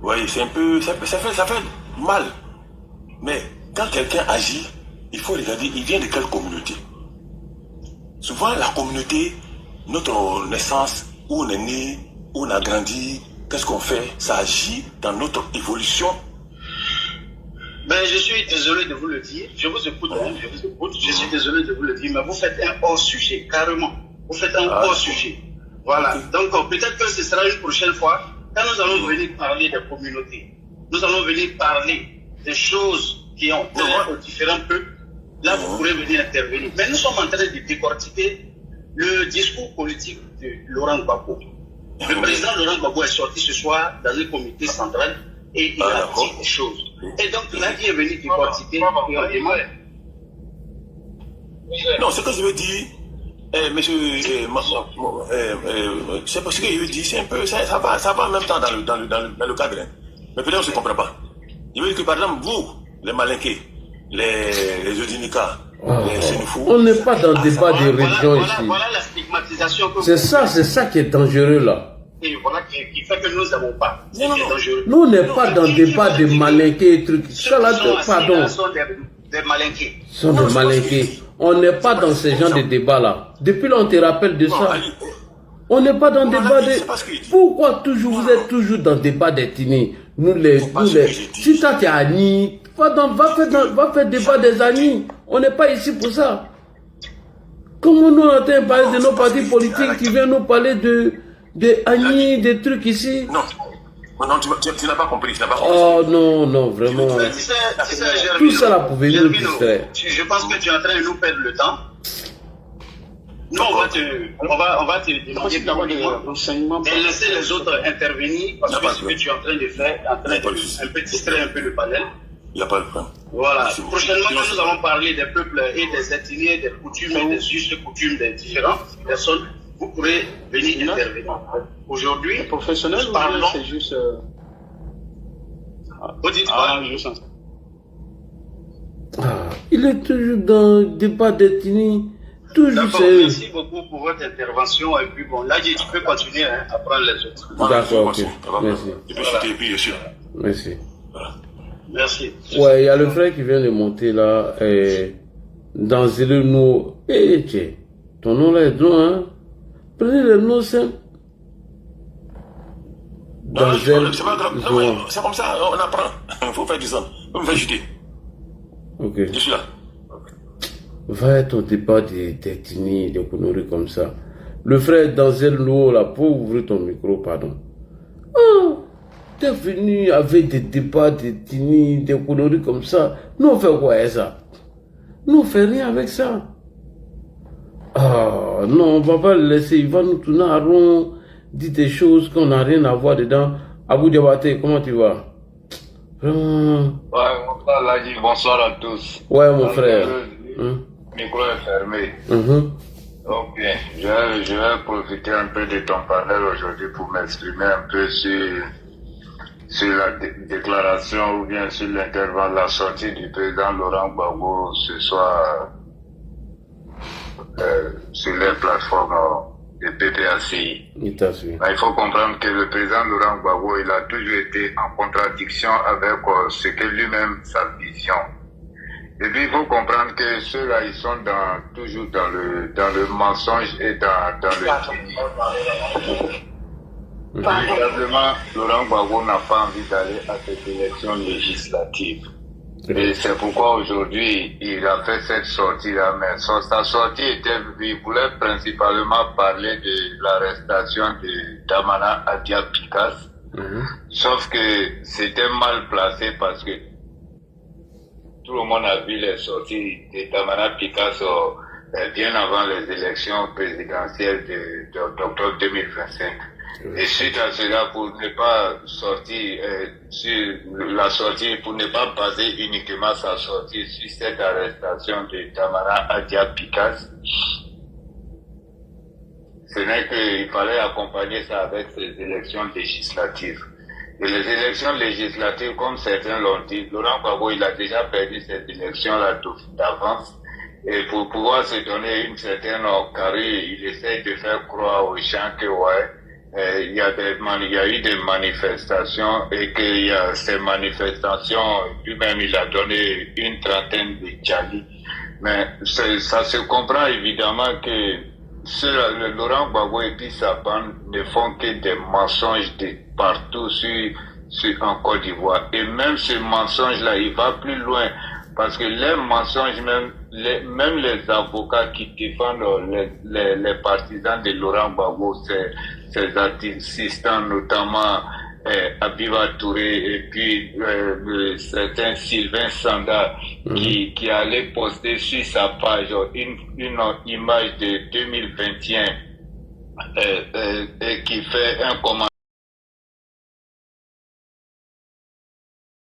Vous voyez, c'est un peu, ça fait mal. Mais quand quelqu'un agit, il faut regarder, il vient de quelle communauté. Souvent, la communauté, notre naissance, où on est né, où on a grandi, qu'est-ce qu'on fait, ça agit dans notre évolution. Ben, je suis désolé de vous le dire. Je vous écoute, je suis désolé de vous le dire, mais vous faites un hors-sujet, carrément. Vous faites un hors-sujet. Voilà. Donc, peut-être que ce sera une prochaine fois. Quand nous allons venir parler des communautés, nous allons venir parler des choses qui ont trait aux différents peuples, là vous pourrez venir intervenir. Mais nous sommes en train de décortiquer le discours politique de Laurent Gbagbo. Le président Laurent Gbagbo est sorti ce soir dans un comité central et il a dit des choses. Et donc là qui est venu décortiquer et on demande. Non, ce que je veux dire, monsieur, c'est parce que je veux dire, c'est un peu, ça va en même temps dans le cadre. Hein. Mais peut-être on ne se comprend pas. Je veux dire que par exemple, vous, les Malinqués, les Odinika, les Sénoufou... On n'est pas dans le débat des régions ici. Voilà la stigmatisation que c'est ça qui est dangereux là. Et voilà qui fait que nous n'avons pas. C'est dangereux. Nous, on n'est pas dans le débat des Malinqués et trucs. Ça là, pardon. Ce sont des Malinqués. Ce sont des Malinqués. On n'est pas dans ce genre de débat-là. Depuis là, on te rappelle de ça. On n'est pas dans le débat de... Pourquoi toujours, vous êtes toujours dans le débat d'ethnie? Nous les... Si toi tu es Ani, va faire débat des Ani. On n'est pas ici pour ça. Comment nous on entend parler de nos partis politiques qui viennent nous parler de Ani, des trucs ici? Non, tu n'as pas compris. Oh non, vraiment. Tout ça là pouvait nous distraire. Je pense que tu es en train de nous perdre le temps. Nous, on va te demander de laisser les autres intervenir parce que ce que tu es en train de faire est en train de un peu distraire un peu le panel. Il n'y a pas de problème. Voilà. Prochainement, nous allons parler des peuples et des ethnies, des coutumes et des justes coutumes des différentes personnes. Vous pourrez venir intervenir. Aujourd'hui, nous parlons... c'est juste... Vous dites quoi? Il est toujours dans le débat d'ethnie. Toujours c'est... Merci beaucoup pour votre intervention. Et puis bon, là, tu peux continuer à prendre les autres. D'accord, ok. Merci. Tu peux chuter, puis je suis. Merci. Voilà. Merci. Ouais, il y a le frère qui vient de monter là. Dans le nom. Tiens, ton nom là est drôle, hein? Prenez le nom simple. Non, c'est pas grave. C'est comme ça, on apprend. Il faut faire du son. On me fait chuter. Ok. Je suis là. Va être au débat des Tini, des conneries comme ça. Le frère Denzel Louo, là, pour ouvrir ton micro, pardon. Oh, t'es venu avec des débats des Tini, des conneries comme ça. Nous, on fait quoi avec ça? Nous, on fait rien avec ça. Ah, non, on va pas le laisser. Il va nous tourner à rond, dire des choses qu'on n'a rien à voir dedans. Abou Diabaté, comment tu vas? Vraiment. Ouais, bonsoir Ladji, bonsoir à tous. Ouais, mon frère. Le micro est fermé. Ok, je vais profiter un peu de ton panel aujourd'hui pour m'exprimer un peu sur la déclaration ou bien sur l'intervention, la sortie du président Laurent Gbagbo ce soir sur les plateformes de PPACI. Il faut comprendre que le président Laurent Gbagbo, il a toujours été en contradiction avec ce que lui-même, sa vision. Et puis il faut comprendre que ceux-là, ils sont toujours dans le mensonge et dans le déni. Véritablement, Laurent Gbagbo n'a pas envie d'aller à cette élection législative. Et c'est pourquoi aujourd'hui, il a fait cette sortie-là. Mais sa sortie il voulait principalement parler de l'arrestation de Damana Adia Pikas. Sauf que c'était mal placé parce que tout le monde a vu les sorties de Damana Pikas bien avant les élections présidentielles d'octobre 2025. Et suite à cela, pour ne pas sortir sur la sortie, pour ne pas baser uniquement sa sortie sur cette arrestation de Damana Adia Pikas, ce n'est qu'il fallait accompagner ça avec ces élections législatives. Et les élections législatives, comme certains l'ont dit, Laurent Gbagbo, il a déjà perdu ces élections-là d'avance. Et pour pouvoir se donner une certaine carrure, il essaie de faire croire aux gens que il y a eu des manifestations et qu'il y a ces manifestations, lui-même il a donné une trentaine de Tchali. Mais ça se comprend évidemment que Laurent Gbagbo et puis sa bande ne font que des mensonges de partout en Côte d'Ivoire. Et même ce mensonge-là, il va plus loin. Parce que les mensonges, même les avocats qui défendent les partisans de Laurent Gbagbo, ses assistants, notamment Abiba Touré et puis certains Sylvain Sanda qui allait poster sur sa page une image de 2021 et qui fait un commentaire